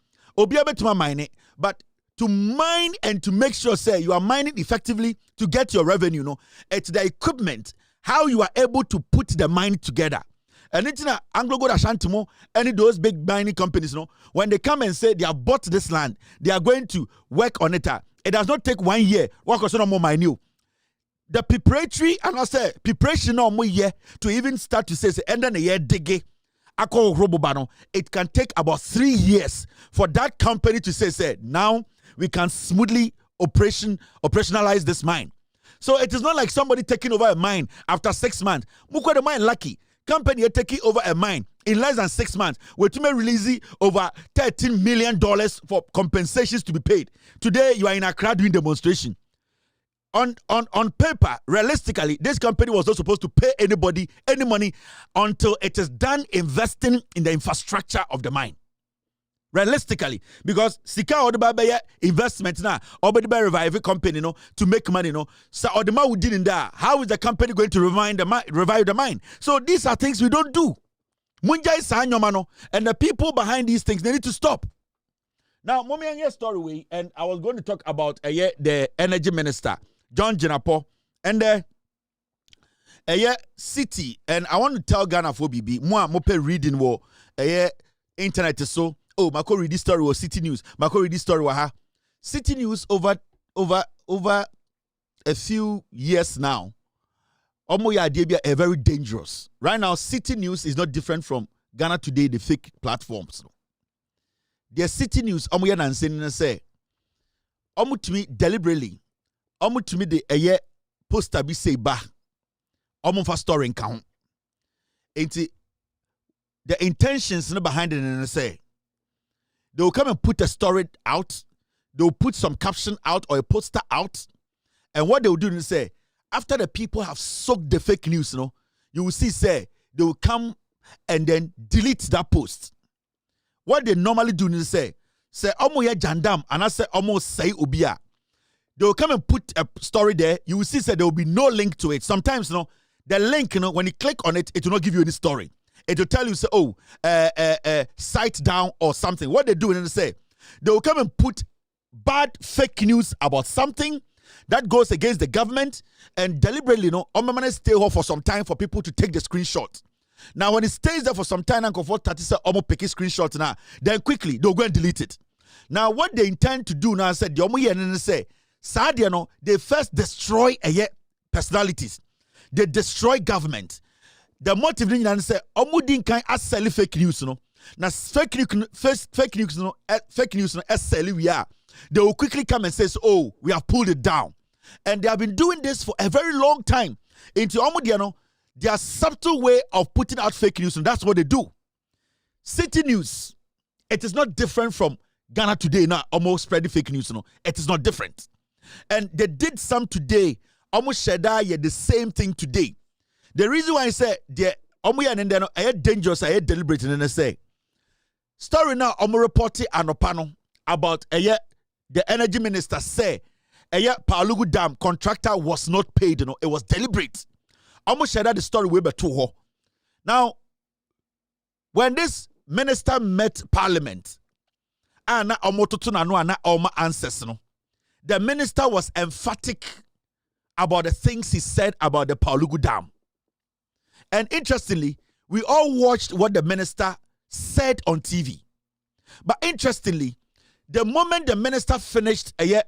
be able to mine it, but to mine and to make sure, say, you are mining effectively to get your revenue, it's the equipment, how you are able to put the mine together. And it's not Anglo-Gold Ashanti, any of those big mining companies, when they come and say they have bought this land, they are going to work on it. It does not take 1 year. Work on more mine. The preparatory, and I say preparation no more year to even start to say end of the year diggy. It can take about 3 years for that company to say now we can smoothly operationalize this mine. So it is not like somebody taking over a mine after 6 months. Mukwa the mine lucky. Company are taking over a mine in less than 6 months. We're to release over $13 million for compensations to be paid. Today, you are in Accra doing demonstration. On paper, realistically, this company was not supposed to pay anybody any money until it is done investing in the infrastructure of the mine. Realistically, because Sika or the investment now, or the revive company, to make money, So or the man who did in there, how is the company going to revive the mine? So these are things we don't do. Munja is mano, and the people behind these things, they need to stop. Now, mommy and your story, and I was going to talk about the energy minister, John Jinapo, and the city, and I want to tell Ghana for BB, moi mope reading wo internet so. Oh, Mako read this story was City News. Mako read this story was City News over a few years now. Omoya Adebia are very dangerous. Right now, City News is not different from Ghana Today, the fake platforms. Their City News, Omoya Nanseni say, Omo to me deliberately, Omo to me the poster be say ba, Omo for story count. The intentions behind it and say. They will come and put a story out. They will put some caption out or a poster out. And what they will do is say, after the people have soaked the fake news, you will see, say, they will come and then delete that post. What they normally do is say, Omo ya jandam, and I say, Omo say ubia. They will come and put a story there. You will see, say, there will be no link to it. Sometimes, the link, when you click on it, it will not give you any story. It will tell you, say, site down or something. What they do is they will come and put bad fake news about something that goes against the government and deliberately, stay here for some time for people to take the screenshot. Now, when it stays there for some time and comfort 30 say, pick a screenshot now, then quickly they'll go and delete it. Now, what they intend to do now, said, they first destroy personalities. They destroy government. The motive is say, "Omudin can sell fake news, Now fake news, we are. They will quickly come and say, "Oh, we have pulled it down," and they have been doing this for a very long time. Into Omudiano, their subtle way of putting out fake news, and that's what they do. City News, it is not different from Ghana Today now. Almost spreading fake news, It is not different, and they did some today. Almost the same thing today. The reason why I say the I dangerous, I deliberate, and I say story now. Reporting anopano about the energy minister say Palugu Dam contractor was not paid. It was deliberate. Almost share the story way back to her. Now, when this minister met Parliament, the minister was emphatic about the things he said about the Palugu Dam. And interestingly, we all watched what the minister said on TV. But interestingly, the moment the minister finished a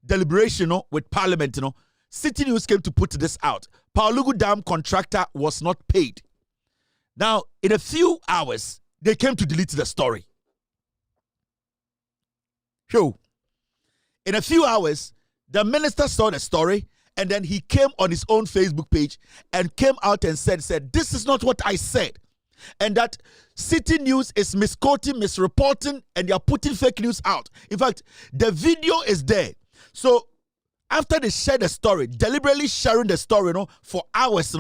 deliberation with Parliament, City News came to put this out. Palugu Dam contractor was not paid. Now, in a few hours, they came to delete the story. In a few hours, the minister saw the story And then he came on his own Facebook page and came out and said, this is not what I said. And that City News is misquoting, misreporting, and they are putting fake news out. In fact, the video is there. So after they shared the story, deliberately sharing the story, for hours,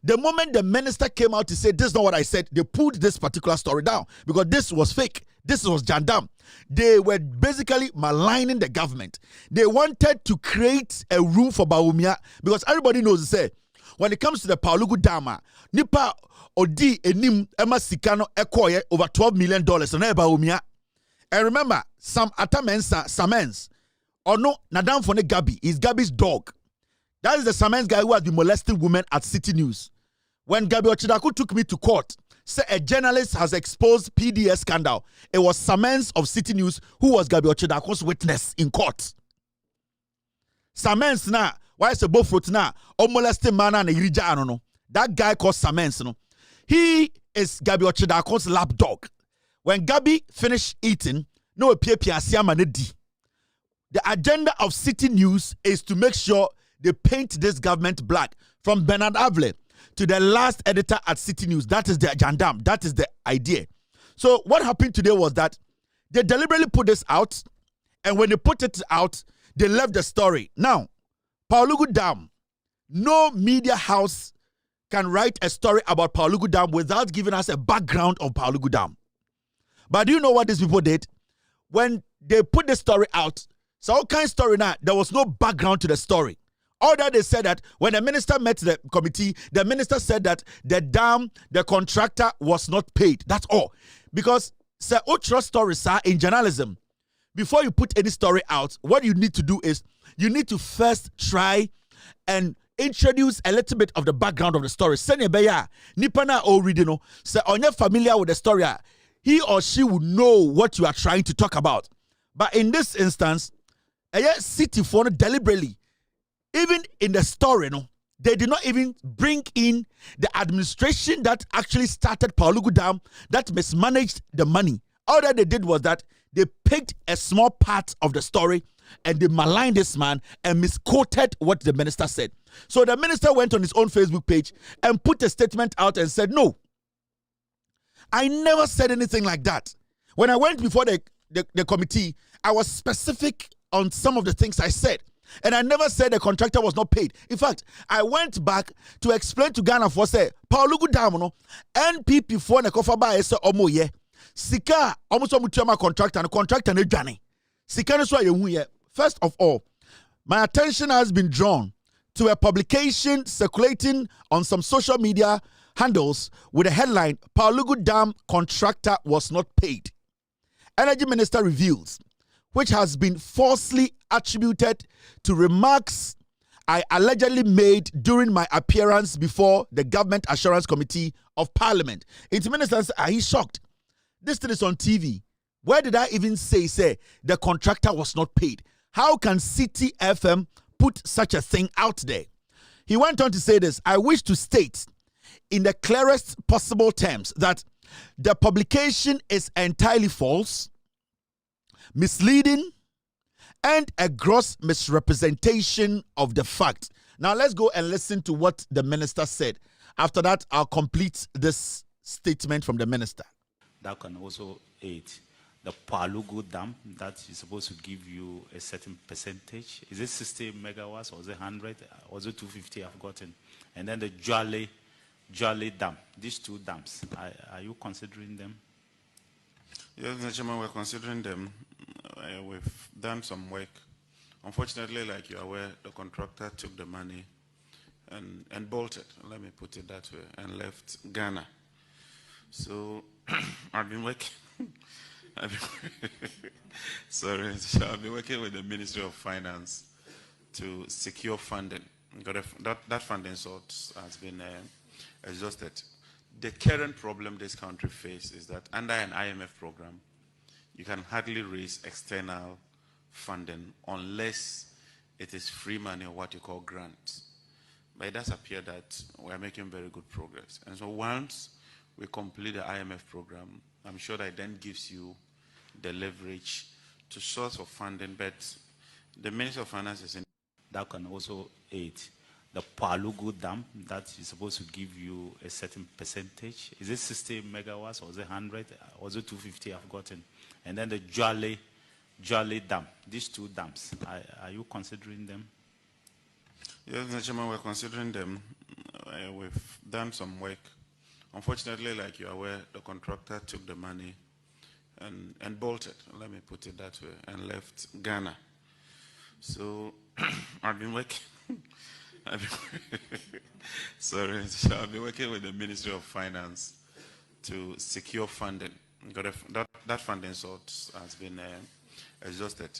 the moment the minister came out to say, this is not what I said, they pulled this particular story down because this was fake. This was jandam. They were basically maligning the government. They wanted to create a room for Bawumia because everybody knows, when it comes to the Palugu Dam, Nipa Odi Enim Emma Sikano Ekoye over $12 million on Bawumia. And remember, some Samens, or no, Nadam Fone Gabi is Gabi's dog. That is the Samens guy who has been molesting women at City News. When Gabi Ochidaku took me to court, said a journalist has exposed PDS scandal. It was Samens of City News who was Gabi Ochidaku's witness in court. Samens na, why is a bofrot na, or molesting man and irija anono. That guy called Samens, he is Gabi Ochidaku's lap dog. When Gabi finished eating, no the agenda of City News is to make sure they paint this government black. From Bernard Avle to the last editor at City News. That is the agenda. That is the idea. So what happened today was that they deliberately put this out, and when they put it out, they left the story. Now, Palugu Dam, no media house can write a story about Palugu Dam without giving us a background of Palugu Dam. But do you know what these people did? When they put the story out, so all kind of story now, there was no background to the story. All that they said that when the minister met the committee, the minister said that the dam, the contractor was not paid. That's all. Because sir, trust stories, sir, in journalism, before you put any story out, what you need to do is you need to first try and introduce a little bit of the background of the story. Senebeya, Nipana or reading, sir, on you're familiar with the story, he or she would know what you are trying to talk about. But in this instance, City phone deliberately, even in the story, they did not even bring in the administration that actually started Palugu Dam that mismanaged the money. All that they did was that they picked a small part of the story and they maligned this man and misquoted what the minister said. So the minister went on his own Facebook page and put a statement out and said, no, I never said anything like that. When I went before the committee, I was specific on some of the things I said. And I never said the contractor was not paid. In fact, I went back to explain to Ghana for say, Palugu Dam, NPP for ne kofa ba ese omo ye. Sika almost omutuama contractor and contractor ne dwane. Sika ne so ye. First of all, my attention has been drawn to a publication circulating on some social media handles with a headline, Palugu Dam contractor was not paid. Energy Minister reveals, which has been falsely attributed to remarks I allegedly made during my appearance before the Government Assurance Committee of Parliament. Into ministers are he shocked? This thing is on TV. Where did I even say the contractor was not paid? How can City FM put such a thing out there? He went on to say this, I wish to state in the clearest possible terms that the publication is entirely false, misleading, and a gross misrepresentation of the fact. Now let's go and listen to what the minister said. After that, I'll complete this statement from the minister. That can also aid the Palugu Dam that is supposed to give you a certain percentage. Is it 60 megawatts or is it 100 or is it 250 I've gotten? And then the Jolly Dam, these two dams, are you considering them? Yes, Mr. Chairman, we're considering them. We've done some work. Unfortunately, like you're aware, the contractor took the money and bolted, let me put it that way, and left Ghana. So I've been working. Sorry, I've been working with the Ministry of Finance to secure funding. That funding source has been exhausted. The current problem this country faces is that under an IMF program, you can hardly raise external funding unless it is free money or what you call grants. But it does appear that we are making very good progress. And so once we complete the IMF program, I'm sure that it then gives you the leverage to source of funding. But the Minister of Finance is in that can also aid. The Palugu Dam, that is supposed to give you a certain percentage. Is it 60 megawatts or is it 100 or is it 250 I've gotten? And then the Jolly Dam, these two dams, are you considering them? Yes, Mr. Chairman, we're considering them. We've done some work. Unfortunately, like you're aware, the contractor took the money and bolted, let me put it that way, and left Ghana. So I've been working. Sorry, I've been working with the Ministry of Finance to secure funding. That funding source has been exhausted.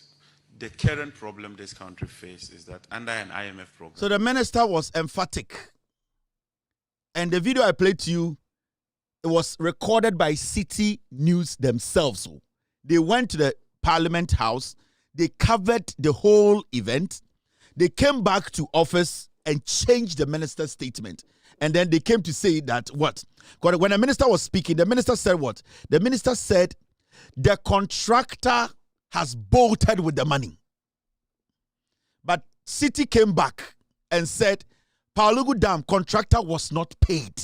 The current problem this country faces is that under an IMF program. So the minister was emphatic. And the video I played to you, it was recorded by City News themselves. They went to the Parliament House. They covered the whole event. They came back to office and changed the minister's statement. And then they came to say that what? Because when the minister was speaking, the minister said what? The minister said the contractor has bolted with the money. But City came back and said Palugu Dam contractor was not paid.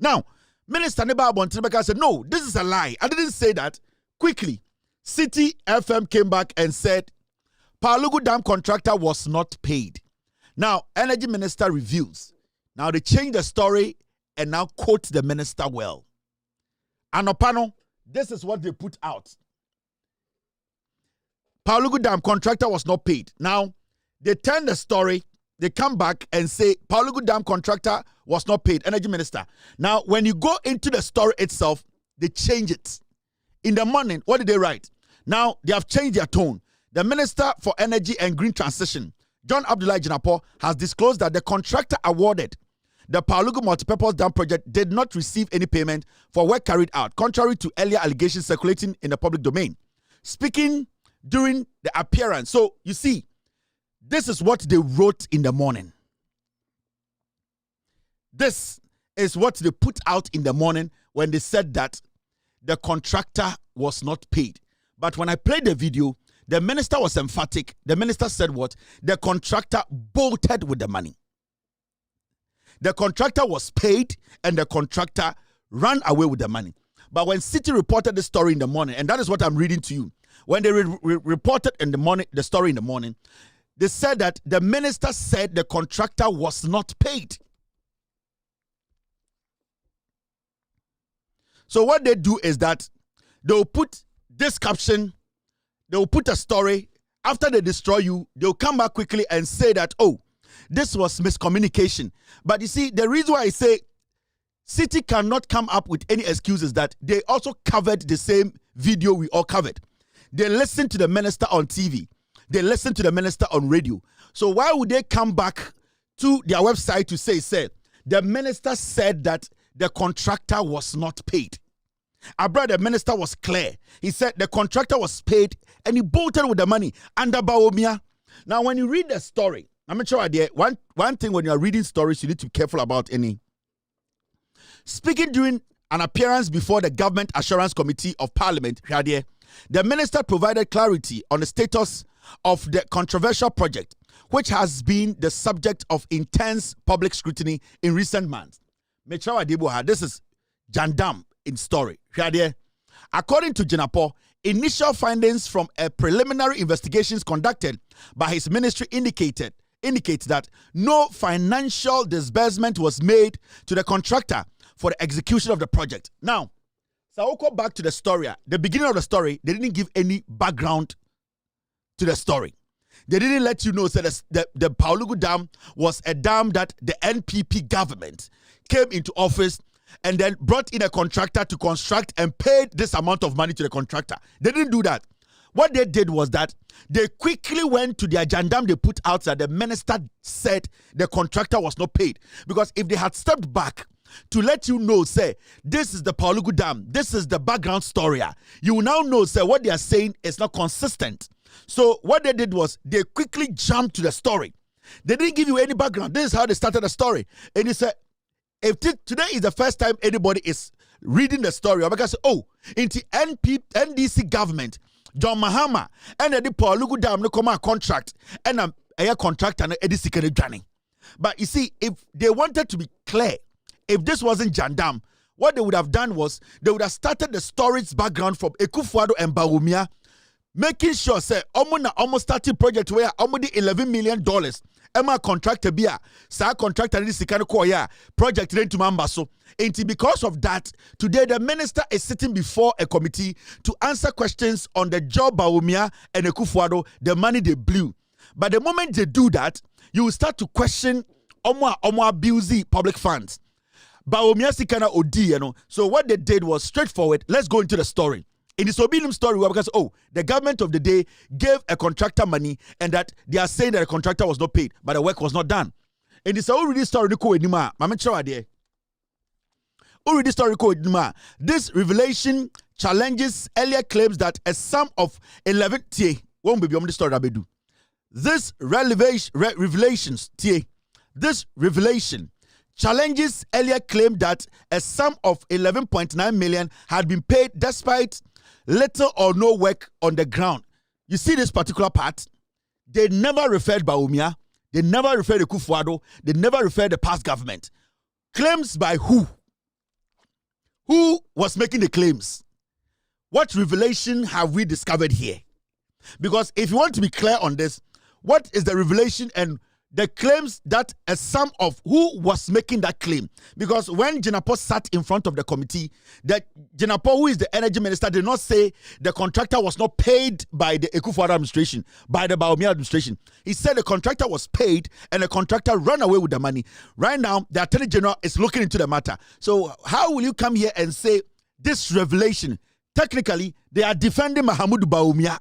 Now, Minister Neba Bontinebeka said, no, this is a lie. I didn't say that. Quickly, City FM came back and said Palugu Dam contractor was not paid. Now, Energy Minister reveals. Now, they changed the story and now quote the minister well. Anopano, this is what they put out. Palugu Dam contractor was not paid. Now, they turn the story. They come back and say Palugu Dam contractor was not paid. Energy Minister. Now, when you go into the story itself, they change it. In the morning, what did they write? Now, they have changed their tone. The Minister for Energy and Green Transition, John Abdullahi Jinapo, has disclosed that the contractor awarded the Palugu Multipurpose Dam project did not receive any payment for work carried out, contrary to earlier allegations circulating in the public domain. Speaking during the appearance, so you see, this is what they wrote in the morning. This is what they put out in the morning when they said that the contractor was not paid. But when I played the video, the minister was emphatic. The minister said what? The contractor bolted with the money. The contractor was paid and the contractor ran away with the money. But when City reported the story in the morning, and that is what I'm reading to you, when they reported in the morning, the story in the morning, they said that the minister said the contractor was not paid. So what they do is that they'll put this caption, they'll put a story. After they destroy you, they'll come back quickly and say that, oh, this was miscommunication. But you see, the reason why I say City cannot come up with any excuses that they also covered the same video we all covered. They listened to the minister on TV. They listened to the minister on radio. So why would they come back to their website to say, the minister said that the contractor was not paid? Our brother, the minister was clear. He said the contractor was paid and he bolted with the money under Baomia. Now, when you read the story, I'm not sure idea. One thing when you are reading stories, you need to be careful about any. Speaking during an appearance before the Government Assurance Committee of Parliament, the minister provided clarity on the status of the controversial project, which has been the subject of intense public scrutiny in recent months. This is Jandam in story. According to Jinapo, initial findings from a preliminary investigations conducted by his ministry indicates that no financial disbursement was made to the contractor for the execution of the project. Now, Saoko back to the story. The beginning of the story, they didn't give any background to the story. They didn't let you know that the Palugu Dam was a dam that the NPP government came into office and then brought in a contractor to construct and paid this amount of money to the contractor. They didn't do that. What they did was that they quickly went to their jandam. They put out that the minister said the contractor was not paid. Because if they had stepped back to let you know, say, this is the Palugu Dam, this is the background story, you will now know, say, what they are saying is not consistent. So what they did was they quickly jumped to the story. They didn't give you any background. This is how they started the story. And he said, if today is the first time anybody is reading the story, because in the NDC government, John Mahama and the Palugu Dam no come contract and a contractor and a journey. But you see, if they wanted to be clear, if this wasn't Jandam, what they would have done was they would have started the storage background from Ekufuado and Bawumia, making sure say almost starting project where almost $11 million. Emma contractor bia, sa contractor this project into Mambaso. And because of that, today the minister is sitting before a committee to answer questions on the job Bawumia and Ekufuado, the money they blew. But the moment they do that, you will start to question Omo abuse public funds. Bawumia sikana odi, you know. So what they did was straightforward. Let's go into the story. In this Obilum story, because the government of the day gave a contractor money, and that they are saying that the contractor was not paid, but the work was not done. In this already story, this revelation challenges earlier claims that a sum of 11 won't be beyond the story. This revelation challenges earlier claim that a sum of 11.9 million had been paid despite little or no work on the ground. You see this particular part? They never referred Bawumia, they never referred to Ekufuado, they never referred the past government. Claims by who? Who was making the claims? What revelation have we discovered here? Because if you want to be clear on this, what is the revelation and the claims that a sum of who was making that claim? Because when Jinapo sat in front of the committee, that Jinapo, who is the energy minister, did not say the contractor was not paid by the Ekufuado administration, by the Bawumia administration. He said the contractor was paid and the contractor ran away with the money. Right now, the Attorney General is looking into the matter. So how will you come here and say this revelation? Technically, they are defending Mahamudu Bawumia.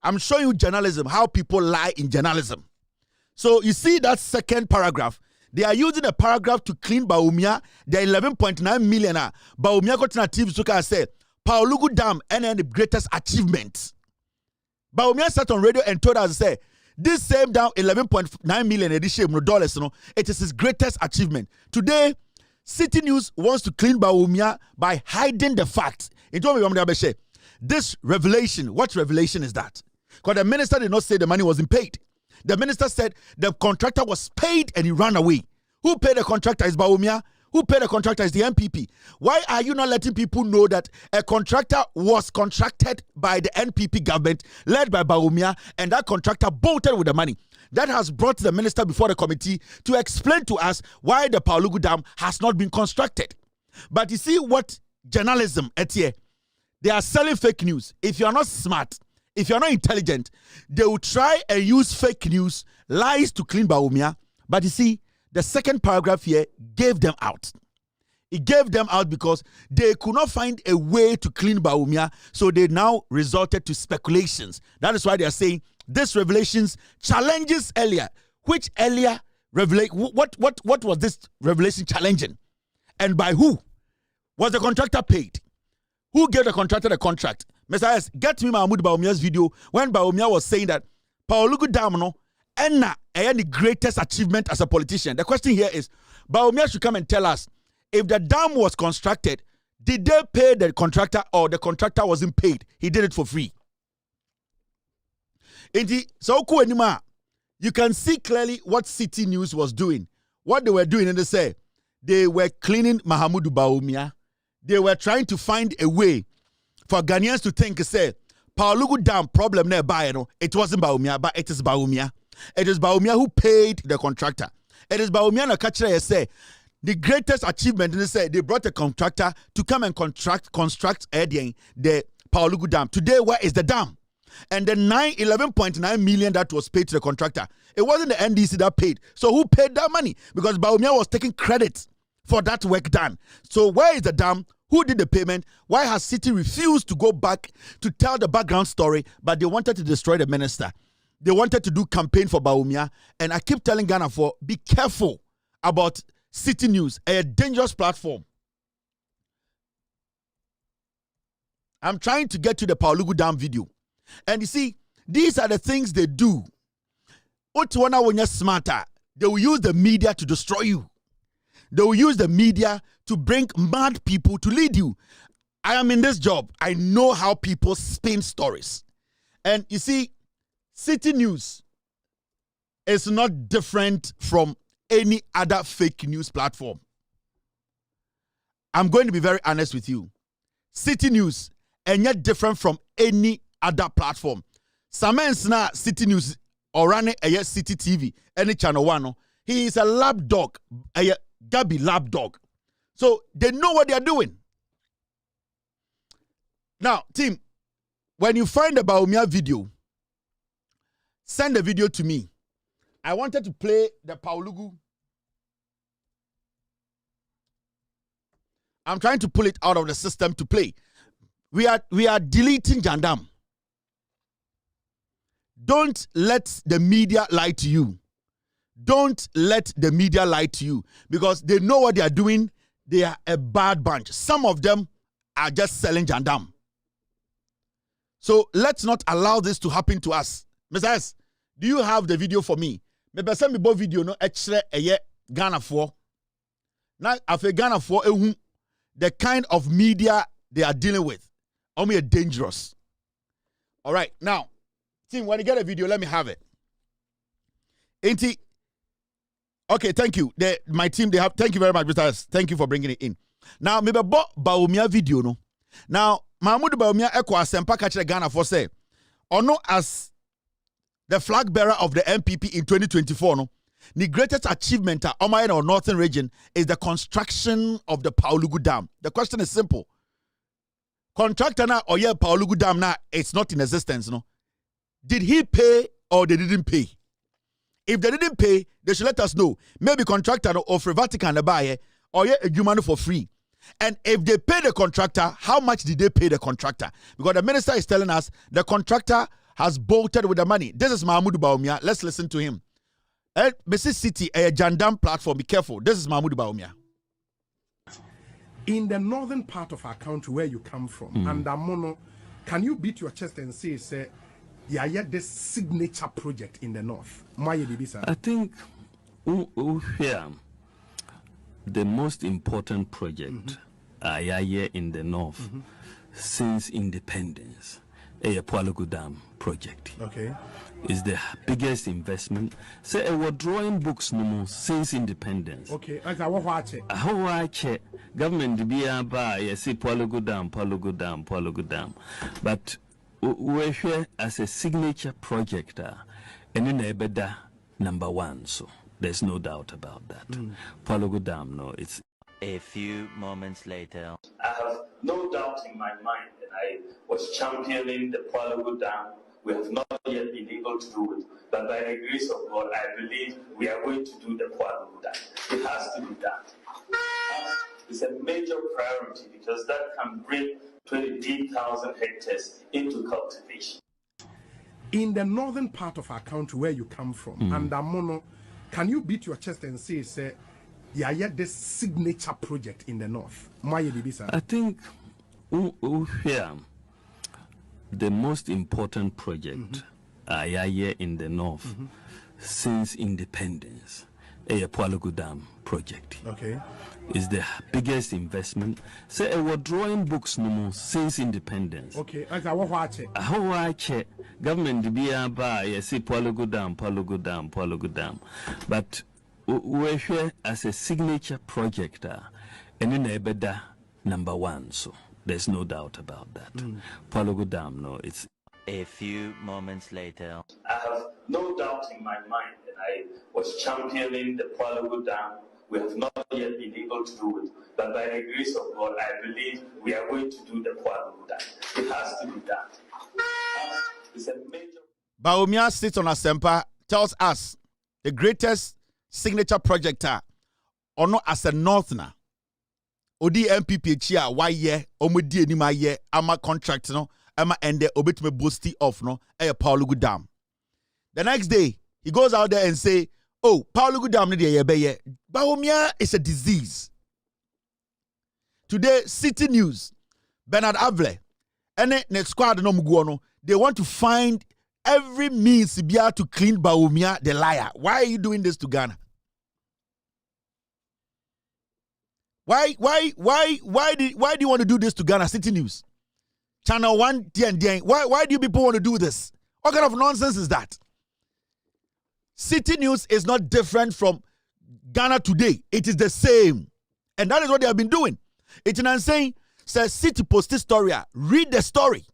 I'm showing you journalism, how people lie in journalism. So you see that second paragraph. They are using a paragraph to clean Bawumia, the 11.9 million. Bawumia got a TV to say, Palugu Dam and the greatest achievement. Bawumia sat on radio and told us, say, this same down 11.9 million dollars, it is his greatest achievement. Today, City News wants to clean Bawumia by hiding the facts. This revelation, what revelation is that? Because the minister did not say the money wasn't paid. The minister said the contractor was paid and he ran away. Who paid the contractor is Bawumia. Who paid the contractor is the NPP. Why are you not letting people know that a contractor was contracted by the NPP government, led by Bawumia, and that contractor bolted with the money? That has brought the minister before the committee to explain to us why the Palugu Dam has not been constructed. But you see what journalism, Etienne, they are selling fake news. If you are not smart, if you are not intelligent, they will try and use fake news, lies to clean Bawumia. But you see, the second paragraph here gave them out. It gave them out because they could not find a way to clean Bawumia, so they now resorted to speculations. That is why they are saying this revelations challenges earlier. Which earlier revelation? What was this revelation challenging? And by who? Was the contractor paid? Who gave the contractor the contract? Mr. S, get me Mahmoud Bawumia's video when Bawumia was saying that Palugu Dam no the greatest achievement as a politician. The question here is, Bawumia should come and tell us, if the dam was constructed, did they pay the contractor or the contractor wasn't paid? He did it for free. You can see clearly what City News was doing. What they were doing, and they say they were cleaning Mahamudu Bawumia. They were trying to find a way for Ghanaians to think, say, Palugu Dam problem nearby, it wasn't Bawumia, but it is Bawumia. It is Bawumia who paid the contractor. It is Bawumia na catcher say the greatest achievement. They say they brought a contractor to come and construct the Palugu Dam. Today, where is the dam? And the 11.9 million that was paid to the contractor, it wasn't the NDC that paid. So who paid that money? Because Bawumia was taking credit for that work done. So where is the dam? Who did the payment? Why has City refused to go back to tell the background story, but they wanted to destroy the minister? They wanted to do campaign for Bawumia. And I keep telling Ghana be careful about City News, a dangerous platform. I'm trying to get to the Palugu Dam video. And you see, these are the things they do. Otuana when you're smarter, they will use the media to destroy you. They will use the media to bring mad people to lead you. I am in this job. I know how people spin stories. And you see, City News is not different from any other fake news platform. I'm going to be very honest with you. City News is not different from any other platform. Samens na City News or running a City TV, any channel one. He is a lap dog, a Gabi lap dog. So they know what they are doing. Now, team, when you find the Bawumia video, send the video to me. I wanted to play the Palugu. I'm trying to pull it out of the system to play. We are deleting Jandam. Don't let the media lie to you. Don't let the media lie to you because they know what they are doing. They are a bad bunch. Some of them are just selling Jandam. So let's not allow this to happen to us. Mr. S, do you have the video for me? Maybe send me both video no extra Ghana for. Now after Ghana for the kind of media they are dealing with. Only dangerous. All right, now, team, when you get a video, let me have it. Ain't okay, thank you. My team, they have. Thank you very much, Mr. S. Thank you for bringing it in. Now, maybe Bawumia video no. Now, Mahmoud Bawumia eko asempa kachire Ghana for say, ono as the flag bearer of the NPP in 2024 no. The greatest achievement at Omayan or Northern region is the construction of the Palugu Dam. The question is simple. Contractor na or Palugu Dam na it's not in existence, no. Did he pay or they didn't pay? If they didn't pay, they should let us know. Maybe contractor or for Vatican buy or a human for free. And if they pay the contractor, how much did they pay the contractor? Because the minister is telling us the contractor has bolted with the money. This is Mahmoud Bawumia. Let's listen to him. Mrs. City, a Jandam platform, be careful. This is Mahmoud Bawumia. In the northern part of our country where you come from, and Amono, can you beat your chest and say, yeah, yet this signature project in the north? I think here the most important project here in the north since independence, a Palugu Dam project. Okay. Is the biggest investment. Say we're drawing books no more since independence. Okay, as I watch it. How I check government be by say Palugu Dam. But we're here as a signature project and in Ebeda number one. So there's no doubt about that. Palugu Dam, no, it's a few moments later. I have no doubt in my mind that I was championing the Palugu Dam. We have not yet been able to do it, but by the grace of God, I believe we are going to do the Palugu Dam. It has to be done. It's a major priority because that can bring 20,000 hectares into cultivation. In the northern part of our country where you come from, and Amono, can you beat your chest and say, yeah, yet this signature project in the north? I think here the most important project here in the north since independence, a Palugu Dam project. Okay. Is the biggest investment. Say we're drawing books no more since independence. Okay, as I watch it. How I check government be by say Palugu Dam. But we're here as a signature project and in Ebeda number one. So there's no doubt about that. Palugu Dam, no, it's a few moments later. I have no doubt in my mind that I was championing the Palugu Dam. We have not yet been able to do it, but by the grace of God, I believe we are going to do the Palugu Dam. It has to be done. It's a major. Bawumia sits on Asempa, tells us the greatest signature projector, or not as a northerner. Odi NPP chia why ye omudi anima ye ama contract no ama ende obetime boosty off no a Palugu Dam. The next day he goes out there and say, oh, Palugu Dam ne de ye Bawumia is a disease. Today City News, Bernard Avle, and net squad no muguono, they want to find every means to clean Bawumia the liar. Why are you doing this to Ghana? Why do you want to do this to Ghana City News? Channel 1, why do you people want to do this? What kind of nonsense is that? City News is not different from Ghana Today. It is the same. And that is what they have been doing. It's an saying, says City post this story, read the story.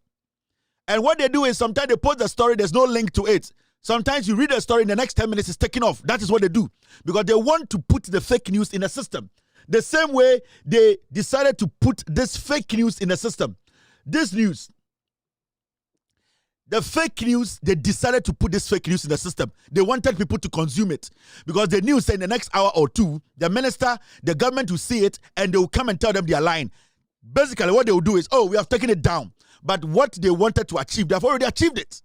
And what they do is sometimes they post the story, there's no link to it. Sometimes you read the story, in the next 10 minutes it's taken off. That is what they do. Because they want to put the fake news in the system. The same way they decided to put this fake news in the system. This news, the fake news, they decided to put this fake news in the system. They wanted people to consume it. Because the news said in the next hour or two, the minister, the government will see it, and they will come and tell them they are lying. Basically, what they will do is, oh, we have taken it down. But what they wanted to achieve, they have already achieved it.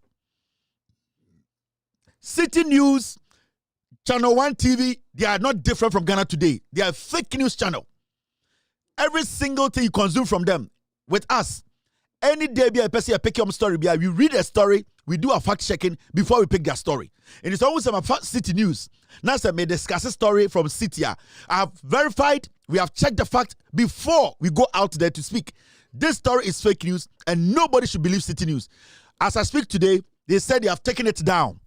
City News, Channel 1 TV, they are not different from Ghana Today. They are a fake news channel. Every single thing you consume from them, with us, any day be a person pick your story, we read a story, we do a fact checking before we pick their story. And it's always some City News. Now, I may discuss a story from City. I have verified, we have checked the fact before we go out there to speak. This story is fake news, and nobody should believe City News. As I speak today, they said they have taken it down.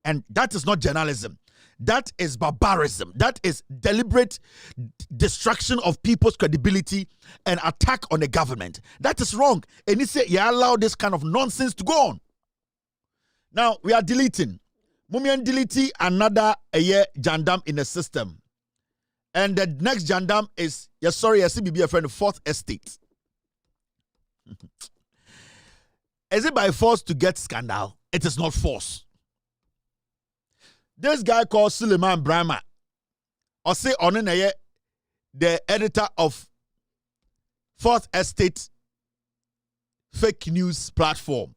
And that is not journalism. That is barbarism. That is deliberate destruction of people's credibility and attack on the government. That is wrong. And he said, you allow this kind of nonsense to go on. Now, we are deleting. Mumian delete another jandam in the system. And the next jandam is, SBB a friend, 4th Estate. Is it by force to get scandal? It is not force. This guy called Suleiman Brahma, or say Oneneye, the editor of 4th Estate fake news platform.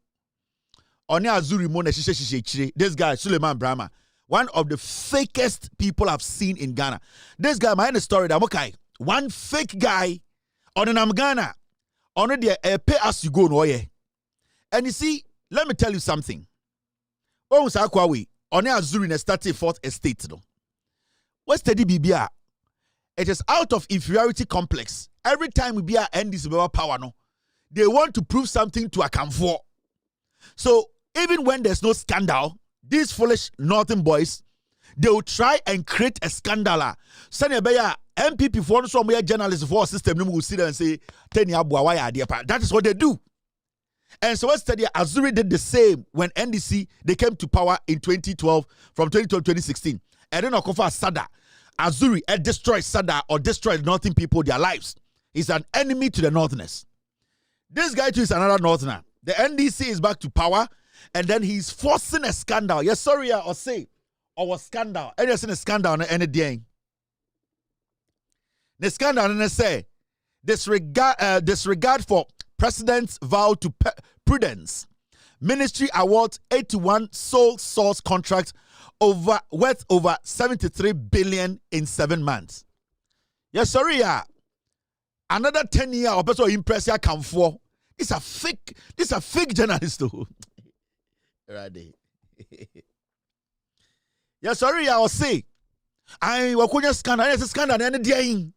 This guy, Suleiman Brahma, one of the fakest people I've seen in Ghana. This guy, my story, okay, one fake guy on an Ghana, on the pay as you go no. And you see, let me tell you something. Oh, Sakwawi. On Azuri in a started 4th Estate. No. What's the DBBR? It is out of inferiority complex. Every time we be end this power, no, they want to prove something to account for. So even when there's no scandal, these foolish northern boys, they will try and create a scandal. NPP for some journalists for system will sit there and say, that is what they do. And so what's study Azuri did the same when NDC they came to power in 2012 from 2012 to 2016. And then Okofa Sada Azuri destroyed Sada or destroyed northern people their lives. He's an enemy to the northerners. This guy too is another northerner. The NDC is back to power, and then he's forcing a scandal. Yes, sorry, or say or a scandal. And you're saying a scandal on any day. The scandal and they say disregard for President's vow to prudence. Ministry awards 81 sole source contracts worth over 73 billion in 7 months. Yes, sorry, another 10 years or person impress come for. This a fake journalist too. Right. Yes, sorry, I will say. I will scandal. It's a scandal and the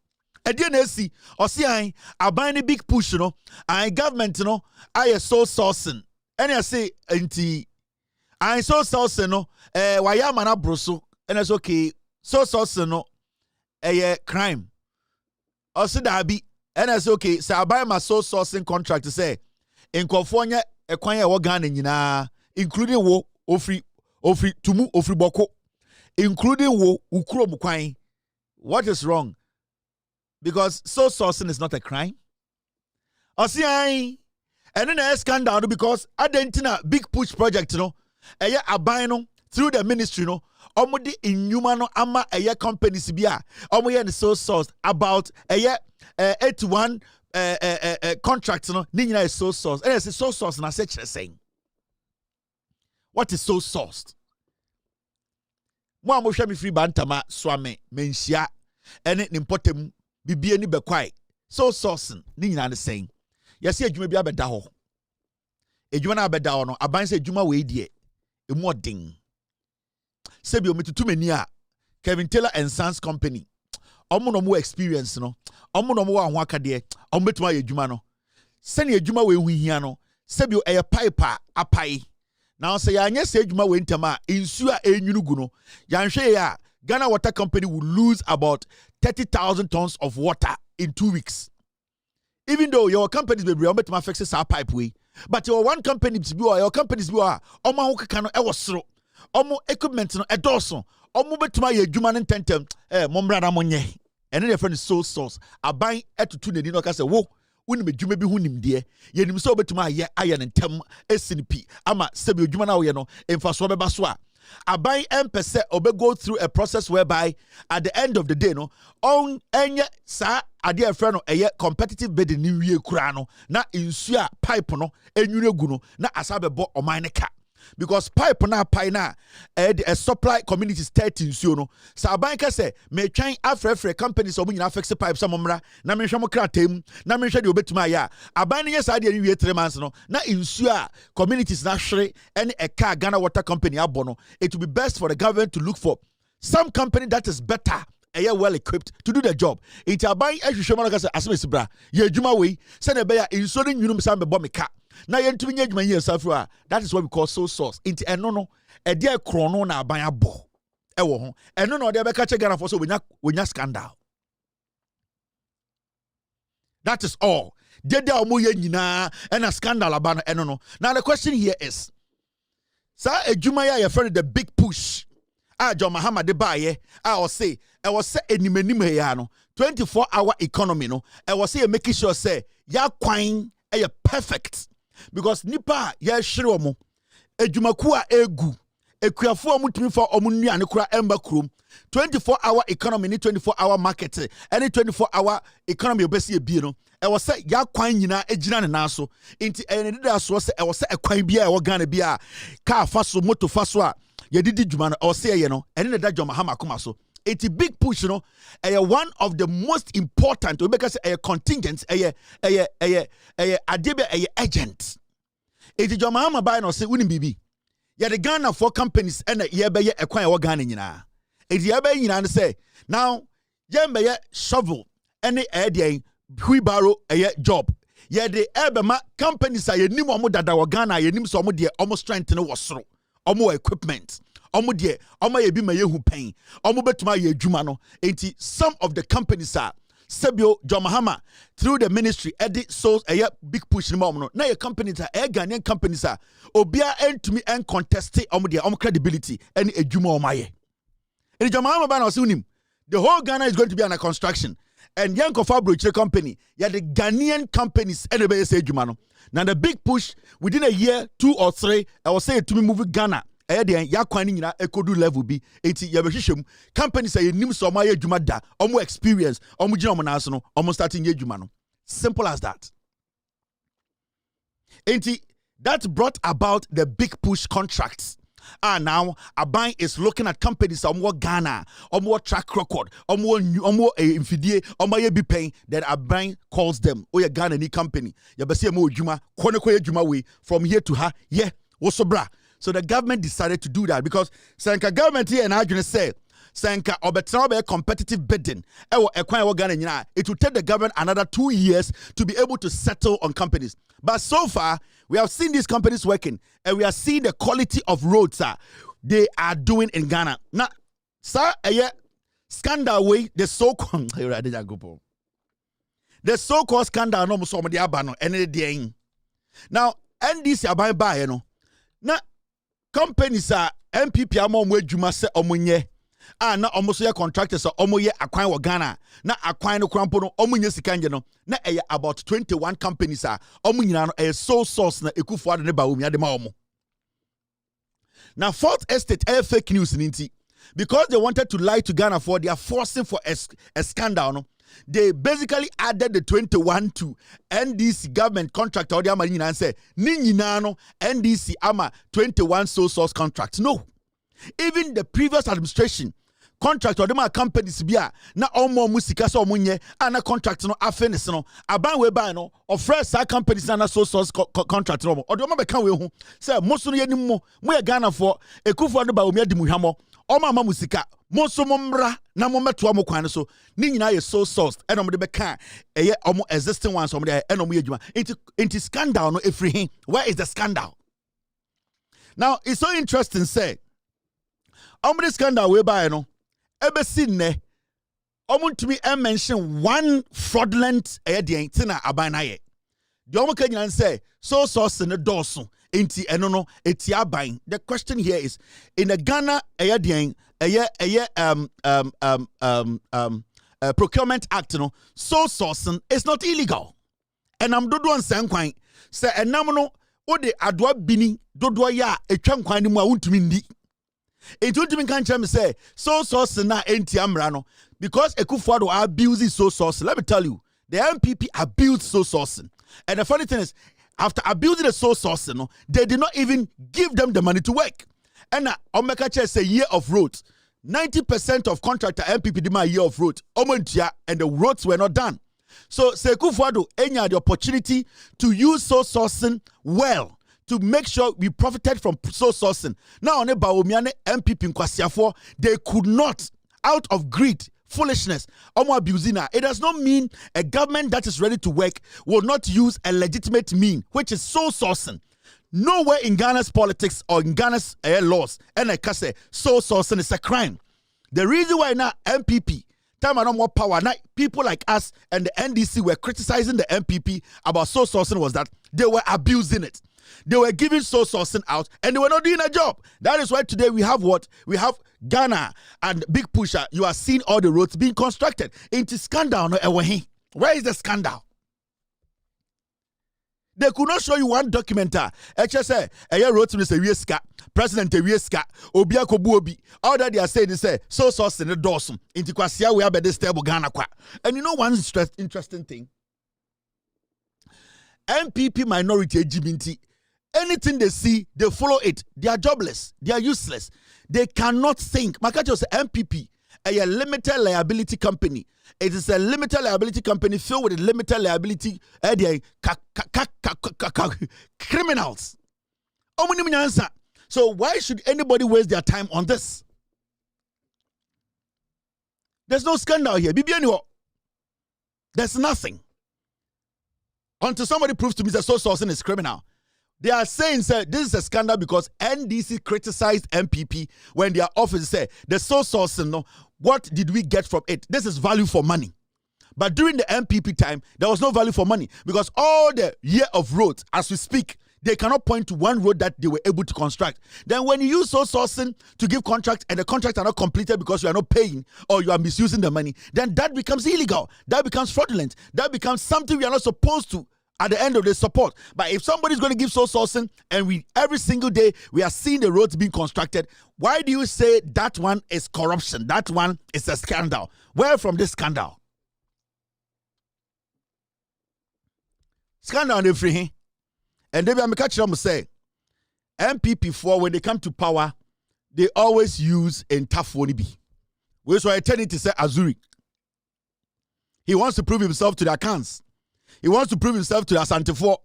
DNC or see I buy any big push, you know. I government, you know, I so sourcing. And I say I so sourcing, no, why am I brusso? And it's okay. So sourcing, no, crime. Or say that be, and it's okay. So I buy my so sourcing contract to say in California, a kwanya wagan in including wo ofri tumu ofri boko, including wo ukuro mukwai. What is wrong? Because so sourcing is not a crime. Or see, and then a scandal because Argentina big push project, you know, a through the ministry, you know, omudi inhumano ama a company sibia, omoye the so source about 81 contracts, you know, nina is so source. And it's so source, and I said saying, what is so sourced? Mo amosha mi free bantama swame menshia ene nimpotem bibie ni bekwai so sourcing ni nyina ne sen yesi adwuma bi abeda ho adwuma na abeda ho no aban se adwuma we die emu odin sebi o metutu mani a Kevin Taylor and Sons Company omo no mo experience no omo no mo wa ho akade omo betuma ye adwuma no se ne adwuma we hu hia no sebi o eye pipe apai Now say anya say adwuma we ntama insu a enyunugu no yanhwe ya Ghana Water Company will lose about 30,000 tons of water in 2 weeks. Even though your companies be able to fix our pipe way, but your one company be your companies be omo ho keka no e wosoro omo equipment no edoso omo betuma ye adwuma no tentem mombra na monye ene the friend sole source aban etutu nani no ka say wo unim adwuma bi hu nimde ye nim so betuma aye ntem SNP ama sebi adwuma na wo ye no emfa so beba so a aban empese obe go through a process whereby at the end of the day no on enye sa ade friend no eye competitive bidding ni wie kura no na insu a pipe no enyunegu no na asabebo oman ne ka because pipe na pai na a supply communities 13 nsuo no sa aban ka say me twan afrefre companies omu nyina fix pipe samomra na me hwemo kratem na me hwe de obetuma ya aban ne yesa de ni wie 3 months no na nsuo a communities na hwere ene a car Ghana Water Company abono it will be best for the government to look for some company that is better well equipped to do the job. It aban ehwehwe man ka say asem bra ye adwuma we se na be ya nsuo ne nwunum sam be bo meka na ye ntumi nya adwuma ye safru a that is what we call sole source. Inti eno no e de krono na aban abo ewo ho eno no de be ka che Ghana for so wonya scandal. That is all. Dede omo ye nyina and a scandal about eno no. Now the question here is sa adwuma ya friend the big push John Mahama de baye I say I was say enimenimu ya no 24-hour economy no I was say making sure say ya kwan e perfect because nipa ya hwere omo adwumaku a egu ekuafo omo tumi for omo nuane kura emba krom 24-hour economy ni 24-hour market any 24-hour economy obesi ebie no I was say ya kwan nyina ejina ne naso inti enedida so say I was say ekwan bia e wo Ghana bia car faso moto faso a yedidi dwuma no or say ye no ene na da John Mahama koma so it's a big push no one of the most important we make us a contingent adebe agent it's John Mahama buy no say unim bibi ye the Ghana for companies ene ye be ye ekwan wo Ghana nyina it's ye be nyina say now ye be ye shovel ene dey wheelbarrow job ye the ebema companies are ye nim omo dada wo Ghana ye nim so omo de omo strength no wo soro omo equipment omo de omo ye bi ma ye hu pen omo betuma ye adwuma no enti some of the companies are Sebio John Mahama through the ministry edit so a big push ni no na ye companies are Ghanaian companies are obia entumi en contest omo de omo credibility any adwuma omo ye enti John Mahama ba na unim the whole Ghana is going to be under construction and Yankofa Broche company yeah the Ghanaian companies anybody say adwuma no. Now the big push within a year 2 or 3 I will say to me move Ghana yakwan nyina ekodu level bi enti yabehwehwem companies say nim so ma adwuma da omo experience omo gina omo naso no omo starting adwuma no simple as that enti that brought about the big push contracts. Now Aban is looking at companies omo Ghana omo track record omo infidie omo ye bi paying that Aban calls them oh Ghana ni company yabese mo adwuma kone adwuma we from here to her yeah woso bra. So the government decided to do that because Sanka government here and I say Sanka obetra competitive bidding it will take the government another 2 years to be able to settle on companies. But so far we have seen these companies working and we are seeing the quality of roads they are doing in Ghana. Now, sir, scandal way the so-called scandal no so the abano any day. Now, NDC abai buy you know. Now companies are NPP among where you must say omunye na almost your contractors are omoye akwan wa Ghana na akwan no krampo no omunye sikanje no na about 21 companies are omunyina no sole source na ekufu ade ne ba omi ade ma omo. Now Fourth Estate fake news ninti because they wanted to lie to Ghana for they are forcing for a scandal no. They basically added the 21 to NDC government contract or the ama nyina say ni nyina no NDC ama 21 sole source contracts. No. Even the previous administration contract or the companies bia na omo musika so omunye ana contract no afenis no aban we buy no or fresh companies na sole source contract no or the omo be kan we hu say moso no yenim mo Ghana for ekufu no ba omi adi muhwamo omo ama musika moso momra na mo meto mo kwan so ni nyina ye sole source and omo de be kan eye omo existing ones omo de and omo yedwuma into scandal no every hin. Where is the scandal? Now, it's so interesting, say, this scandal whereby, ebe seen ne, to me mention one fraudulent tina abanaye. The Omo say, so source in the dorsum, inti enono, etia buying. The question here is, in the Ghana Procurement Act, so sourcing is not illegal. And I'm dodo on sankwine, say, and namono, o de adwa bini, dodo ya, a chankwine mu awuntumi ndi. It won't even can't say so source na enti amrano because Ekufuado abuses so source. Let me tell you, the NPP abused so sourcing. And the funny thing is, after abusing the so sourcing, they did not even give them the money to work. And Omekache say year of roads. 90% of contractor NPP did my year of road. And the roads were not done. So Ekufuado had the opportunity to use so sourcing well, to make sure we profited from so sourcing. Now, on Baomiane MPP in Kwasiafo, they could not, out of greed, foolishness, it does not mean a government that is ready to work will not use a legitimate mean, which is so sourcing. Nowhere in Ghana's politics or in Ghana's laws, and I can say so sourcing is a crime. The reason why now MPP, time and more power, now people like us and the NDC were criticizing the MPP about so sourcing was that they were abusing it. They were giving so sourcing out and they were not doing a job. That is why today we have what? We have Ghana and Big Pusher. You are seeing all the roads being constructed. Into scandal. Where is the scandal? They could not show you one documenter. HSA, road to the President Wieska, Obia Kobuobi. All that they are saying is so sourcing the dorsum. Into Kwasia, we have a stable Ghana. And you know one interesting thing? MPP minority LGBT. Anything they see, they follow it. They are jobless. They are useless. They cannot think. Makacho say MPP, a limited liability company. It is a limited liability company filled with limited liability criminals. So why should anybody waste their time on this? There's no scandal here. There's nothing. Until somebody proves to me that so sourcing is criminal. They are saying, sir, this is a scandal because NDC criticized MPP when their office said, the so sourcing, no, what did we get from it? This is value for money. But during the MPP time, there was no value for money because all the year of roads, as we speak, they cannot point to one road that they were able to construct. Then when you use so sourcing to give contract and the contracts are not completed because you are not paying or you are misusing the money, then that becomes illegal. That becomes fraudulent. That becomes something we are not supposed to at the end of the support. But if somebody's going to give so sourcing and we every single day we are seeing the roads being constructed, why do you say that one is corruption? That one is a scandal. Where from this scandal? Scandal on everything. And then I'm catching them say MPP4 when they come to power, they always use in tough be. Which why I tell it to say Azuri. He wants to prove himself to the accounts. He wants to prove himself to the Asante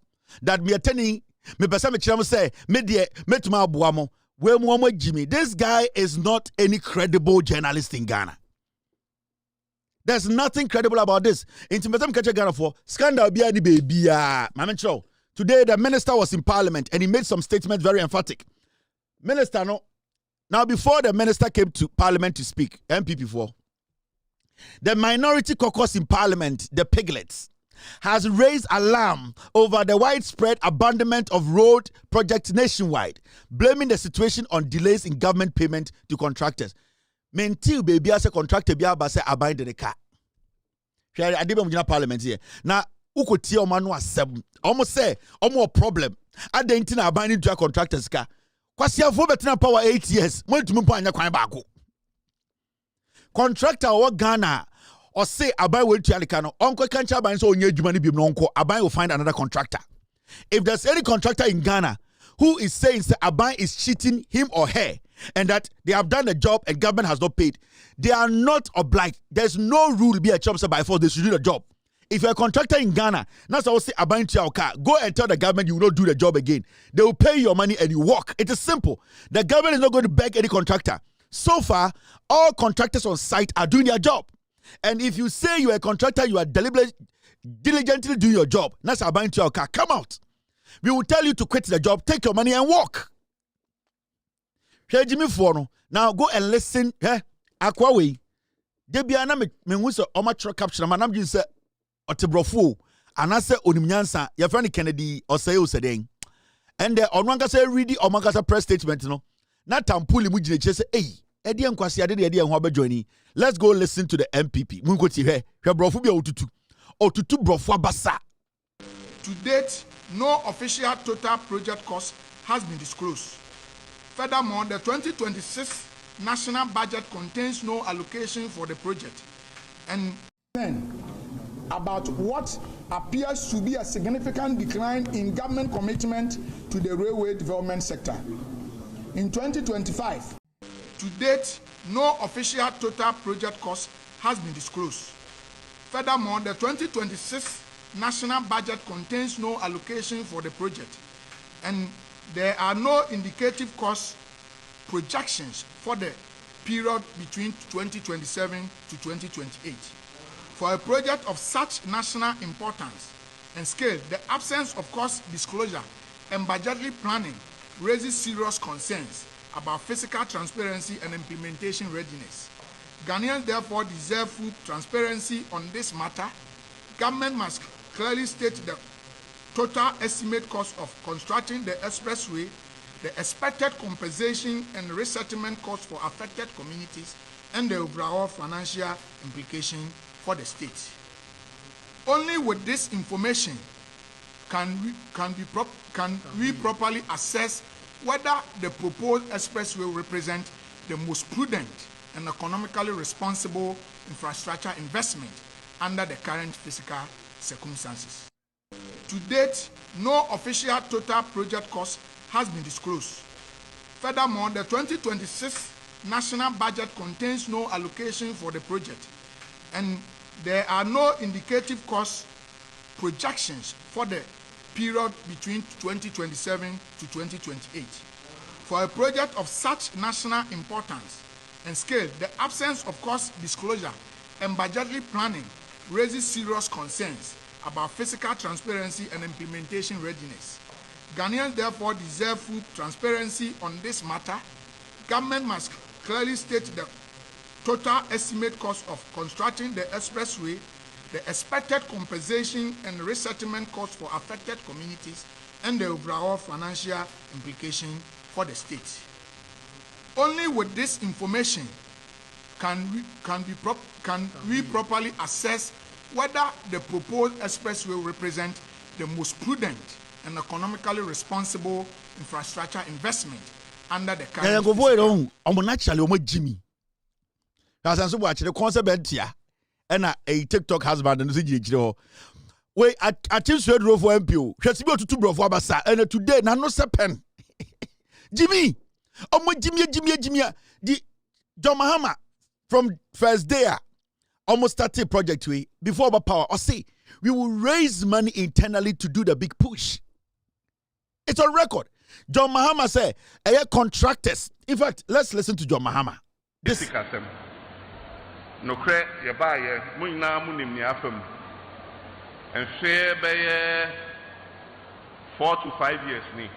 that me attending me person me chama say me de metuma abuamo we mu Jimmy. This guy is not any credible journalist in Ghana. There's nothing credible about this. Into me catch Ghana for scandal be any baby mama. Today the minister was in parliament and he made some statements very emphatic. Minister no. Now before the minister came to parliament to speak, MPP4, the minority caucus in parliament, the piglets, has raised alarm over the widespread abandonment of road projects nationwide, blaming the situation on delays in government payment to contractors. Mentil baby as a contractor be able to abide the car. I did parliament here. Now, ukoti omanu asem. Almost say, almost problem. I didn't know abandon to a contractor's car. Kwasi afo betina power 8 years. Mo ntumi pa anya kwan baako. Contractor or Ghana or say Abai will to Alicano, Uncle Kancha Ban so near Jumani Bimnonko, Abai will find another contractor. If there's any contractor in Ghana who is saying that Abai is cheating him or her and that they have done the job and government has not paid, they are not obliged. There's no rule to be a job by force, they should do the job. If you're a contractor in Ghana, that's how I say Abai to your car, go and tell the government you will not do the job again. They will pay your money and you walk. It is simple. The government is not going to beg any contractor. So far, all contractors on site are doing their job. And if you say you're a contractor, you are diligently doing your job. That's about your car. Come out. We will tell you to quit the job, take your money and walk. Hwe Jimmy for no. Now go and listen. Akwa we. Debia na me hu se o ma tro capture ma nam gin se otebrofo anase onimnyansa your friend Kennedy or say den. And the onwanka say read the omakasa press statement no. Na tampuli mu gine say edi enkwase ade edi enho abejoini. Let's go listen to the MPP. Munko ti hwe brofo bia otutu brofo abasa. To date, no official total project cost has been disclosed. Furthermore, the 2026 national budget contains no allocation for the project. And about what appears to be a significant decline in government commitment to the railway development sector. In 2025, to date, no official total project cost has been disclosed. Furthermore, the 2026 national budget contains no allocation for the project, and there are no indicative cost projections for the period between 2027 to 2028. For a project of such national importance and scale, the absence of cost disclosure and budgetary planning raises serious concerns about fiscal transparency and implementation readiness. Ghanaians therefore deserve full transparency on this matter. Government must clearly state the total estimate cost of constructing the expressway, the expected compensation and resettlement costs for affected communities, and the overall financial implication for the state. Only with this information can we properly assess whether the proposed expressway will represent the most prudent and economically responsible infrastructure investment under the current fiscal circumstances. To date, no official total project cost has been disclosed. Furthermore, the 2026 national budget contains no allocation for the project, and there are no indicative cost projections for the period between 2027 to 2028. For a project of such national importance and scale, the absence of cost disclosure and budgetary planning raises serious concerns about fiscal transparency and implementation readiness. Ghanaians therefore deserve full transparency on this matter. Government must clearly state the total estimate cost of constructing the expressway, the expected compensation and resettlement costs for affected communities, and the overall financial implication for the state. Only with this information can we properly assess whether the proposed expressway will represent the most prudent and economically responsible infrastructure investment under the current and a TikTok husband and the we at Sweden for MPO. Shall be to bro for Abasa and today na no sepen. Jimmy, Jimmy, the John Mahama from first day almost started project way before about power. Or say we will raise money internally to do the big push. It's on record. John Mahama say, contractors. In fact, let's listen to John Mahama. This no cre ya ba ye munna munim ni afam and share by 4 to 5 years ni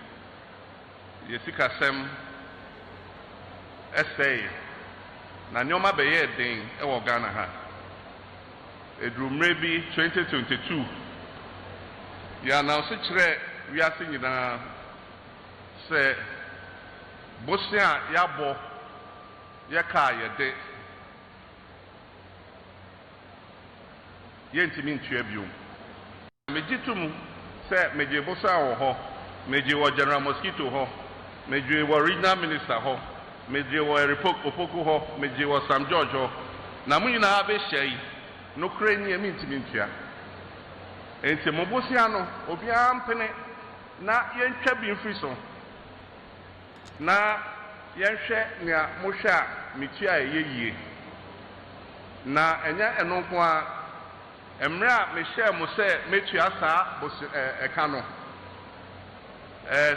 yesika sem essay na nyoma be ye den e wo Ghana ha edru maybe 2022 ya na so kire wi ase nyina se Bosnia ya bo ya ka ye de yentimi ntua biom megitum se meje bosa wo ho meje wo general mosquito ho meje wo regional minister ho meje wo opoku ho meje wo Sam George ho na munyina abe hyai no kra ni emi ntimi ntua enti mobosia no obi ampene na yentwa bi mfiri so na yenhwe nia mohwa metua eyeyie na enya enonko a Emra me share mo say metua saa ekano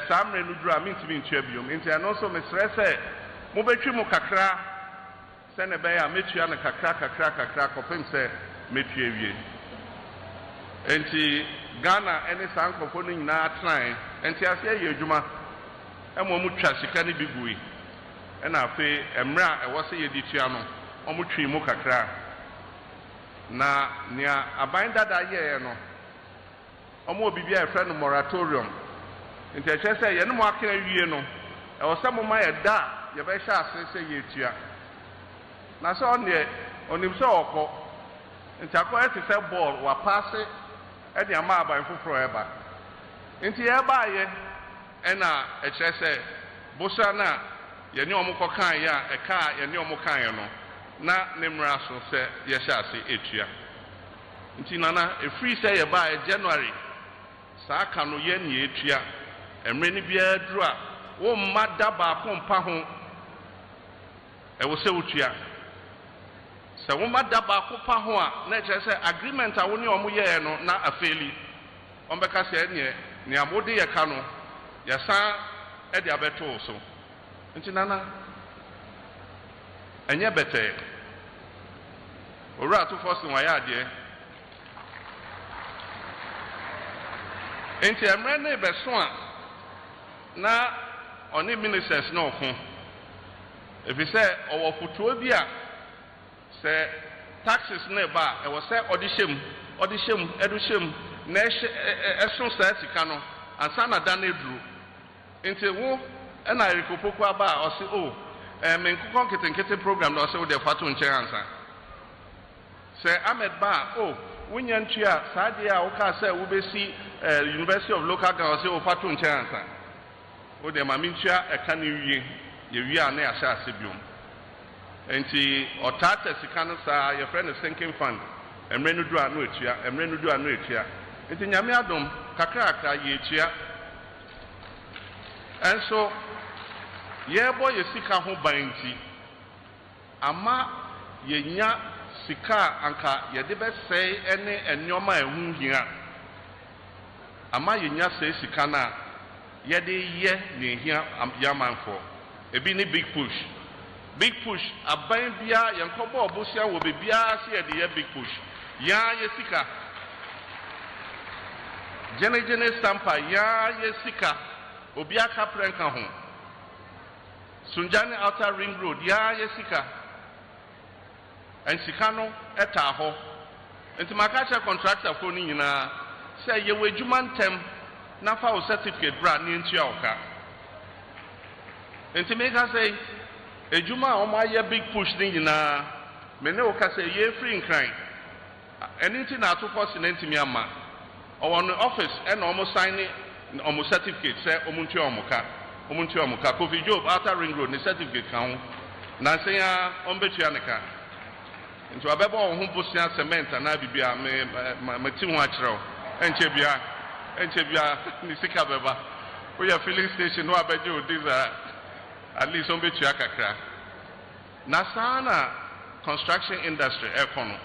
samre no dura mintimi ntua biom enti ano so me srese mo betwi mo kakra se ne be ya metua na kakra kopem se metua wie enti Ghana ene sankofo no nyina tran enti ase ye adwuma emo mu twa sika ne bigui and I pay Emra, I was a Yedichiano, Omutri Mukakra. Na near a binder that year, no. Omo be a friend of moratorium. In the chest, I am walking a year, no. I was some of my da, Yabesha say Yetia. Now, so on himself, and Taco to sell ball, or pass it at the Amaba and forever. Into Yabaye, and a chess, Bosana, Yanyomo Kaya, a car, Yanyomo Kayano. Na Nemraso say, yes, I say Etria. Intinana, a free say by January, Sakano Yen Etria, and many beer draw, oh, Madaba Pompahon, I will say Utria. So, Madaba Pompahon, nature say agreement, I only no, not a failure. On Becassia, near Modi Acano, Yasa, Eddie Abeto so. Intinana. And yet better. Ora to first in my idea. Enti amrene besoa na oni ministers no ko. If you say owo futuo bi a say taxes na ba e wo say odishem edushim na esun sa sika no ansa na da na eduru. Enti wo e na rikopoko aba o say oh Menkukon Kitten program also the Fatun Chansa. Say Ahmed Ba, oh, Winyan Chia, Sadia, Oka, say, Ubesi, University of Local Government, or Fatun Chansa. Oh, the Mamincha, a canu ye are near Shasibium. And see, or Tata Sikanasa, your friend is sinking fund, and Renudu Anuitia, and Renudu Anuitia. It's in Yamiadum, Kakaka, Yechia. And so, yeah, boy, you sika ho banti. Ama yenya sika anka ye de be say ene enyoma ehun hia. Ama yenya say sika na ye de ye ne hia yamanfo. Ebi ni big push. Big push aban bia yenkobo obosia wo bebia se ye de ye big push. Ya ye sika. Jene stampa ya ye sika. Obi aka prenka ho. Sunjani Outer Ring Road, ya Yesika. And Sikano etaho. And to Makacha contractor for Nina, say ye were Juman Tem, Nafa certificate brand new Chioka. And to make her say, a Juma on my big push Nina, Menoka say ye free in crime. Anything I took us in Myanmar, or on the office and almost signing almost certificate, say Omuntio Moka. Omuntuamuka, Kofi Job, Outer Ring Road, the certificate count, Nansea, Ombetuanica. Into a bebo on Humbusia cement and Abibia, Matimuachro, and Chebia, Nisika Beba. We are filling station, no abejo, these are at least Ombetuaka. Nasana construction industry, Econo.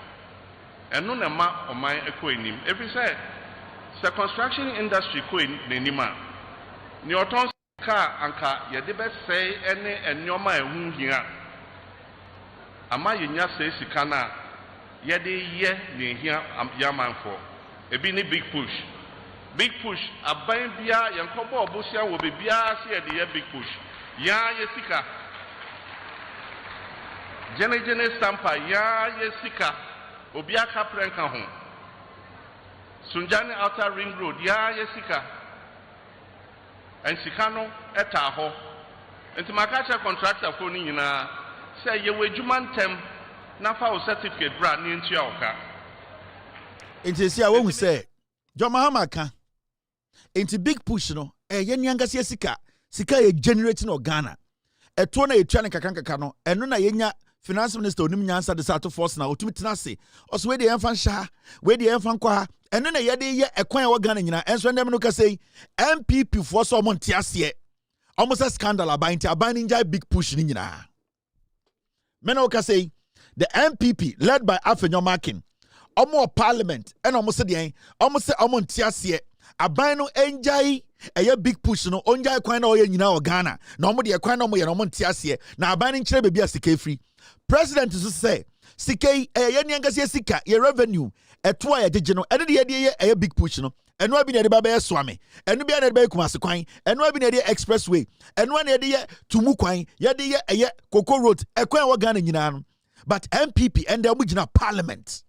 And no nama on my equanim. Every said, the construction industry queen, Nenima. Newton. Anka ye de be say ene enyoma ehun hia ama yenya say sika na ye de ye ne hia yamanfo ebi ni big push aban bia yenkobo obosia wo bebia se ye de ye big push ya ye sika jene stampa ya ye sika obi aka prenka ho Sunjani Outer Ring Road ya ye sika. And Sikano etaho. And to Makacha contractor for Nina, say ye were Juman Tem, Nafa certificate brand new Chioka. It is here when we say, John Mahamaka, into big push, no, a Yanga Sika, Sika a generating organa, a tona a chanica cancano, and Nuna Yenya, Finance Minister Nimiansa de Sato Force now, to Mitnasi, or where the infant Shah, where the infant Qua. And then a yadi a coin organ in and so them look say NPP for someone tiasie almost a scandal about a binding big push in ya. Menoka say the NPP led by Afenyo Makin, almost parliament and almost the almost tiasie a bino enjai a big push no onja coin or in Ghana. No more the coin no more tiasie now binding trade be a CK free. President is to say CK a yanga sika your revenue. A twa a digital, and the idea a big push no, and no be near the Babe Swami, and no be near the Kumasi Quine, and no be near the expressway, and one near the Tumuquine, Yadi a Coco Road, a Quan Wagan in Yinan. But MPP and the original parliament.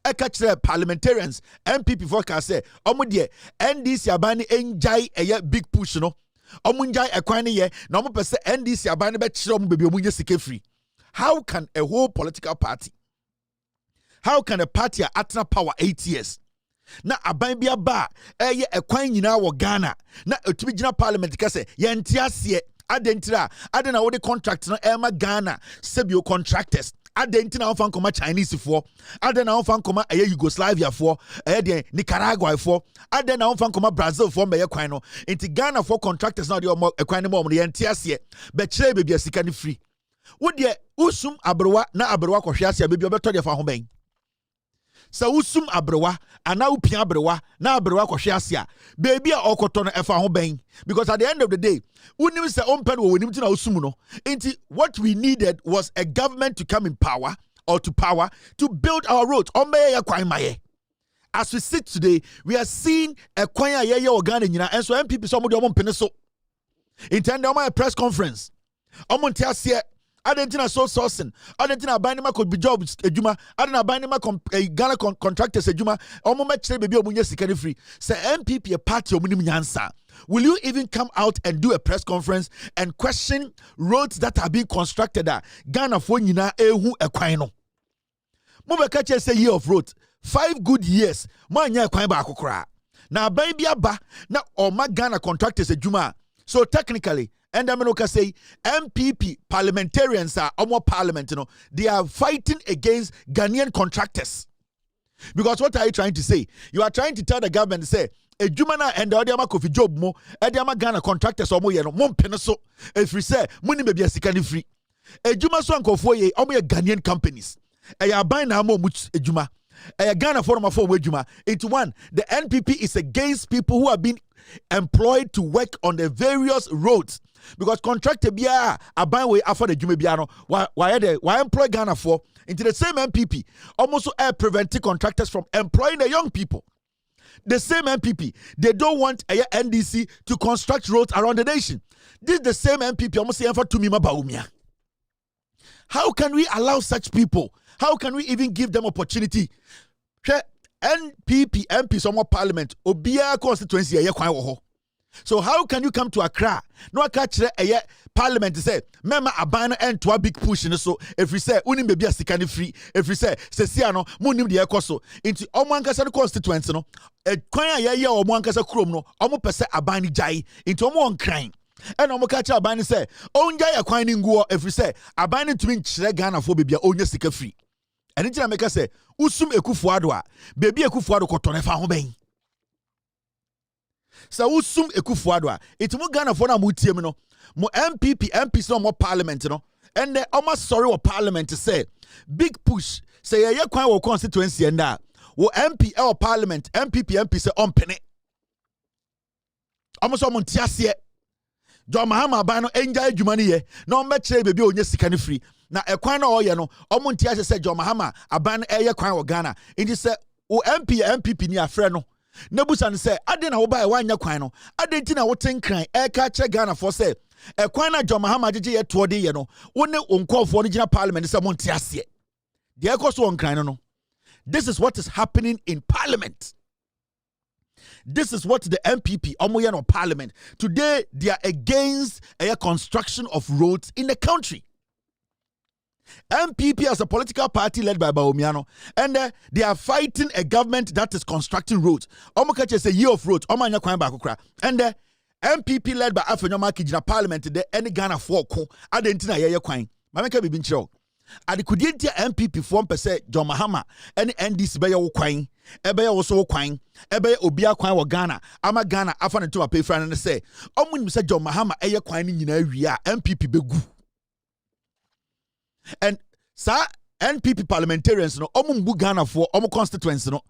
I catch the parliamentarians, MPP forecast say, Omudie, NDC Abani enjay a big push, no. Omunjay a quine ye, no more per se NDC Abani bet shrom baby omunye sike free. How can a whole political party? How can a party atna power 8 years? Na aban bia ba eye ekwan nyina wo Ghana na etumi gina parliament ka se ye ntiasie adentira adena wo de contract no ema Ghana sebio contractors adentina wo fan koma Chinese for adena wo fan koma eye Yugoslavia for eye de Nicaragua for adena wo fan koma Brazil for me ye kwan no enti Ghana for contractors na de ekwan ne mo ye ntiasie be kire bebi asika ni free wo de usum abrewa na abrewa kohwe asia bebi obeto de fa ho ben. So usum abrewa ana upia abrewa na abrewa kohwe asia baby a okoto no efa ho ben because at the end of the day unim se ompen wo wonim ti na usum no enti what we needed was a government to come in power or to power to build our roads omeye ya kwan maye. As we sit today we are seeing a kwan ya ye Ghana nyina and so MPP so mo de omo so intend a press conference omo ntiasie Adentina so sourcing. Adentina Banima could be jobs ejuma. Adena Banima Ghana contractors ejuma. Omo mechre baby omunye sikani free. Say MPP a party omunim nyansa. Will you even come out and do a press conference and question roads that are being constructed at Ghana for nyina ehu ekwan no? Mo be catch say year of road. 5 good years. Mo anya ekwan ba akokora. Na ban bia ba na oma Ghana contractors ejuma. So technically and I'm going to say MPP parliamentarians are almost parliament, you know, they are fighting against Ghanaian contractors. Because what are you trying to say? You are trying to tell the government to say, a Jumana and the Odiama Kofi job mo, Ediama Ghana contractors or mo yeno, mon peneso, if we say, money may be a second free. A Juma son kofoye, only Ghanaian companies. A yabai na mo much a Juma. A Ghana forum for Wejuma. It's one, the NPP is against people who have been employed to work on the various roads. Because contractor bia aban way after the Juma Biano, why employ Ghana for into the same MPP, almost preventing contractors from employing the young people. The same MPP, they don't want a NDC to construct roads around the nation. This is the same MPP almost saying for Tumima Baumia. How can we allow such people? How can we even give them opportunity? NPP, MP, some more parliament, Obia constituency, so how can you come to Accra? No catch a parliament say, Mema abana and to a big push in so if we say unim be a sikani free, if we say Sesiano, Munim de Ecoso, into Omankasa constituency no, a quaya ya or Monkasa Chrome no, Omo per se abani jai, into Omon crying. And Omo catch a bani say, Onjay a quining go if we say, abani to mean Ghana for baby onya sika free. And it's make us say, Usum ekufuadwa, baby ekufuado kotonefa hobeng. So usum ekufuadwa it mo Ghana for na mutie no mo MPs no mo parliament no and the almost sorry or parliament to say big push say ye kwan wo constituency and that wo MP or parliament MP say on penny almost on tiasie John Mahama ba no enja adwuma ne ye na on mekire bebi onye sika ne free na ekwan na oye no on tiasie say John Mahama aban eye kwan wo Ghana it say wo MPP ni afre no Nebusan say, Aden na woba e wanya kwan no. Aden ti na woten kran e ka che Ghana for say, e kwan na John Mahama jeje ye to de ye no. Wo ne onkofo no gina parliament say monte ase. De e koso on kran no. This is what is happening in parliament. This is what the MPP omoye no parliament. Today they are against a construction of roads in the country. MPP as a political party led by Baumiano, and they are fighting a government that is constructing roads. Omokache is a year of roads. Omanya kwan bakukra. And MPP led by Afenyoma Kijina Parliament, the any Ghana for ko adentina yeye kwan. Mameka bibinchiro. Adikudientia MPP form per se John Mahama any NDC be wo kwan. Ebe ye wo so kwan. Ebe obia kwan wo Ghana. Ama Ghana afa ne to pay fran and say, omunim se John Mahama eye kwan ni nyina wi a MPP begu. And sa NPP parliamentarians no omumbu Ghana for omo constituency no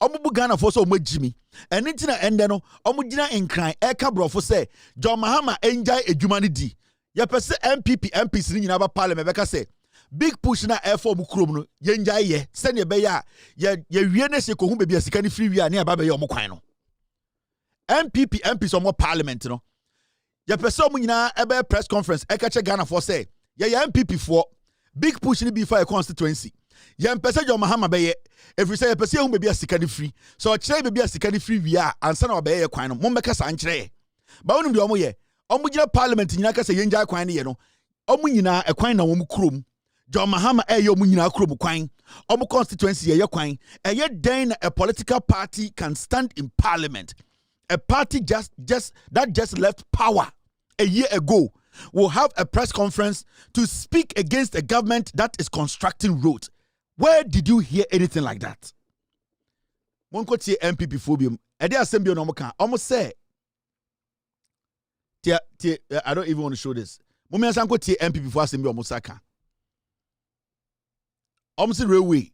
omumbu Ghana for so omagimi and ntina ende no omugina enkran e ka brofo say John Mahama enjai edwuma ne di ye pese MPs ni nyina ba parliament beka say big push na e for omukrom no ye njai ye se ne be ya ye wie ne se ko hu be bia sika ne free wi a ne aba be ye omukwan no MPs or more parliament, you know. Your person nyina ebe press conference ekache Ghana for say ya MPP for big push ni before a constituency. Ya mpese jo mahama beye if you say your person hu be a sika free. So kire be a sika free wia ansa na obeye kwan no mo meka san kire. Ba wonu bi omo ye. Omo gina parliament nyina ka say yenja kwan ne ye no. Omo nyina ekwan na wo mu krom. Jo mahama yo mu nyina krom kwan. Omo constituency ye kwan. Eye den a political party can stand in parliament. A party just left power a year ago will have a press conference to speak against a government that is constructing roads. Where did you hear anything like that? One could say MPP phobium. And there are some almost say. I don't even want to show this. Mumia Sanko T MPP for Assembly Mosaka. Almost railway.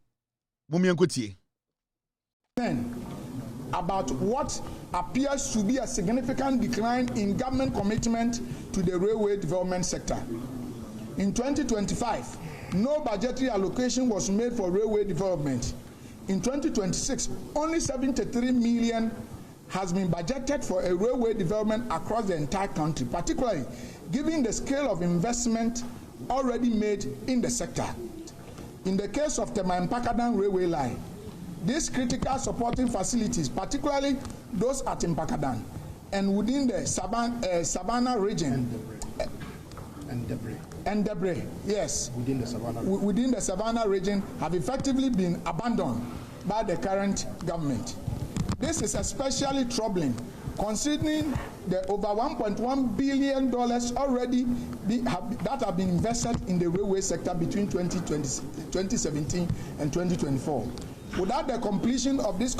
Mumia Kotie. About what appears to be a significant decline in government commitment to the railway development sector. In 2025, no budgetary allocation was made for railway development. In 2026, only 73 million has been budgeted for a railway development across the entire country, particularly given the scale of investment already made in the sector. In the case of the Mpakadan railway line, these critical supporting facilities, particularly those at Mpakadan and within the Savannah region, and Debris, yes, within the Savannah region, have effectively been abandoned by the current government. This is especially troubling, considering the over $1.1 billion already that have been invested in the railway sector between 2017 and 2024. Without the completion of this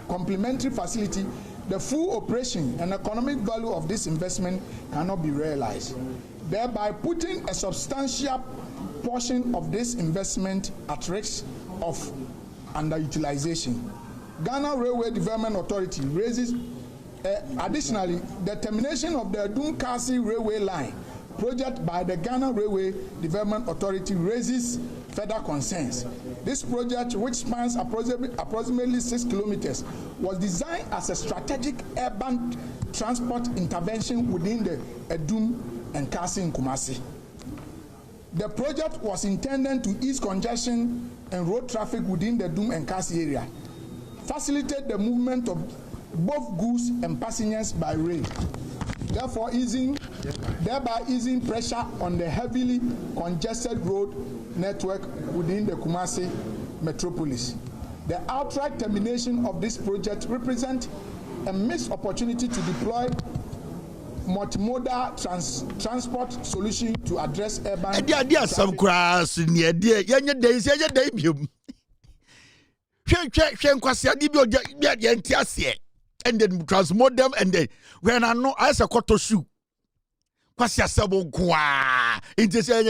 complementary facility, the full operation and economic value of this investment cannot be realized, thereby putting a substantial portion of this investment at risk of underutilization. Ghana Railway Development Authority raises, additionally, the termination of the Adum-Kasi Railway Line project by the Ghana Railway Development Authority raises further concerns. This project, which spans approximately 6 kilometers, was designed as a strategic urban transport intervention within the Adum and Kasi in Kumasi. The project was intended to ease congestion and road traffic within the Adum and Kasi area, facilitate the movement of both goods and passengers by rail, thereby easing pressure on the heavily congested road network within the Kumasi metropolis. The outright termination of this project represents a missed opportunity to deploy multimodal transport solution to address urban and then transmode them, and then when I know as a quarter shoe. Kwasia sabo kwa. Inte say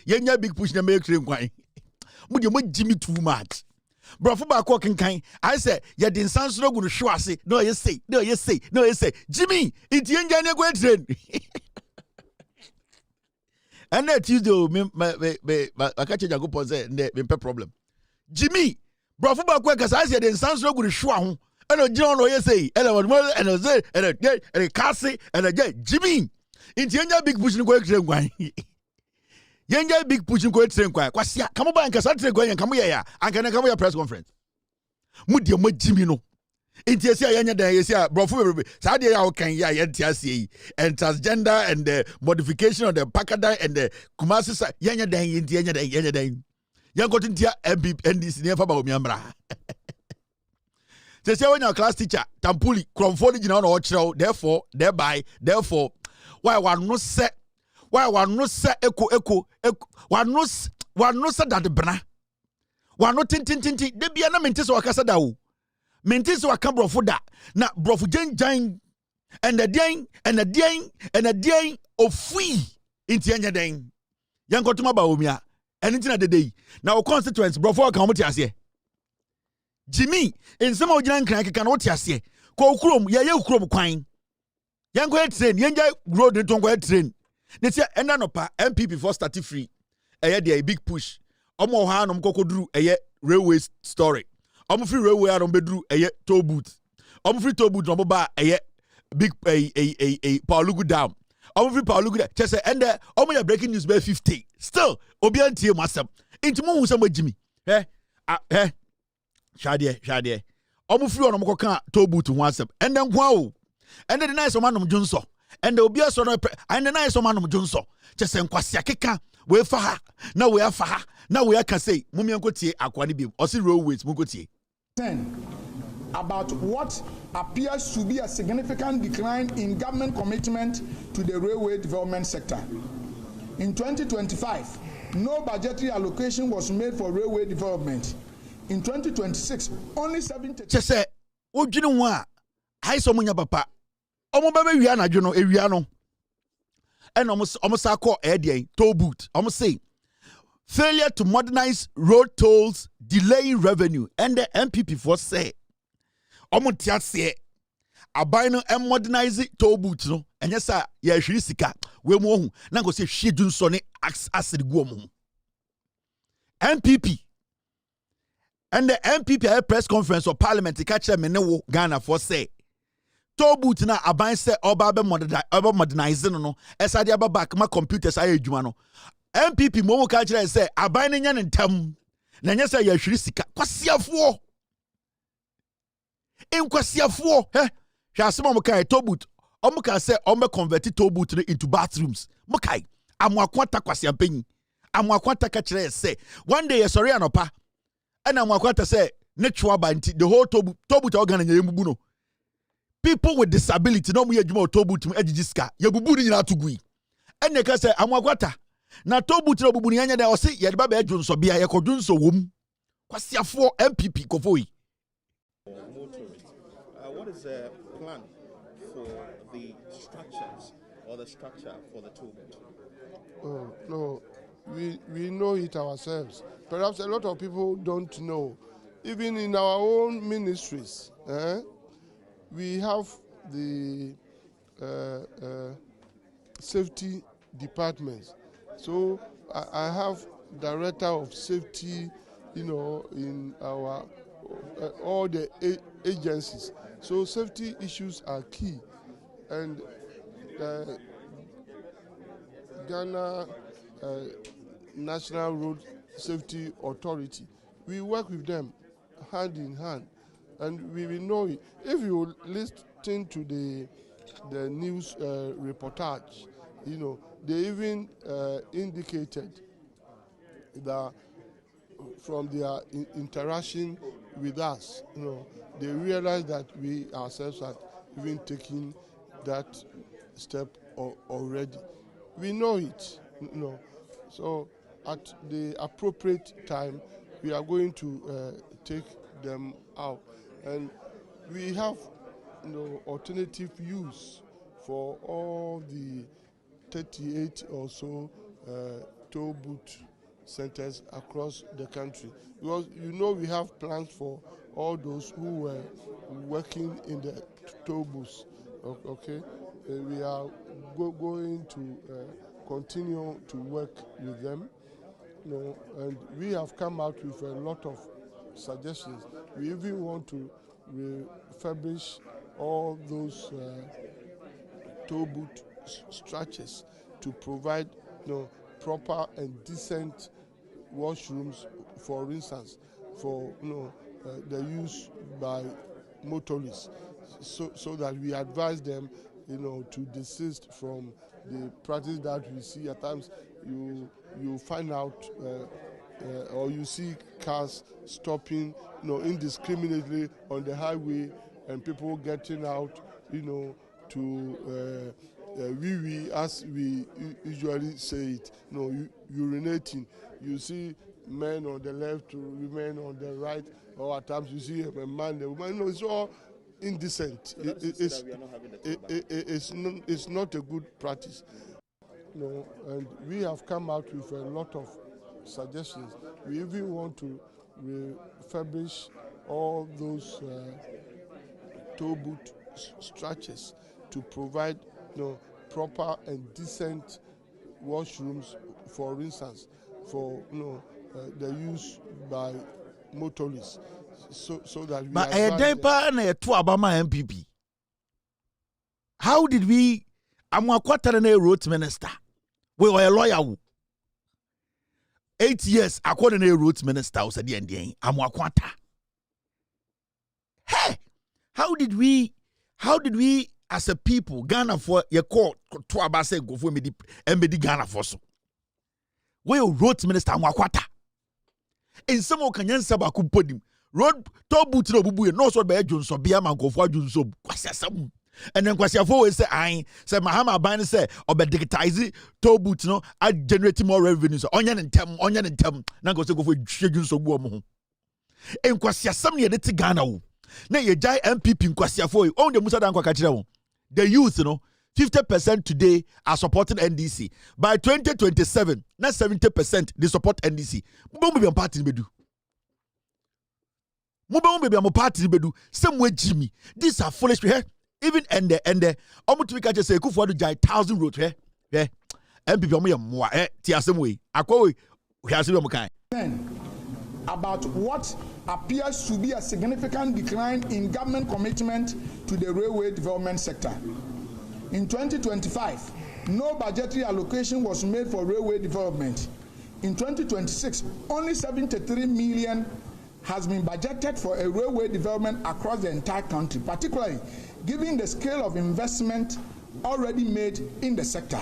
yenya big push na make train kwan. Mo Jimmy too much. Bro for back walking kind. I say ya din sansro go hwe ase. No you say. Jimmy, it yenya na go train. And that Tuesday me catch go pon say me problem. Jimmy, bro for back work as I say din sansro go hwe ho. And John no you say. And Cassie and Jimmy. Inti yenja big push ni kwa train kwan. Yenja big push ni kwa train kwan. Kwasia, kamo ba nka sa train kwan kamo ya. Anka na kamo ya press conference. Mudi mo Jimmy no. Inti esi yenya dan esi brofo bebe. Sa de ya o kan ya yenti ase and transgender and the modification of the Pakada and the Kumasi sa yenya dan yenti yenya dan. Yan go tintia NDC ne fa ba o miamra. They say when your class teacher tampuli kromfo ni gina na o kire therefore why one no say echo one no say that bra one no tin de bia na menti so akasa da wo menti so aka brofo da na brofo janjan and the day of free inti anya den yankotuma ba omia eni tina de dey na o constituents brofo aka mo ti ase Jimmy in some of the crank can what ase ko ukrom ye ukrom kwan yango train yenja road to go train they say ena no pa MPP for start free a big push omo ha no kokoduru railway story omo free railway no beduru toll booth omo free toll booth no ba big Palugu Dam. I'm free Palugu Dam. Just say and omo ya breaking news by 50. Still, obi antie masem. Inti mo hu some Jimmy. Shade. Omo free on omo ka tobu to one and then wow. And then nice man Junso. And the obi so no and the nice man Junso. Just say nkwasi akeka we fa ha. Na we afa ha. Na we aka say mummy enko tie akwani bi. Osi railways mu ko tie. About what appears to be a significant decline in government commitment to the railway development sector. In 2025, no budgetary allocation was made for railway development. In 2026, only 70. Just say, "What do you want? I saw munya papa. Omo bebe wia na dwo no ewia no. And almost call Eddie toll booth. Almost say failure to modernize road tolls, delaying revenue, and the NPP for say. Omo tiase aban no modernize toll booth no enye sa ya hwiri sika we mu ohu na go se hwedun so ne acid go omo NPP and the NPP press conference of parliament catch me ne wo Ghana for say toll booth na aban se oba be modernize no esa de back ma computers aye adwuma no NPP mo catch say aban ne nya ne ntam na enye sa ya hwiri sika kwasiafo in kwasiafo hwasem omukai tobut omuka say omo convert tobut into bathrooms mukai amwakwata kwasiampanyi amwakwata ka kire say one day sorry anopa and amwakwata say netwa banti the whole tobut organ nya yemubu no people with disability no mu yedwuma tobut mu agigiska yebubu ni nyina tugui enne ka say amwakwata na tobut no bubu ni nya de o say yedba ba adwunso bia ye kodwunso wom kwasiafo MPP kofoi. What is the plan for the structures or the structure for the toll booth? Oh, no, we know it ourselves. Perhaps a lot of people don't know. Even in our own ministries, we have the safety departments. So I have director of safety, in our all the agencies. So safety issues are key, and Ghana National Road Safety Authority, we work with them hand in hand, and we will know it. If you listen to the news reportage, they even indicated that from their interaction with us, they realize that we ourselves have even taken that step already. We know it, So at the appropriate time, we are going to take them out, and we have, alternative use for all the 38 or so toll booth centers across the country, because we have plans for all those who were working in the toll booths. Okay, we are going to continue to work with them, and we have come out with a lot of suggestions. We even want to refurbish all those toll booth structures to provide, proper and decent washrooms, for instance, for the use by motorists, so that we advise them, to desist from the practice that we see at times. You find out or you see cars stopping, indiscriminately on the highway, and people getting out, to wee, as we usually say it, urinating. You see men on the left, women on the right, or at times you see a man, a woman. It's all indecent. It's not a good practice. And we have come out with a lot of suggestions. We even want to refurbish all those toll booth structures to provide, proper and decent washrooms, for instance, for the use by motorists, so that we. But a day pa na to Obama MPP. How did we Amwakwata road minister? We were a lawyer. 8 years according to road minister was at the end. Amwakwata. Hey, how did we as a people Ghana for your court to abase go for me Ghana for so? We road minister Amwakwata. In some Kenyan Sabaku podium. Road to boot no bubu no so be Johnson bia man go for Johnson kwasiasam and then kwasiafo we say Mahama ban say digitize to boot no add generate more revenue so onya ntem na go say go for Johnson bu omo en kwasiasam ne de Ghana wo na ye jai NPP kwasiafo on the musa dan kwa kire wo the youth 50% today are supporting NDC by 2027 na 70% they support NDC mo be party bedu party bedu some Jimmy. These are foolish here. Even and the almost we can just say for the 1,000 road here. Yeah. MPP omo ya tiasem we. Akwa we has we kind. About what appears to be a significant decline in government commitment to the railway development sector. In 2025, no budgetary allocation was made for railway development. In 2026, only 73 million has been budgeted for a railway development across the entire country, particularly given the scale of investment already made in the sector.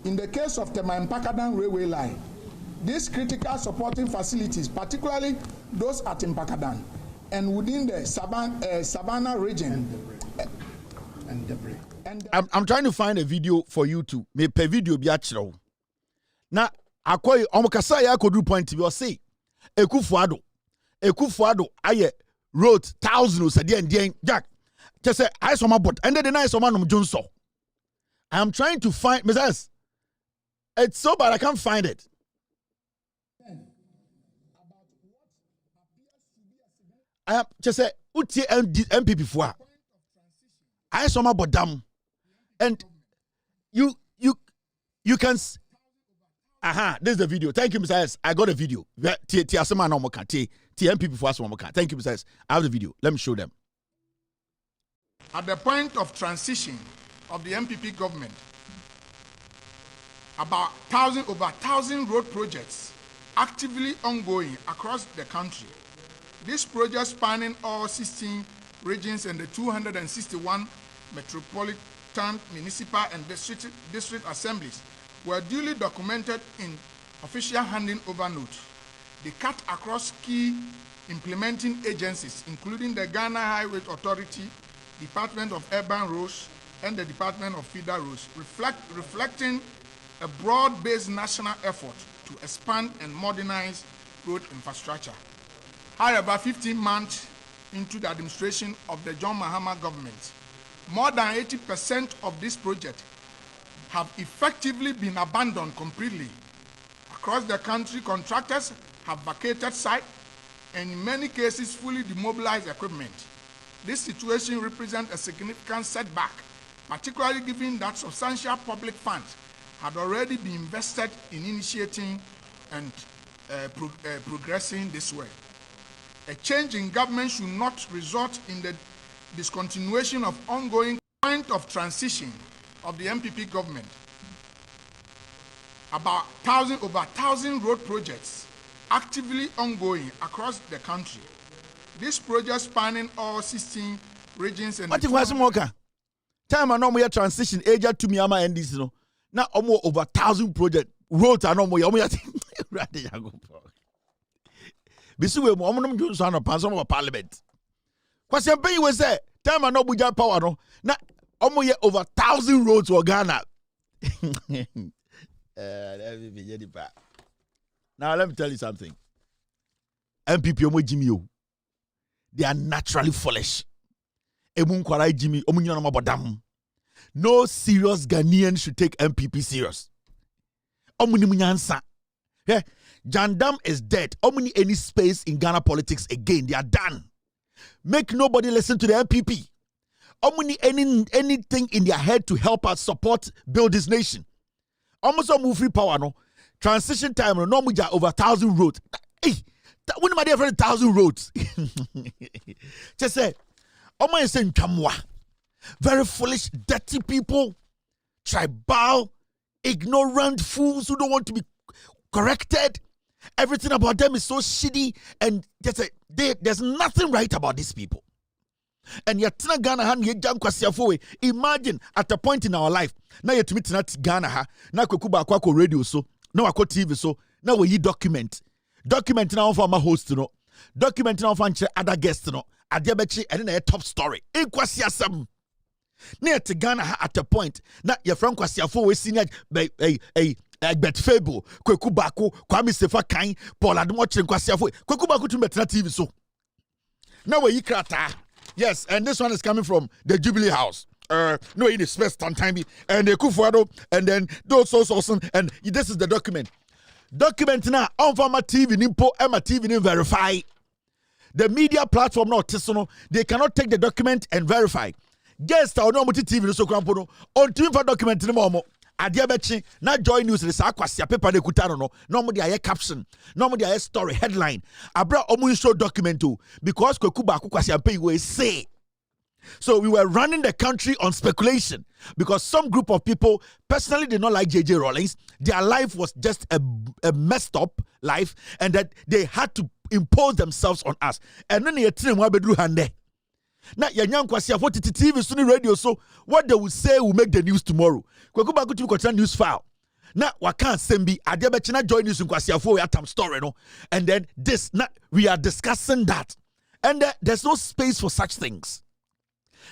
In the case of the Mpakadan railway line, these critical supporting facilities, particularly those at Mpakadan and within the Savannah region, I'm trying to find a video for you to me per video be actual. Now, akoy omokasa ya kodu point to say Ekufuado aye road 1,000 said the Jack. Just say I saw my bot and then the nice man Johnson. I am trying to find Mrs. It's so bad I can't find it. I am just say Uti MPP for I saw my bot dam and you can this is the video. Thank you, Mr. S. I got a video. Thank you, Mr. S. I have the video. Let me show them. At the point of transition of the NPP government, about over 1,000 road projects actively ongoing across the country. These projects spanning all 16 regions and the 261 metropolitan, municipal, and district assemblies were duly documented in official handing over notes. They cut across key implementing agencies, including the Ghana Highway Authority, Department of Urban Roads, and the Department of Feeder Roads, reflecting a broad-based national effort to expand and modernize road infrastructure. However, 15 months into the administration of the John Mahama government, more than 80% of this project have effectively been abandoned completely. Across the country, contractors have vacated site and in many cases fully demobilized equipment. This situation represents a significant setback, particularly given that substantial public funds had already been invested in initiating and progressing this way. A change in government should not result in the discontinuation of ongoing point of transition of the NPP government. Over 1,000 road projects actively ongoing across the country. These projects spanning all 16 regions and... What if was more? Time I know we transition age to me ama NDC no. Now almost over 1,000 projects roads are no more. Bisu we mo omo no so no panso of parliament. Kwase pay we say time I know we power no. Na omo ye over 1,000 roads for Ghana. Now let me tell you something. NPP omo Jimmy o. They are naturally foolish. Emun kwarai Jimmy omo nyina no mabodam. No serious Ghanaian should take NPP serious. Omo ni munyansa. Yeah. Jandam is dead. How many any space in Ghana politics again? They are done. Make nobody listen to the NPP. How many anything in their head to help us support build this nation? Almost all move free power no. Transition time no muja over 1,000 roads. Hey, when am I there for 1,000 roads? Just say, oh my saying kamwa. Very foolish, dirty people, tribal, ignorant fools who don't want to be corrected. Everything about them is so shitty, and there's nothing right about these people. And yet, Ghana, imagine at a point in our life, now you're to meet Ghana, now Kukuba Kwako radio so, now Kwako TV so, now we document now for my host, document now for other guests, Adiabechi, and then a top story. In Kwasiasam. Near to Ghana at a point, now your friend Kwasiafo was seen Egbert Fable, Kwekubaku, Kwame Sefa Kain, Paul Admoch and Kwasiafo, Kwekubaku to Metna TV so. Now we krata. Yes, and this one is coming from the Jubilee House. No, it is first time, and the Kufuado, and then those also, and this is the document. Document now on my TV Nimpo, Emma TV verify. The media platform not they cannot take the document and verify. Guest or no TV so crampono on team for document no more. Adiabechi na joy news is akwasia paper de kutano no mo dia caption no mo dia story headline abra omu show document too because kwekuba akwasia pay we say. So we were running the country on speculation because some group of people personally did not like JJ Rawlings. Their life was just a messed up life, and that they had to impose themselves on us. And then they bedru hande. Now, TV, Sunni radio, so what they will say will make the news tomorrow. Kwekuba go to news file. Now, wakan sembi, Adiabechina join news in Kwasiafo atam story, no? And then this, now we are discussing that. And there's no space for such things.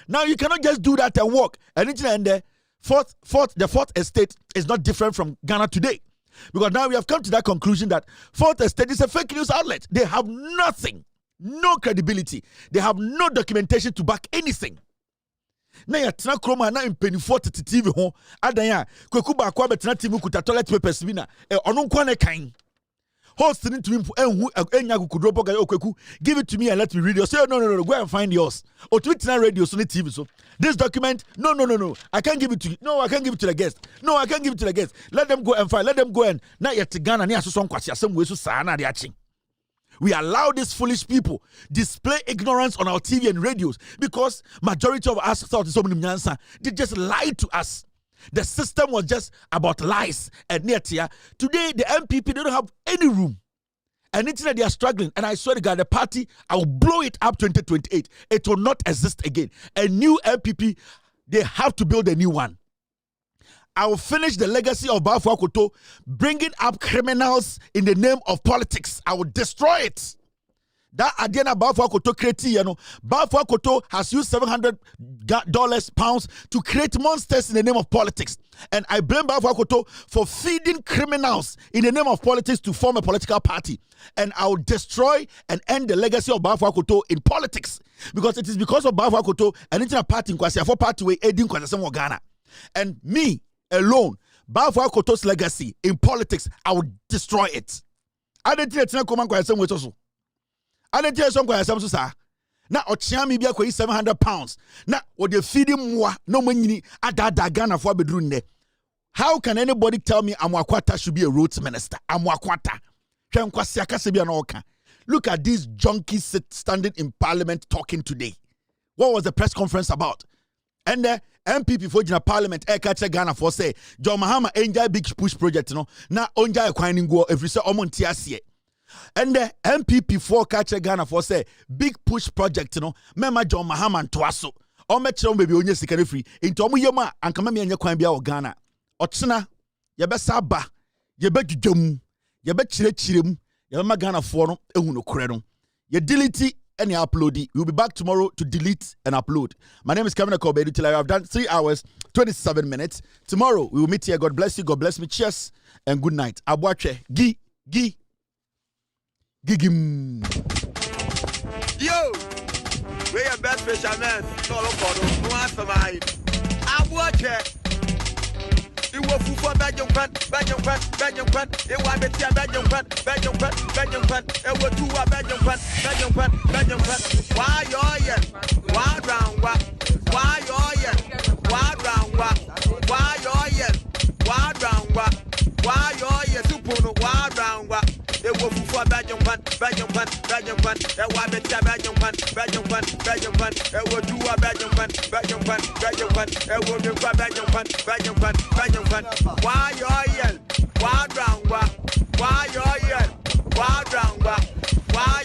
Now, you cannot just do that and walk. And the fourth estate is not different from Ghana today. Because now we have come to that conclusion that fourth estate is a fake news outlet. They have nothing. No credibility. They have no documentation to back anything. Na ya tena kroma na impenifor TV ho adanya kwekuba akwa betena TV kuta toilet papers bi na ono nkwa ne kan host ni tumi enhu enya kukudropo ga okweku give it to me and let me read it. Say no go and find yours. O tweet na radio so ni TV so this document no I can't give it to you. No, I can't give it to the guest. No, I can't give it to the guest. Let them go and find. Let them go and na yet Ghana ni asoso nkwasi asem we so saa na de achi. We allow these foolish people display ignorance on our TV and radios because majority of us thought they just lied to us. The system was just about lies and near-tier. Today, the NPP, they don't have any room. And they are struggling. And I swear to God, the party, I will blow it up 2028. It will not exist again. A new NPP, they have to build a new one. I will finish the legacy of Bafwa Koto, bringing up criminals in the name of politics. I will destroy it. That Adiana Bafwa Koto created, Bafwa Koto has used $700 to create monsters in the name of politics. And I blame Bafwa Koto for feeding criminals in the name of politics to form a political party. And I will destroy and end the legacy of Bafwa Koto in politics. Because it is because of Bafwa Koto and it's a party in Kwasiafo party way Edin Kwasiafo Ghana. And me alone, Bafwa Koto's legacy in politics, I will destroy it. I didn't tell you come and with us. I didn't tell you some sir. Now, Ochiami be £700. Now, what they feed him no money at that Ghana for bedroom. How can anybody tell me Amwakwata should be a roads minister? Amwakwata. Look at these junkies standing in parliament talking today. What was the press conference about? And the NPP for Parliament, catch Ghana for say, John Mahama enjoy big push project, na onja acquiring go every say omontiasie. And the NPP for catch Ghana for say, big push project, mema John Mahama and Twaso. O metron baby onye sikari free. Into omu yoma and come me anya kwan bia o Ghana. Otsena, yebe saba, yebe dudum, yebe chirem, yebe Ghana for no ehunu kore no. Ye delete and you upload it. We'll be back tomorrow to delete and upload. My name is Kevin Akobe. I've done 3 hours, 27 minutes. Tomorrow we will meet here. God bless you. God bless me. Cheers and good night. Abwache. Gigim. Yo, we're your best fishermen. No answer mine. Abwache. You will for Belgium fan. It was better Belgium fan. It was two Belgium fan. Why you're here? Why round what? Why you're here? Why round what? Why you're here? Why round what? Why you're here? Super why round what? It was for Belgium fan. Kwan, a Wabbit, Belgium Kwan, Belgium Kwan, Belgium Kwan, a would do a Belgium Kwan, Belgium Kwan, Belgium Kwan, a would do a Belgium Kwan, Belgium Kwan, Belgium Kwan. Why you're yell? Why drown? Why you're yell? Why drown? Why